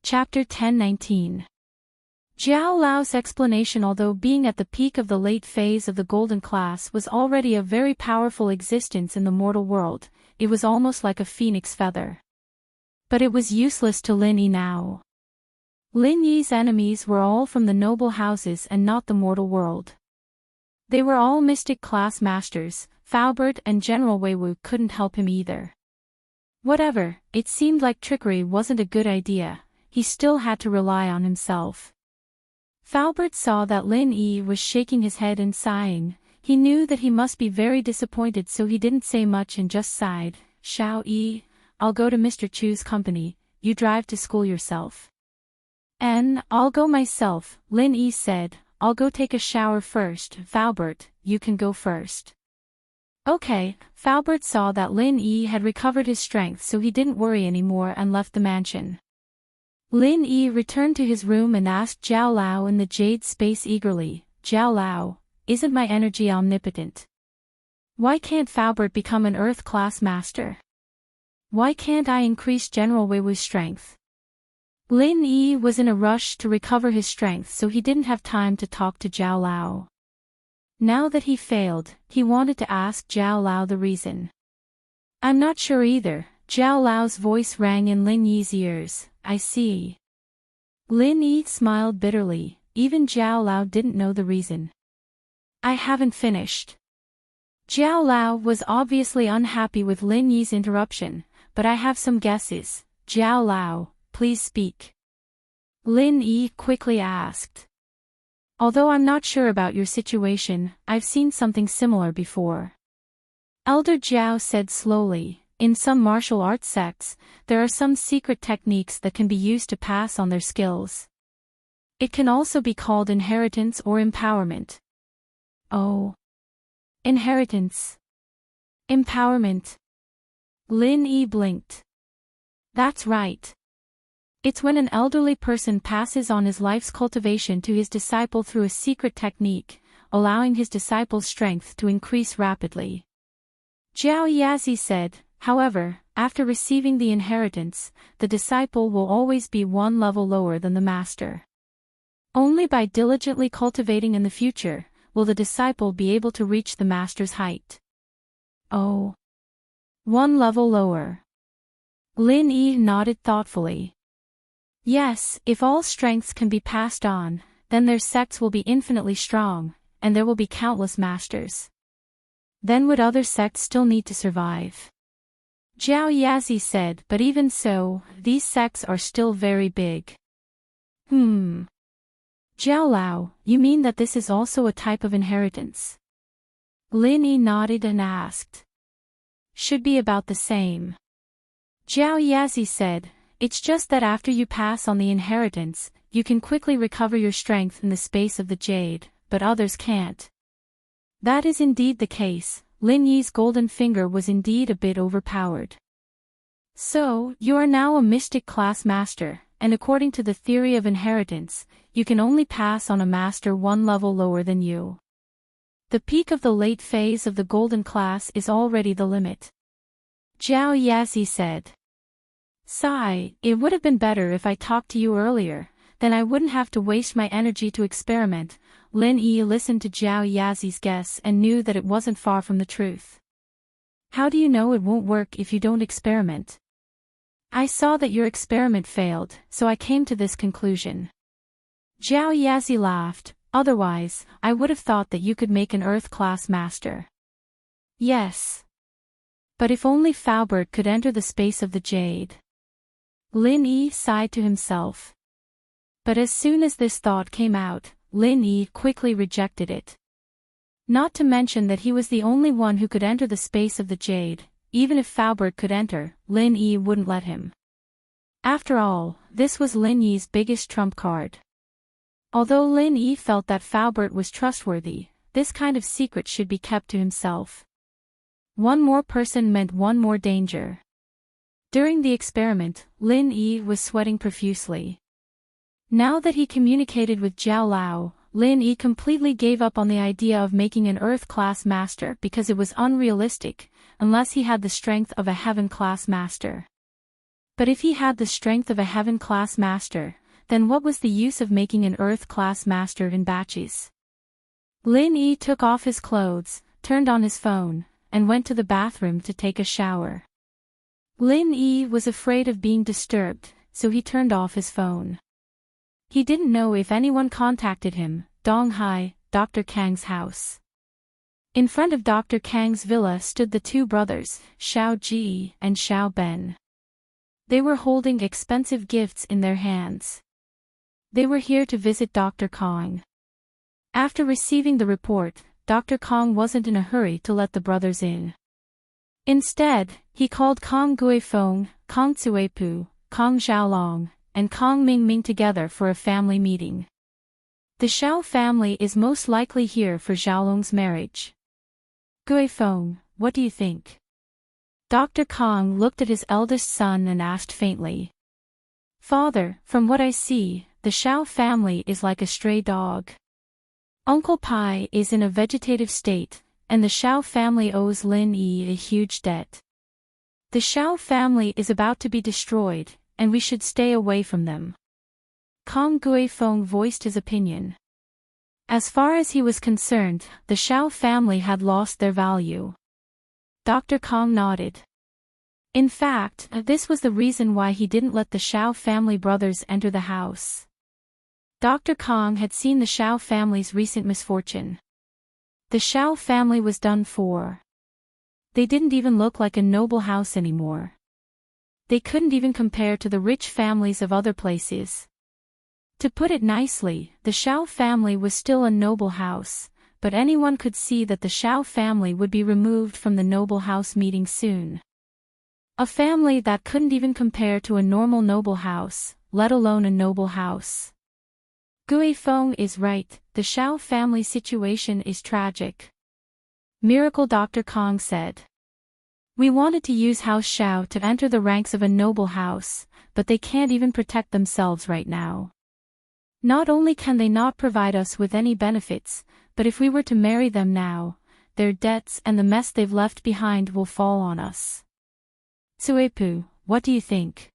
Chapter 10-19. Jiao Lao's explanation. Although being at the peak of the late phase of the golden class was already a very powerful existence in the mortal world, it was almost like a phoenix feather. But it was useless to Lin Yi now. Lin Yi's enemies were all from the noble houses and not the mortal world. They were all mystic class masters. Falbert and General Wei Wu couldn't help him either. Whatever, it seemed like trickery wasn't a good idea. He still had to rely on himself. Falbert saw that Lin Yi was shaking his head and sighing. He knew that he must be very disappointed, so he didn't say much and just sighed. Xiao Yi, I'll go to Mr. Chu's company, you drive to school yourself. I'll go myself, Lin Yi said. I'll go take a shower first. Falbert, you can go first. Okay, Falbert saw that Lin Yi had recovered his strength, so he didn't worry anymore and left the mansion. Lin Yi returned to his room and asked Jiao Lao in the jade space eagerly, Jiao Lao, isn't my energy omnipotent? Why can't Falbert become an Earth-class master? Why can't I increase General Wei Wu's strength? Lin Yi was in a rush to recover his strength, so he didn't have time to talk to Jiao Lao. Now that he failed, he wanted to ask Jiao Lao the reason. I'm not sure either, Zhao Lao's voice rang in Lin Yi's ears. I see. Lin Yi smiled bitterly, even Zhao Lao didn't know the reason. I haven't finished. Zhao Lao was obviously unhappy with Lin Yi's interruption, but I have some guesses. Zhao Lao, please speak. Lin Yi quickly asked. Although I'm not sure about your situation, I've seen something similar before. Elder Zhao said slowly, in some martial arts sects, there are some secret techniques that can be used to pass on their skills. It can also be called inheritance or empowerment. Oh. Inheritance. Empowerment. Lin Yi blinked. That's right. It's when an elderly person passes on his life's cultivation to his disciple through a secret technique, allowing his disciple's strength to increase rapidly. Zhao Yazi said, however, after receiving the inheritance, the disciple will always be one level lower than the master. Only by diligently cultivating in the future, will the disciple be able to reach the master's height. Oh. One level lower. Lin Yi nodded thoughtfully. Yes, if all strengths can be passed on, then their sects will be infinitely strong, and there will be countless masters. Then would other sects still need to survive? Zhao Yazi said, but even so, these sects are still very big. Zhao Lao, you mean that this is also a type of inheritance? Lin Yi nodded and asked. Should be about the same. Zhao Yazi said, it's just that after you pass on the inheritance, you can quickly recover your strength in the space of the jade, but others can't. That is indeed the case. Lin Yi's golden finger was indeed a bit overpowered. So, you are now a mystic class master, and according to the theory of inheritance, you can only pass on a master one level lower than you. The peak of the late phase of the golden class is already the limit. Zhao Yazi said. Sigh, it would have been better if I talked to you earlier, then I wouldn't have to waste my energy to experiment. Lin Yi listened to Zhao Yazi's guess and knew that it wasn't far from the truth. How do you know it won't work if you don't experiment? I saw that your experiment failed, so I came to this conclusion. Zhao Yazi laughed, otherwise, I would have thought that you could make an Earth-class master. Yes. But if only Faubert could enter the space of the jade. Lin Yi sighed to himself. But as soon as this thought came out, Lin Yi quickly rejected it. Not to mention that he was the only one who could enter the space of the jade. Even if Faubert could enter, Lin Yi wouldn't let him. After all, this was Lin Yi's biggest trump card. Although Lin Yi felt that Faubert was trustworthy, this kind of secret should be kept to himself. One more person meant one more danger. During the experiment, Lin Yi was sweating profusely. Now that he communicated with Zhao Lao, Lin Yi completely gave up on the idea of making an Earth-class master because it was unrealistic, unless he had the strength of a Heaven-class master. But if he had the strength of a Heaven-class master, then what was the use of making an Earth-class master in batches? Lin Yi took off his clothes, turned on his phone, and went to the bathroom to take a shower. Lin Yi was afraid of being disturbed, so he turned off his phone. He didn't know if anyone contacted him. Dong Hai, Dr. Kang's house. In front of Dr. Kang's villa stood the two brothers, Xiao Ji and Xiao Ben. They were holding expensive gifts in their hands. They were here to visit Dr. Kang. After receiving the report, Dr. Kang wasn't in a hurry to let the brothers in. Instead, he called Kang Guifeng, Kang Cuepu, Kang Xiaolong, and Kang Mingming together for a family meeting. The Xiao family is most likely here for Xiaolong's marriage. Guifeng, what do you think? Dr. Kang looked at his eldest son and asked faintly. Father, from what I see, the Xiao family is like a stray dog. Uncle Pai is in a vegetative state, and the Xiao family owes Lin Yi a huge debt. The Xiao family is about to be destroyed, and we should stay away from them. Kang Guifeng voiced his opinion. As far as he was concerned, the Xiao family had lost their value. Dr. Kang nodded. In fact, this was the reason why he didn't let the Shao family brothers enter the house. Dr. Kong had seen the Shao family's recent misfortune. The Shao family was done for. They didn't even look like a noble house anymore. They couldn't even compare to the rich families of other places. To put it nicely, the Shao family was still a noble house, but anyone could see that the Shao family would be removed from the noble house meeting soon. A family that couldn't even compare to a normal noble house, let alone a noble house. Gui Feng is right, the Shao family situation is tragic. Miracle Dr. Kong said. We wanted to use House Shao to enter the ranks of a noble house, but they can't even protect themselves right now. Not only can they not provide us with any benefits, but if we were to marry them now, their debts and the mess they've left behind will fall on us. Tsuepu, what do you think?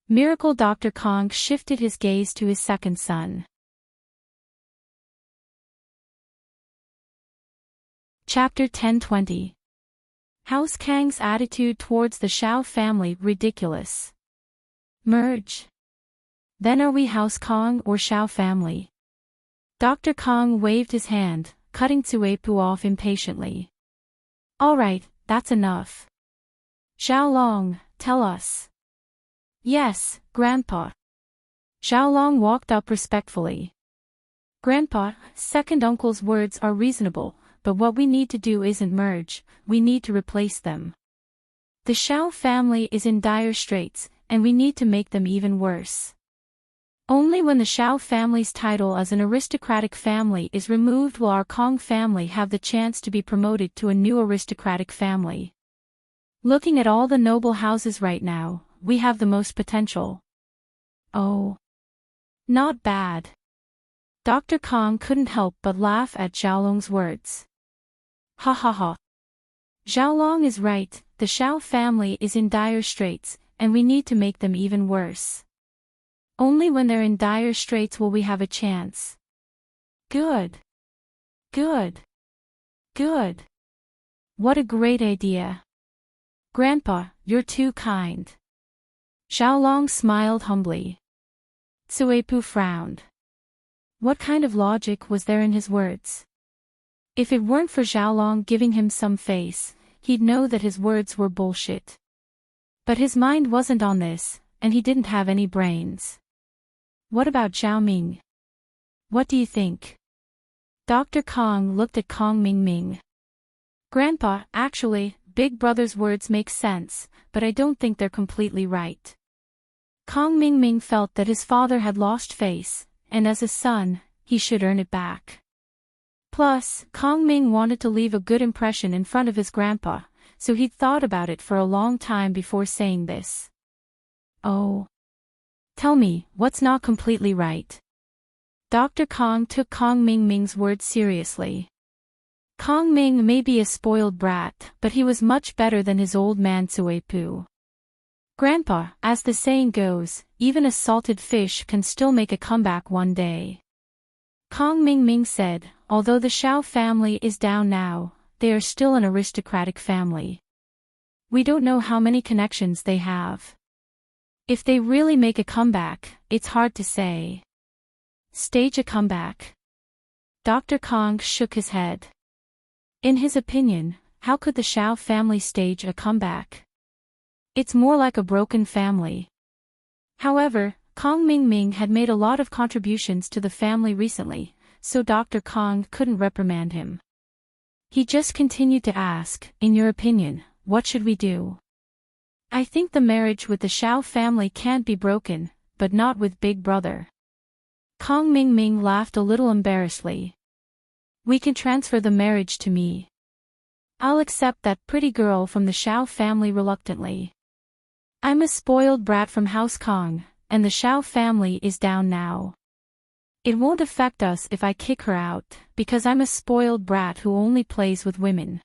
Miracle Dr. Kong shifted his gaze to his second son. Chapter 1020. House Kang's attitude towards the Shao family ridiculous. Merge. Then are we House Kong or Shao family? Dr. Kong waved his hand, cutting Tsuepu off impatiently. Alright, that's enough. Xiaolong, tell us. Yes, Grandpa. Xiaolong walked up respectfully. Grandpa, second uncle's words are reasonable, but what we need to do isn't merge, we need to replace them. The Shao family is in dire straits, and we need to make them even worse. Only when the Shao family's title as an aristocratic family is removed will our Kong family have the chance to be promoted to a new aristocratic family. Looking at all the noble houses right now, we have the most potential. Oh. Not bad. Dr. Kong couldn't help but laugh at Xiaolong's words. Ha ha ha. Xiaolong is right, the Shao family is in dire straits, and we need to make them even worse. Only when they're in dire straits will we have a chance. Good. Good. Good. What a great idea. Grandpa, you're too kind. Xiaolong smiled humbly. Tsuepu frowned. What kind of logic was there in his words? If it weren't for Xiaolong giving him some face, he'd know that his words were bullshit. But his mind wasn't on this, and he didn't have any brains. What about Zhao Ming? What do you think? Dr. Kong looked at Kong Ming Ming. Grandpa, actually, Big Brother's words make sense, but I don't think they're completely right. Kong Ming Ming felt that his father had lost face, and as a son, he should earn it back. Plus, Kong Ming wanted to leave a good impression in front of his grandpa, so he'd thought about it for a long time before saying this. Oh. Tell me, what's not completely right? Dr. Kong took Kong Ming Ming's words seriously. Kong Ming may be a spoiled brat, but he was much better than his old man Tsuepu. Grandpa, as the saying goes, even a salted fish can still make a comeback one day. Kong Ming Ming said, although the Shao family is down now, they are still an aristocratic family. We don't know how many connections they have. If they really make a comeback, it's hard to say. Stage a comeback. Dr. Kong shook his head. In his opinion, how could the Shao family stage a comeback? It's more like a broken family. However, Kong Ming Ming had made a lot of contributions to the family recently, so Dr. Kong couldn't reprimand him. He just continued to ask, in your opinion, what should we do? I think the marriage with the Shao family can't be broken, but not with Big Brother. Kong Ming Ming laughed a little embarrassedly. We can transfer the marriage to me. I'll accept that pretty girl from the Shao family reluctantly. I'm a spoiled brat from House Kong, and the Shao family is down now. It won't affect us if I kick her out, because I'm a spoiled brat who only plays with women.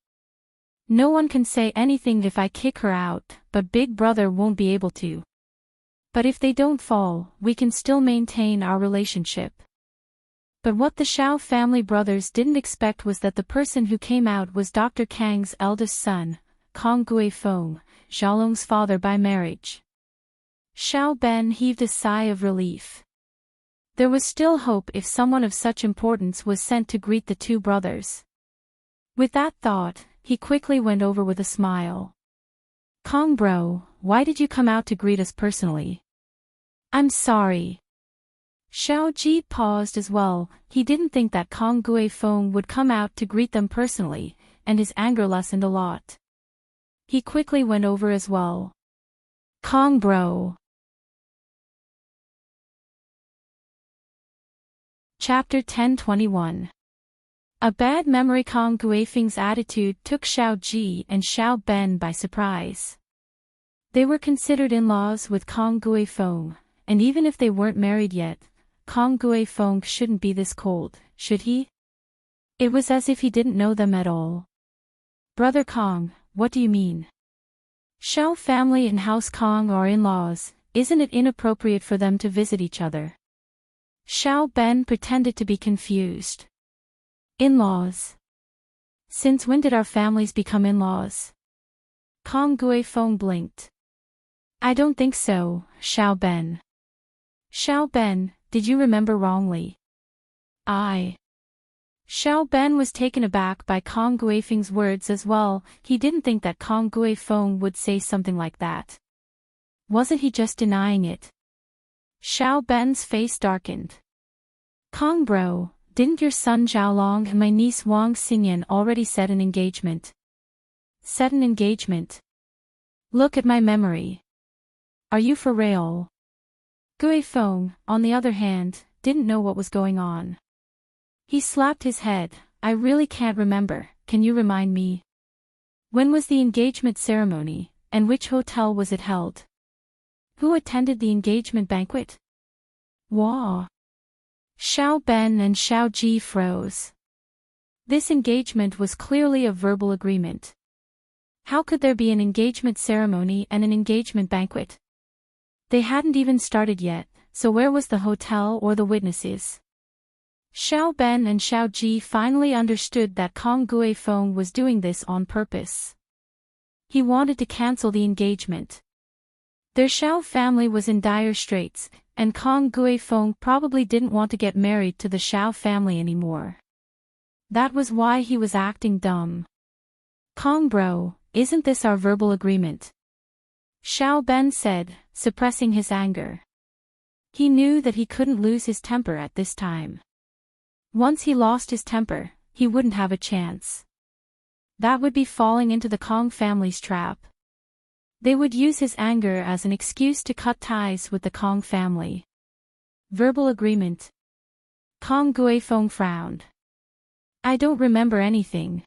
No one can say anything if I kick her out, but Big Brother won't be able to. But if they don't fall, we can still maintain our relationship. But what the Shao family brothers didn't expect was that the person who came out was Dr. Kang's eldest son, Kong Guifeng, Xiaolong's father by marriage. Xiao Ben heaved a sigh of relief. There was still hope if someone of such importance was sent to greet the two brothers. With that thought, he quickly went over with a smile. Kong bro, why did you come out to greet us personally? I'm sorry. Xiao Ji paused as well. He didn't think that Kong Guifeng would come out to greet them personally, and his anger lessened a lot. He quickly went over as well. Kong bro. Chapter 10:21. A bad memory. Kong Guifeng's attitude took Xiao Ji and Xiao Ben by surprise. They were considered in-laws with Kong Guifeng, and even if they weren't married yet, Kong Guifeng shouldn't be this cold, should he? It was as if he didn't know them at all. Brother Kong, what do you mean? Xiao family and House Kong are in-laws, isn't it inappropriate for them to visit each other? Xiao Ben pretended to be confused. In-laws? Since when did our families become in-laws? Kong Guifeng blinked. I don't think so, Xiao Ben. Xiao Ben, did you remember wrongly? Xiao Ben was taken aback by Kong Guifeng's words as well. He didn't think that Kong Guifeng would say something like that. Wasn't he just denying it? Xiao Ben's face darkened. Kong bro, didn't your son Xiaolong and my niece Wang Xingyan already set an engagement? Set an engagement? Look at my memory. Are you for real? Guifeng, on the other hand, didn't know what was going on. He slapped his head. I really can't remember, can you remind me? When was the engagement ceremony, and which hotel was it held? Who attended the engagement banquet? Wow. Xiao Ben and Xiao Ji froze. This engagement was clearly a verbal agreement. How could there be an engagement ceremony and an engagement banquet? They hadn't even started yet, so where was the hotel or the witnesses? Xiao Ben and Xiao Ji finally understood that Kong Guifeng was doing this on purpose. He wanted to cancel the engagement. Their Xiao family was in dire straits, and Kong Guifeng probably didn't want to get married to the Xiao family anymore. That was why he was acting dumb. Kong bro, isn't this our verbal agreement? Xiao Ben said, suppressing his anger. He knew that he couldn't lose his temper at this time. Once he lost his temper, he wouldn't have a chance. That would be falling into the Kong family's trap. They would use his anger as an excuse to cut ties with the Kong family. Verbal agreement. Kong Guifeng frowned. I don't remember anything.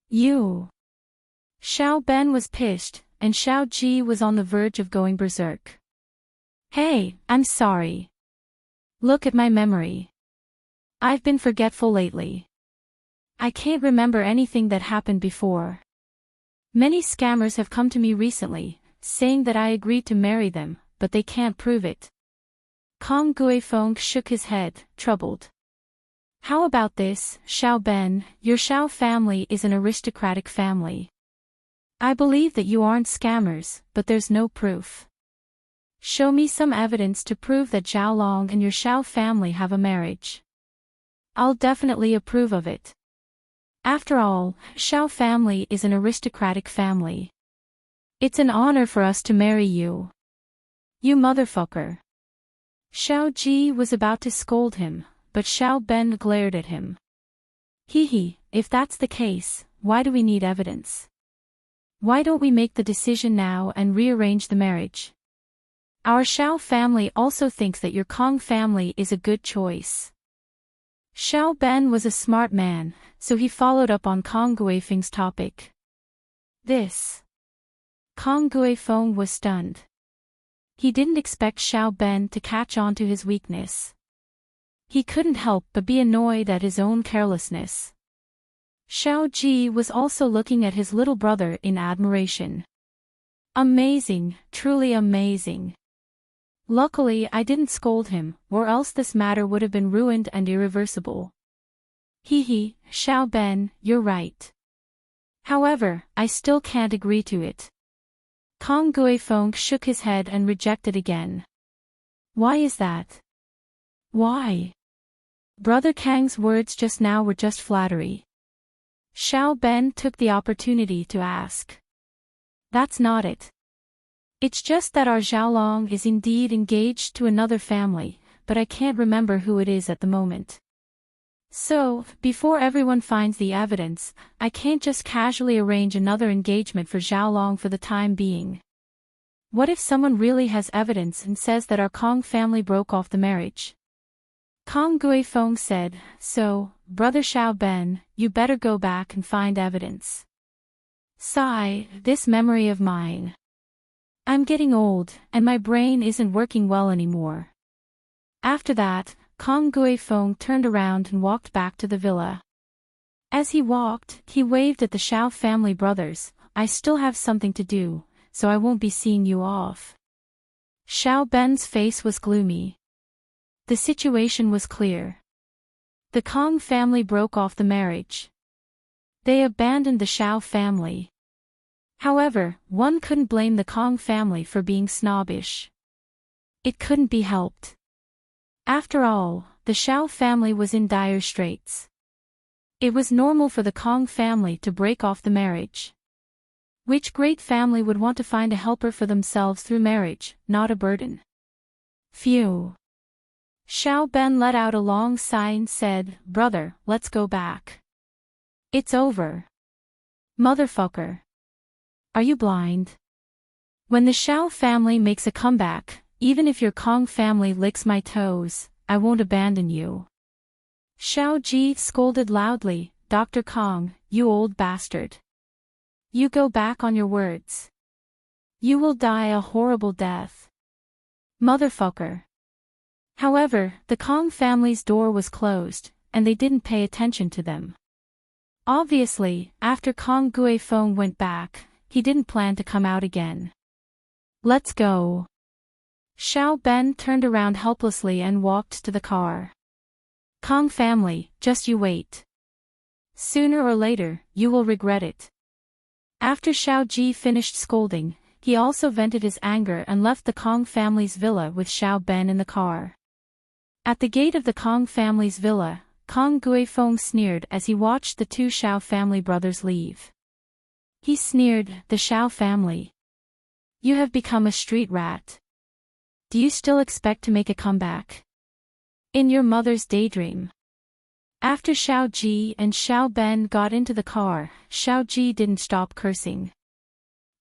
You. Xiao Ben was pissed, and Xiao Ji was on the verge of going berserk. Hey, I'm sorry. Look at my memory. I've been forgetful lately. I can't remember anything that happened before. Many scammers have come to me recently, saying that I agreed to marry them, but they can't prove it. Kong Guifeng shook his head, troubled. How about this, Xiao Ben? Your Xiao family is an aristocratic family. I believe that you aren't scammers, but there's no proof. Show me some evidence to prove that Xiaolong and your Xiao family have a marriage. I'll definitely approve of it. After all, Xiao family is an aristocratic family. It's an honor for us to marry you. You motherfucker. Xiao Ji was about to scold him, but Xiao Ben glared at him. Hee, if that's the case, why do we need evidence? Why don't we make the decision now and rearrange the marriage? Our Xiao family also thinks that your Kong family is a good choice. Xiao Ben was a smart man, so he followed up on Kong Guifeng's topic. This. Kong Guifeng was stunned. He didn't expect Xiao Ben to catch on to his weakness. He couldn't help but be annoyed at his own carelessness. Xiao Ji was also looking at his little brother in admiration. Amazing, truly amazing. Luckily I didn't scold him, or else this matter would have been ruined and irreversible. Xiao Ben, you're right. However, I still can't agree to it. Kong Guifeng shook his head and rejected again. Why is that? Why? Brother Kang's words just now were just flattery. Xiao Ben took the opportunity to ask. That's not it. It's just that our Xiaolong is indeed engaged to another family, but I can't remember who it is at the moment. So, before everyone finds the evidence, I can't just casually arrange another engagement for Xiaolong for the time being. What if someone really has evidence and says that our Kong family broke off the marriage? Kong Guifeng said, so, Brother Xiao Ben, you better go back and find evidence. Sigh, this memory of mine. I'm getting old, and my brain isn't working well anymore. After that, Kong Guifeng turned around and walked back to the villa. As he walked, he waved at the Xiao family brothers. I still have something to do, so I won't be seeing you off. Xiao Ben's face was gloomy. The situation was clear. The Kong family broke off the marriage. They abandoned the Xiao family. However, one couldn't blame the Kong family for being snobbish. It couldn't be helped. After all, the Xiao family was in dire straits. It was normal for the Kong family to break off the marriage. Which great family would want to find a helper for themselves through marriage, not a burden? Phew. Xiao Ben let out a long sigh and said, Brother, let's go back. It's over. Motherfucker. Are you blind? When the Xiao family makes a comeback, even if your Kong family licks my toes, I won't abandon you. Xiao Ji scolded loudly, Dr. Kong, you old bastard. You go back on your words. You will die a horrible death. Motherfucker. However, the Kong family's door was closed, and they didn't pay attention to them. Obviously, after Kong Guifeng went back, he didn't plan to come out again. Let's go. Xiao Ben turned around helplessly and walked to the car. Kong family, just you wait. Sooner or later, you will regret it. After Xiao Ji finished scolding, he also vented his anger and left the Kong family's villa with Xiao Ben in the car. At the gate of the Kong family's villa, Kong Guifeng sneered as he watched the two Xiao family brothers leave. He sneered, the Xiao family. You have become a street rat. Do you still expect to make a comeback? In your mother's daydream. After Xiao Ji and Xiao Ben got into the car, Xiao Ji didn't stop cursing.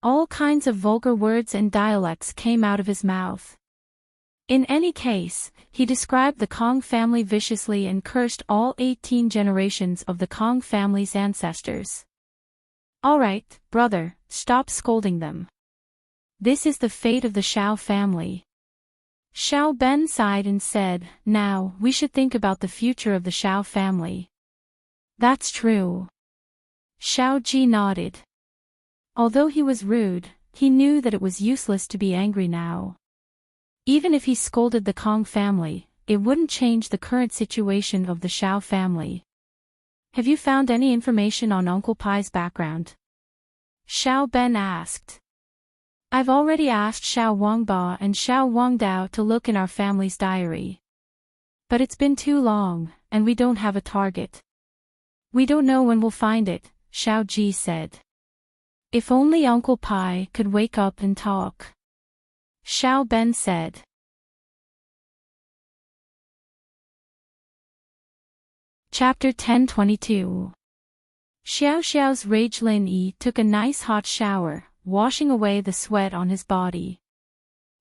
All kinds of vulgar words and dialects came out of his mouth. In any case, he described the Kong family viciously and cursed all 18 generations of the Kong family's ancestors. Alright, brother, stop scolding them. This is the fate of the Xiao family. Xiao Ben sighed and said, now, we should think about the future of the Xiao family. That's true. Xiao Ji nodded. Although he was rude, he knew that it was useless to be angry now. Even if he scolded the Kong family, it wouldn't change the current situation of the Xiao family. Have you found any information on Uncle Pai's background? Xiao Ben asked. I've already asked Xiao Wangba and Xiao Wangdao to look in our family's diary. But it's been too long, and we don't have a target. We don't know when we'll find it, Xiao Ji said. If only Uncle Pai could wake up and talk. Xiao Ben said. Chapter 1022. Xiao Xiao's Rage Lin Yi took a nice hot shower, washing away the sweat on his body.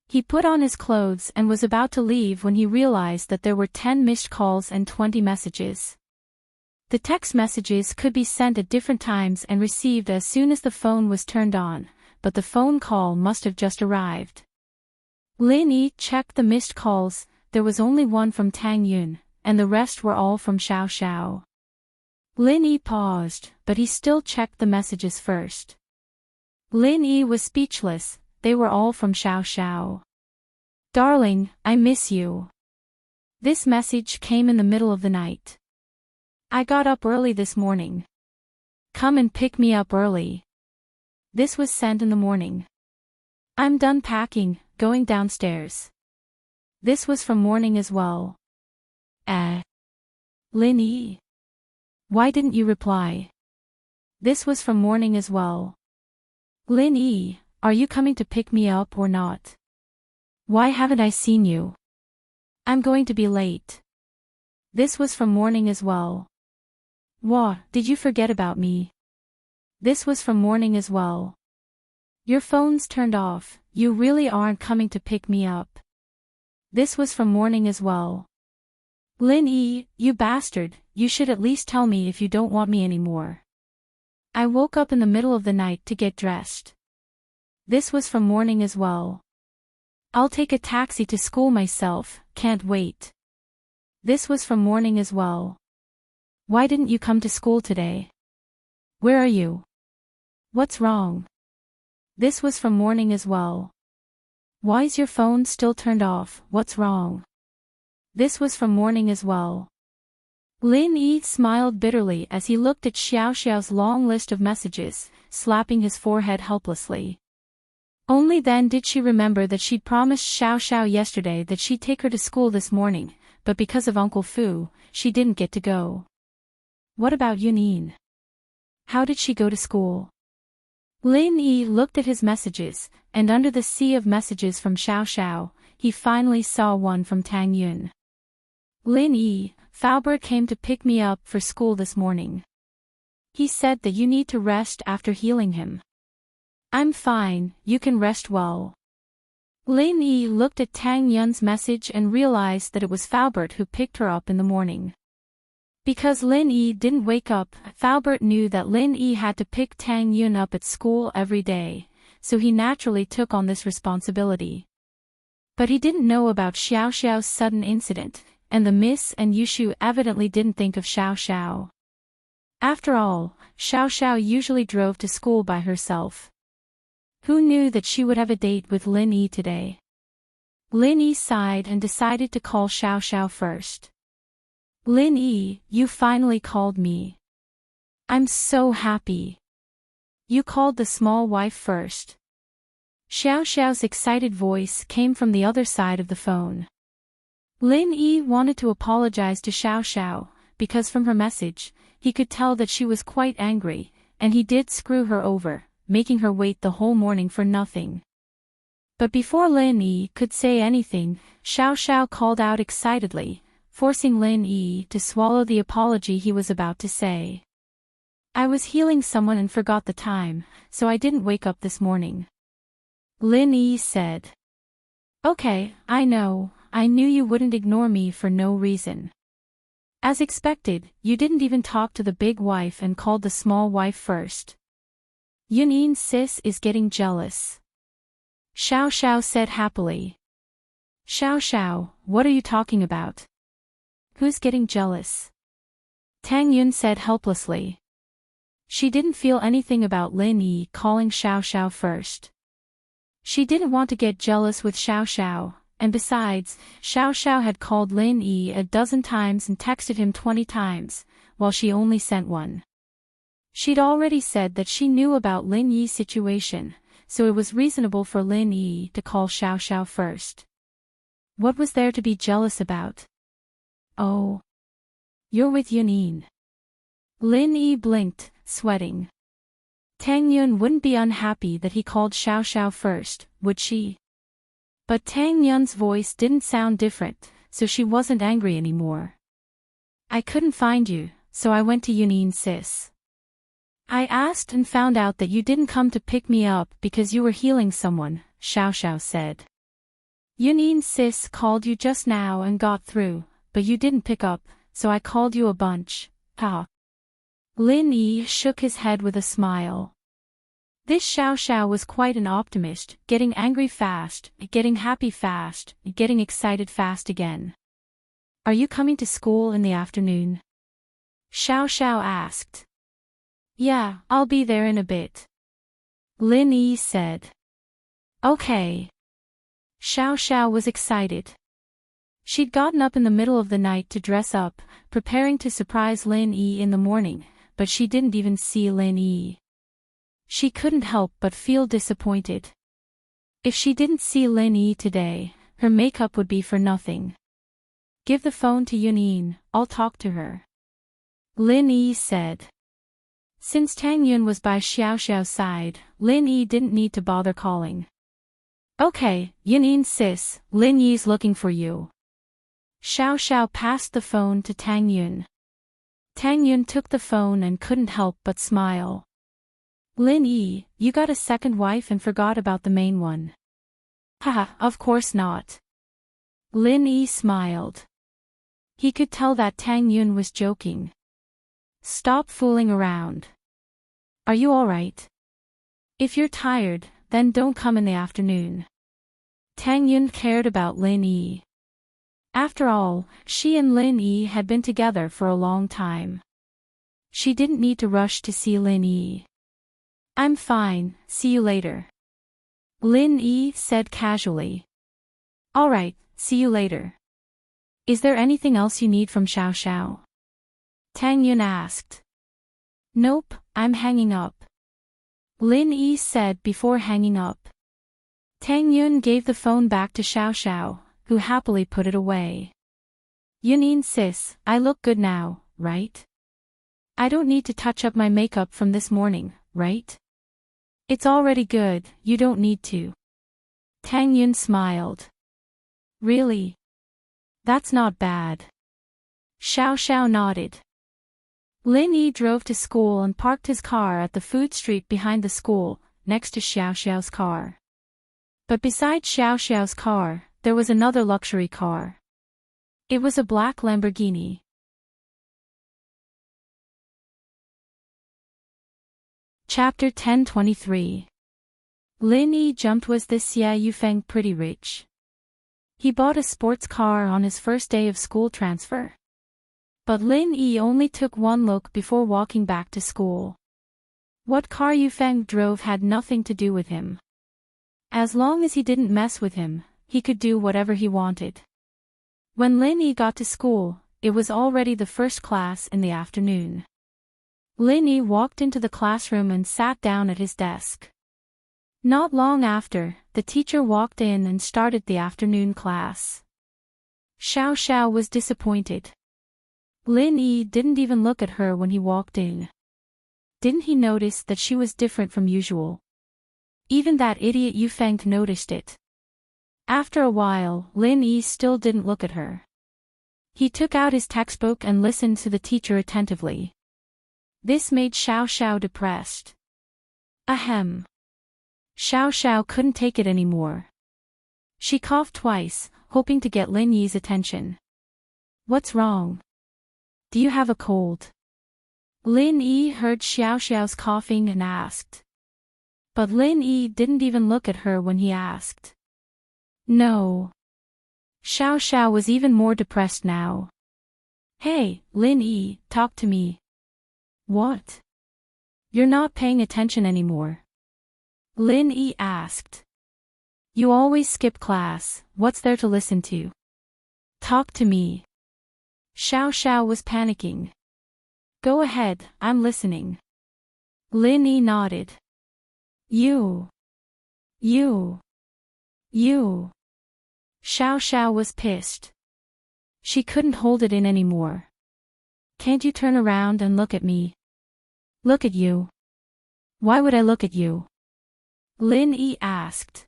He put on his clothes and was about to leave when he realized that there were 10 missed calls and 20 messages. The text messages could be sent at different times and received as soon as the phone was turned on, but the phone call must have just arrived. Lin Yi checked the missed calls. There was only one from Tang Yun, and the rest were all from Xiao Xiao. Lin Yi paused, but he still checked the messages first. Lin Yi was speechless. They were all from Xiao Xiao. Darling, I miss you. This message came in the middle of the night. I got up early this morning. Come and pick me up early. This was sent in the morning. I'm done packing, going downstairs. This was from morning as well. Lin E. Why didn't you reply? This was from morning as well. Lin E, are you coming to pick me up or not? Why haven't I seen you? I'm going to be late. This was from morning as well. Wah, did you forget about me? This was from morning as well. Your phone's turned off, you really aren't coming to pick me up. This was from morning as well. Lin E, you bastard, you should at least tell me if you don't want me anymore. I woke up in the middle of the night to get dressed. This was from morning as well. I'll take a taxi to school myself, can't wait. This was from morning as well. Why didn't you come to school today? Where are you? What's wrong? This was from morning as well. Why's your phone still turned off, what's wrong? This was from morning as well. Lin Yi smiled bitterly as he looked at Xiao Xiao's long list of messages, slapping his forehead helplessly. Only then did she remember that she'd promised Xiao Xiao yesterday that she'd take her to school this morning, but because of Uncle Fu, she didn't get to go. What about Yunin? How did she go to school? Lin Yi looked at his messages, and under the sea of messages from Xiao Xiao, he finally saw one from Tang Yun. Lin Yi, Faubert came to pick me up for school this morning. He said that you need to rest after healing him. I'm fine, you can rest well. Lin Yi looked at Tang Yun's message and realized that it was Faubert who picked her up in the morning. Because Lin Yi didn't wake up, Faubert knew that Lin Yi had to pick Tang Yun up at school every day, so he naturally took on this responsibility. But he didn't know about Xiao Xiao's sudden incident, and the Miss and Yushu evidently didn't think of Xiao Xiao. After all, Xiao Xiao usually drove to school by herself. Who knew that she would have a date with Lin Yi today? Lin Yi sighed and decided to call Xiao Xiao first. Lin Yi, you finally called me. I'm so happy. You called the small wife first. Xiao Xiao's excited voice came from the other side of the phone. Lin Yi wanted to apologize to Xiao Xiao, because from her message, he could tell that she was quite angry, and he did screw her over, making her wait the whole morning for nothing. But before Lin Yi could say anything, Xiao Xiao called out excitedly, forcing Lin Yi to swallow the apology he was about to say. I was healing someone and forgot the time, so I didn't wake up this morning. Lin Yi said. Okay, I know, I knew you wouldn't ignore me for no reason. As expected, you didn't even talk to the big wife and called the small wife first. Yunin sis is getting jealous. Xiao Xiao said happily. Xiao Xiao, what are you talking about? Who's getting jealous? Tang Yun said helplessly. She didn't feel anything about Lin Yi calling Xiao Xiao first. She didn't want to get jealous with Xiao Xiao, and besides, Xiao Xiao had called Lin Yi a dozen times and texted him 20 times, while she only sent one. She'd already said that she knew about Lin Yi's situation, so it was reasonable for Lin Yi to call Xiao Xiao first. What was there to be jealous about? Oh. You're with Yunin. Lin Yi blinked, sweating. Tang Yun wouldn't be unhappy that he called Xiao Xiao first, would she? But Tang Yun's voice didn't sound different, so she wasn't angry anymore. I couldn't find you, so I went to Yunin sis. I asked and found out that you didn't come to pick me up because you were healing someone, Xiao Xiao said. Yunin sis called you just now and got through, but you didn't pick up, so I called you a bunch. Ha. Lin Yi shook his head with a smile. This Xiao Xiao was quite an optimist, getting angry fast, getting happy fast, getting excited fast again. Are you coming to school in the afternoon? Xiao Xiao asked. Yeah, I'll be there in a bit. Lin Yi said. Okay. Xiao Xiao was excited. She'd gotten up in the middle of the night to dress up, preparing to surprise Lin Yi in the morning, but she didn't even see Lin Yi. She couldn't help but feel disappointed. If she didn't see Lin Yi today, her makeup would be for nothing. Give the phone to Yunyin, I'll talk to her. Lin Yi said. Since Tang Yun was by Xiao Xiao's side, Lin Yi didn't need to bother calling. Okay, Yunyin sis, Lin Yi's looking for you. Xiao Xiao passed the phone to Tang Yun. Tang Yun took the phone and couldn't help but smile. Lin Yi, you got a second wife and forgot about the main one. Haha, of course not. Lin Yi smiled. He could tell that Tang Yun was joking. Stop fooling around. Are you alright? If you're tired, then don't come in the afternoon. Tang Yun cared about Lin Yi. After all, she and Lin Yi had been together for a long time. She didn't need to rush to see Lin Yi. I'm fine, see you later. Lin Yi said casually. Alright, see you later. Is there anything else you need from Xiao Xiao? Tang Yun asked. Nope, I'm hanging up. Lin Yi said before hanging up. Tang Yun gave the phone back to Xiao Xiao, who happily put it away. Yunyin sis, I look good now, right? I don't need to touch up my makeup from this morning, right? It's already good, you don't need to. Tang Yun smiled. Really? That's not bad. Xiao Xiao nodded. Lin Yi drove to school and parked his car at the food street behind the school, next to Xiao Xiao's car. But beside Xiao Xiao's car, there was another luxury car. It was a black Lamborghini. Chapter 1023. Lin Yi jumped. Was this Xia Yufeng pretty rich? He bought a sports car on his first day of school transfer. But Lin Yi only took one look before walking back to school. What car Yufeng drove had nothing to do with him. As long as he didn't mess with him, he could do whatever he wanted. When Lin Yi got to school, it was already the first class in the afternoon. Lin Yi walked into the classroom and sat down at his desk. Not long after, the teacher walked in and started the afternoon class. Xiao Xiao was disappointed. Lin Yi didn't even look at her when he walked in. Didn't he notice that she was different from usual? Even that idiot Yufeng noticed it. After a while, Lin Yi still didn't look at her. He took out his textbook and listened to the teacher attentively. This made Xiao Xiao depressed. Ahem. Xiao Xiao couldn't take it anymore. She coughed twice, hoping to get Lin Yi's attention. What's wrong? Do you have a cold? Lin Yi heard Xiao Xiao's coughing and asked. But Lin Yi didn't even look at her when he asked. No. Xiao Xiao was even more depressed now. Hey, Lin Yi, talk to me. What? You're not paying attention anymore. Lin Yi asked. You always skip class, what's there to listen to? Talk to me. Xiao Xiao was panicking. Go ahead, I'm listening. Lin Yi nodded. You. Xiao Xiao was pissed. She couldn't hold it in anymore. Can't you turn around and look at me? Look at you. Why would I look at you? Lin Yi asked.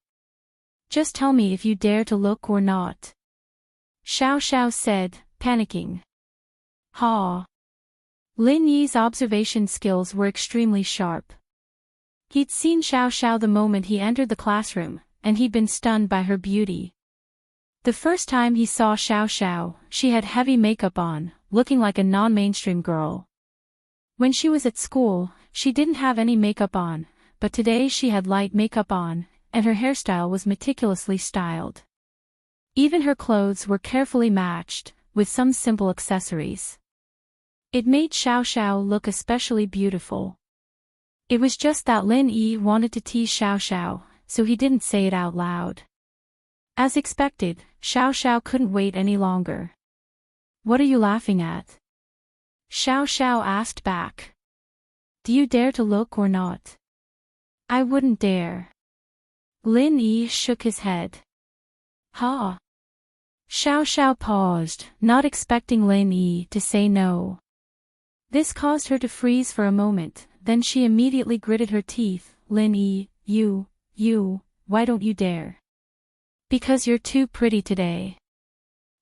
Just tell me if you dare to look or not. Xiao Xiao said, panicking. Ha. Lin Yi's observation skills were extremely sharp. He'd seen Xiao Xiao the moment he entered the classroom, and he'd been stunned by her beauty. The first time he saw Xiao Xiao, she had heavy makeup on, looking like a non-mainstream girl. When she was at school, she didn't have any makeup on, but today she had light makeup on, and her hairstyle was meticulously styled. Even her clothes were carefully matched, with some simple accessories. It made Xiao Xiao look especially beautiful. It was just that Lin Yi wanted to tease Xiao Xiao, so he didn't say it out loud. As expected, Xiao Xiao couldn't wait any longer. What are you laughing at? Xiao Xiao asked back. do you dare to look or not? I wouldn't dare. Lin Yi shook his head. Ha! Xiao Xiao paused, not expecting Lin Yi to say no. This caused her to freeze for a moment, then she immediately gritted her teeth. Lin Yi, you, why don't you dare? Because you're too pretty today.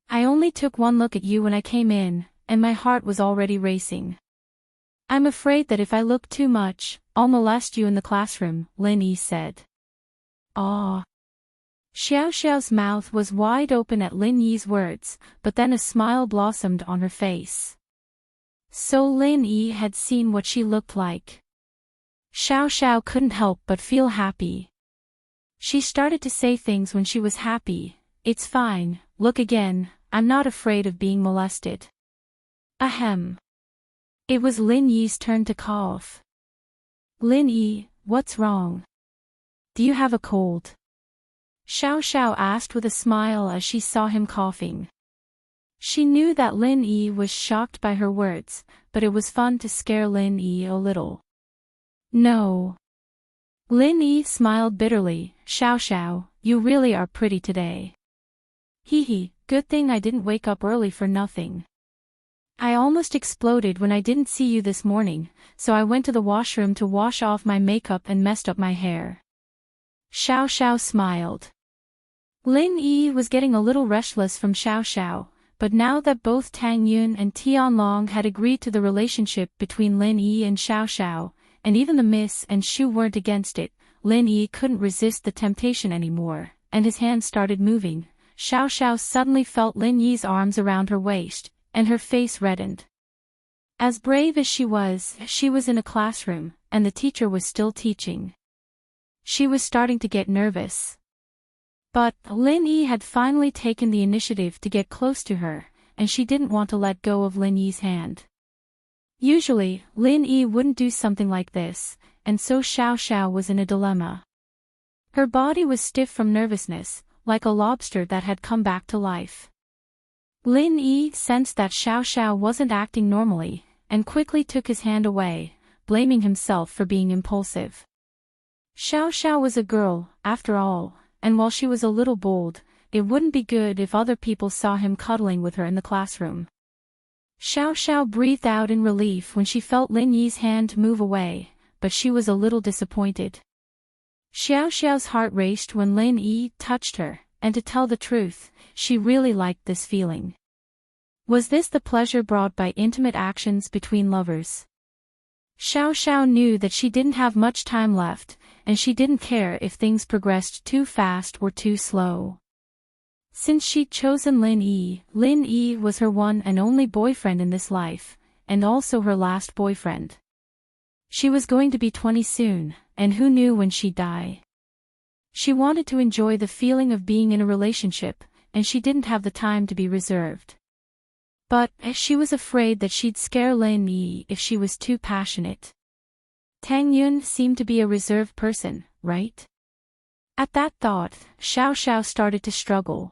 I only took one look at you when I came in, and my heart was already racing. I'm afraid that if I look too much, I'll molest you in the classroom, Lin Yi said. Ah. Xiao Xiao's mouth was wide open at Lin Yi's words, but then a smile blossomed on her face. So Lin Yi had seen what she looked like. Xiao Xiao couldn't help but feel happy. She started to say things when she was happy. It's fine, look again, I'm not afraid of being molested. Ahem. It was Lin Yi's turn to cough. Lin Yi, what's wrong? Do you have a cold? Xiao Xiao asked with a smile as she saw him coughing. She knew that Lin Yi was shocked by her words, but it was fun to scare Lin Yi a little. No. Lin Yi smiled bitterly. Xiao Xiao, you really are pretty today. Hee, good thing I didn't wake up early for nothing. I almost exploded when I didn't see you this morning, so I went to the washroom to wash off my makeup and messed up my hair. Xiao Xiao smiled. Lin Yi was getting a little restless from Xiao Xiao, but now that both Tang Yun and Tianlong had agreed to the relationship between Lin Yi and Xiao Xiao, and even the Miss and Shu weren't against it, Lin Yi couldn't resist the temptation anymore, and his hands started moving. Xiao Xiao suddenly felt Lin Yi's arms around her waist, and her face reddened. As brave as she was in a classroom, and the teacher was still teaching. She was starting to get nervous. But Lin Yi had finally taken the initiative to get close to her, and she didn't want to let go of Lin Yi's hand. Usually, Lin Yi wouldn't do something like this, and so Xiao Xiao was in a dilemma. Her body was stiff from nervousness, like a lobster that had come back to life. Lin Yi sensed that Xiao Xiao wasn't acting normally, and quickly took his hand away, blaming himself for being impulsive. Xiao Xiao was a girl, after all, and while she was a little bold, it wouldn't be good if other people saw him cuddling with her in the classroom. Xiao Xiao breathed out in relief when she felt Lin Yi's hand move away, but she was a little disappointed. Xiao Xiao's heart raced when Lin Yi touched her, and to tell the truth, she really liked this feeling. Was this the pleasure brought by intimate actions between lovers? Xiao Xiao knew that she didn't have much time left, and she didn't care if things progressed too fast or too slow. Since she'd chosen Lin Yi was her one and only boyfriend in this life, and also her last boyfriend. She was going to be 20 soon, and who knew when she'd die. She wanted to enjoy the feeling of being in a relationship, and she didn't have the time to be reserved. But she was afraid that she'd scare Lin Yi if she was too passionate. Tang Yun seemed to be a reserved person, right? At that thought, Xiao Xiao started to struggle.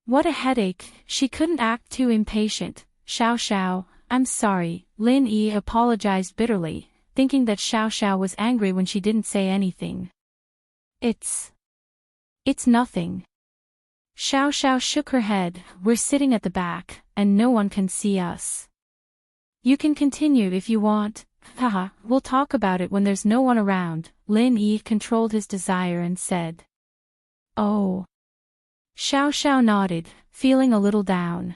What a headache, she couldn't act too impatient. Xiao Xiao, I'm sorry, Lin Yi apologized bitterly, thinking that Xiao Xiao was angry when she didn't say anything. It's nothing. Xiao Xiao shook her head. We're sitting at the back, and no one can see us. You can continue if you want. Haha, we'll talk about it when there's no one around. Lin Yi controlled his desire and said. Oh. Xiao Xiao nodded, feeling a little down.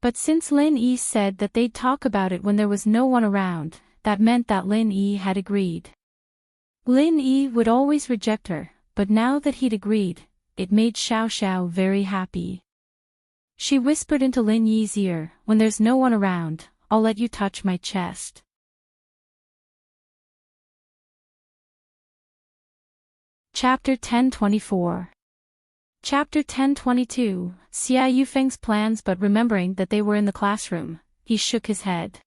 But since Lin Yi said that they'd talk about it when there was no one around, that meant that Lin Yi had agreed. Lin Yi would always reject her, but now that he'd agreed, it made Xiao Xiao very happy. She whispered into Lin Yi's ear, when there's no one around, I'll let you touch my chest. Chapter 1024. Chapter 1022, Xia Yufeng's plans. But remembering that they were in the classroom, he shook his head.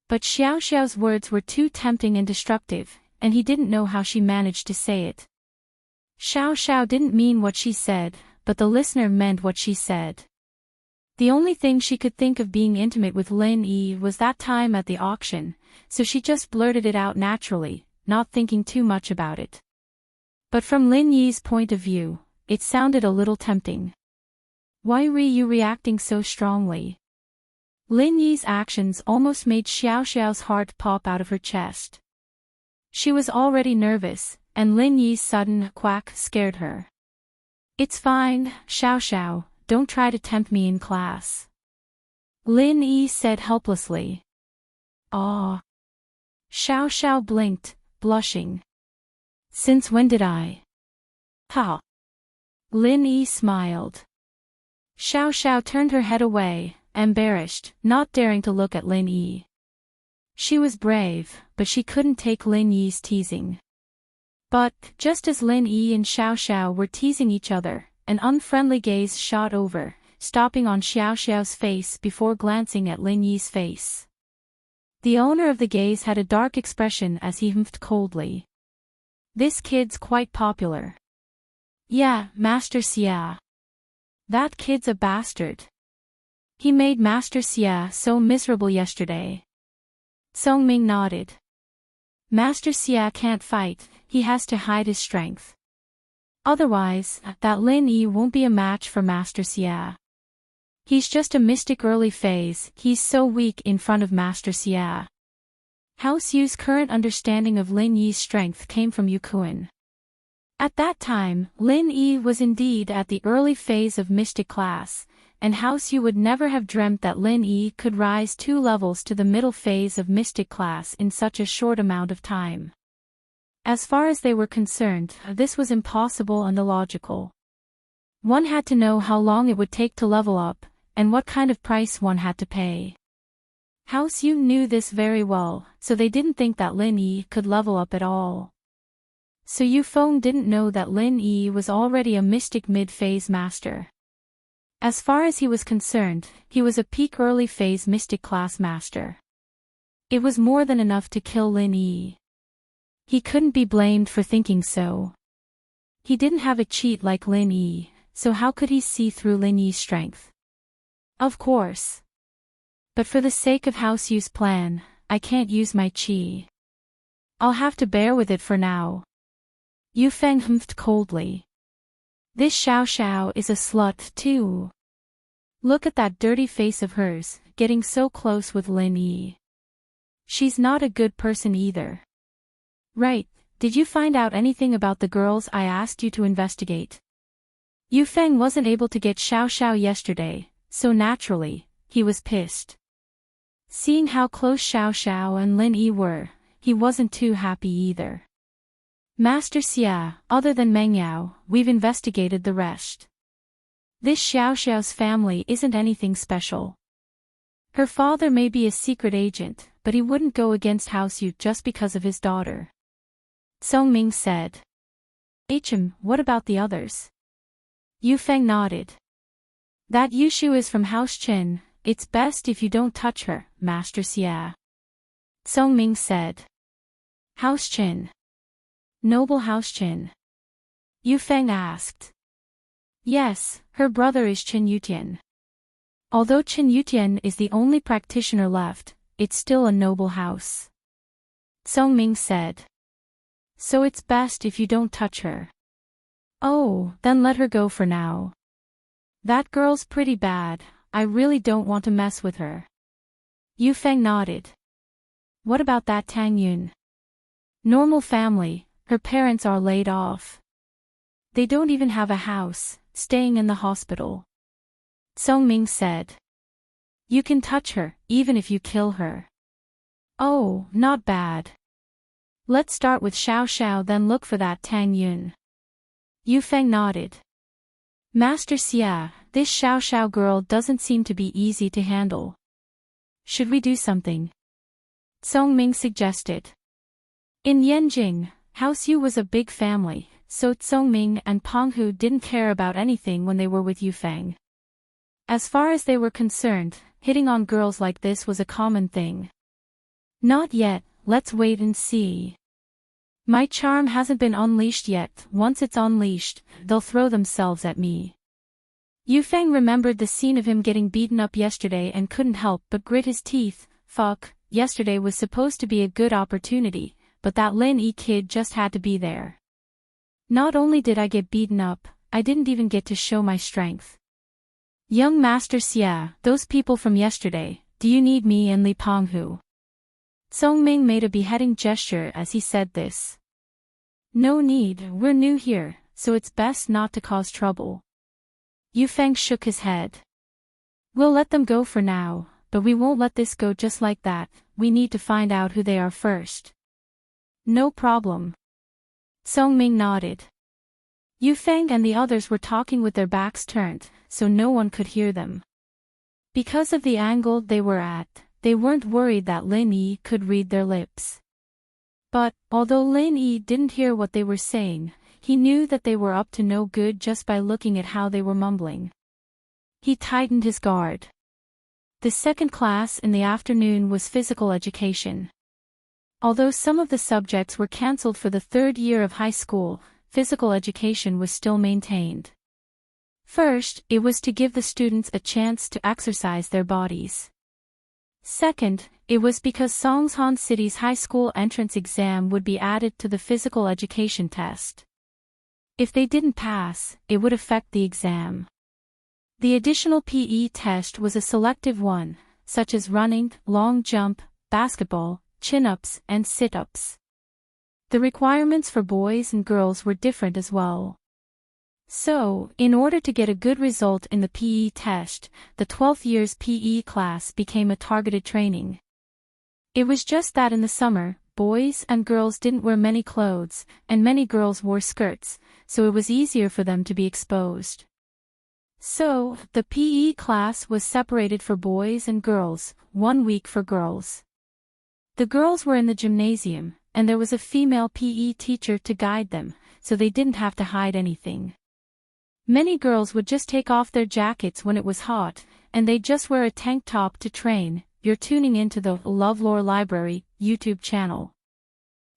But Xiao Xiao's words were too tempting and destructive, and he didn't know how she managed to say it. Xiao Xiao didn't mean what she said, but the listener meant what she said. The only thing she could think of being intimate with Lin Yi was that time at the auction, so she just blurted it out naturally, not thinking too much about it. But from Lin Yi's point of view, it sounded a little tempting. Why were you reacting so strongly? Lin Yi's actions almost made Xiao Xiao's heart pop out of her chest. She was already nervous, and Lin Yi's sudden quack scared her. It's fine, Xiao Xiao, don't try to tempt me in class. Lin Yi said helplessly. Ah. Xiao Xiao blinked, blushing. Since when did I? Ha. Lin Yi smiled. Xiao Xiao turned her head away, embarrassed, not daring to look at Lin Yi. She was brave, but she couldn't take Lin Yi's teasing. But, just as Lin Yi and Xiao Xiao were teasing each other, an unfriendly gaze shot over, stopping on Xiao Xiao's face before glancing at Lin Yi's face. The owner of the gaze had a dark expression as he humphed coldly. This kid's quite popular. Yeah, Master Xia. That kid's a bastard. He made Master Xia so miserable yesterday. Song Ming nodded. Master Xia can't fight, he has to hide his strength. Otherwise, that Lin Yi won't be a match for Master Xia. He's just a mystic early phase, he's so weak in front of Master Xia. House Yu's current understanding of Lin Yi's strength came from Yu Kuan. At that time, Lin Yi was indeed at the early phase of mystic class, and House Yu would never have dreamt that Lin Yi could rise 2 levels to the middle phase of mystic class in such a short amount of time. As far as they were concerned, this was impossible and illogical. One had to know how long it would take to level up, and what kind of price one had to pay. House Yu knew this very well, so they didn't think that Lin Yi could level up at all. So Yu Feng didn't know that Lin Yi was already a mystic mid-phase master. As far as he was concerned, he was a peak early phase mystic class master. It was more than enough to kill Lin Yi. He couldn't be blamed for thinking so. He didn't have a cheat like Lin Yi, so how could he see through Lin Yi's strength? Of course. But for the sake of House Yu's plan, I can't use my chi. I'll have to bear with it for now. Yu Feng humphed coldly. This Xiao Xiao is a slut too. Look at that dirty face of hers, getting so close with Lin Yi. She's not a good person either. Right, did you find out anything about the girls I asked you to investigate? Yu Feng wasn't able to get Xiao Xiao yesterday, so naturally, he was pissed. Seeing how close Xiao Xiao and Lin Yi were, he wasn't too happy either. Master Xia, other than Meng Yao, we've investigated the rest. This Xiao Xiao's family isn't anything special. Her father may be a secret agent, but he wouldn't go against House Yu just because of his daughter. Song Ming said. What about the others? Yu Feng nodded. That Yushu is from House Qin, it's best if you don't touch her, Master Xia. Song Ming said. House Qin. Noble House Qin. Yu Feng asked. Yes, her brother is Qin Yutian. Although Qin Yutian is the only practitioner left, it's still a noble house. Song Ming said. So it's best if you don't touch her. Oh, then let her go for now. That girl's pretty bad, I really don't want to mess with her. Yu Feng nodded. What about that Tang Yun? Normal family, her parents are laid off. They don't even have a house, staying in the hospital. Song Ming said. You can touch her, even if you kill her. Oh, not bad. Let's start with Xiao Xiao then look for that Tang Yun. Yu Feng nodded. Master Xia, this Xiao Xiao girl doesn't seem to be easy to handle. Should we do something? Song Ming suggested. In Yanjing, House Yu was a big family, so Song Ming and Peng Hu didn't care about anything when they were with Yu Feng. As far as they were concerned, hitting on girls like this was a common thing. Not yet, let's wait and see. My charm hasn't been unleashed yet, once it's unleashed, they'll throw themselves at me. Yufeng remembered the scene of him getting beaten up yesterday and couldn't help but grit his teeth. Fuck, yesterday was supposed to be a good opportunity, but that Lin Yi kid just had to be there. Not only did I get beaten up, I didn't even get to show my strength. Young Master Xia, those people from yesterday, do you need me and Li Penghu? Songming made a beheading gesture as he said this. No need, we're new here, so it's best not to cause trouble. Yufeng shook his head. We'll let them go for now, but we won't let this go just like that, we need to find out who they are first. No problem. Songming nodded. Yufeng and the others were talking with their backs turned, so no one could hear them. Because of the angle they were at, they weren't worried that Lin Yi could read their lips. But, although Lin Yi didn't hear what they were saying, he knew that they were up to no good just by looking at how they were mumbling. He tightened his guard. The second class in the afternoon was physical education. Although some of the subjects were cancelled for the third year of high school, physical education was still maintained. First, it was to give the students a chance to exercise their bodies. Second, it was because Songshan City's high school entrance exam would be added to the physical education test. If they didn't pass, it would affect the exam. The additional PE test was a selective one, such as running, long jump, basketball, chin-ups, and sit-ups. The requirements for boys and girls were different as well. So, in order to get a good result in the PE test, the 12th year's PE class became a targeted training. It was just that in the summer, boys and girls didn't wear many clothes, and many girls wore skirts, so it was easier for them to be exposed. So, the PE class was separated for boys and girls, 1 week for girls. The girls were in the gymnasium, and there was a female PE teacher to guide them, so they didn't have to hide anything. Many girls would just take off their jackets when it was hot, and they'd just wear a tank top to train. You're tuning into the LoveLore Library YouTube channel.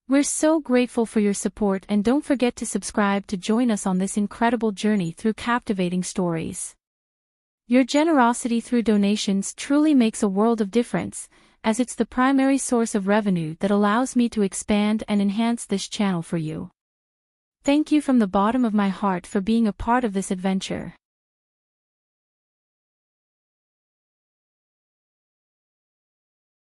We're so grateful for your support, and don't forget to subscribe to join us on this incredible journey through captivating stories. Your generosity through donations truly makes a world of difference, as it's the primary source of revenue that allows me to expand and enhance this channel for you. Thank you from the bottom of my heart for being a part of this adventure.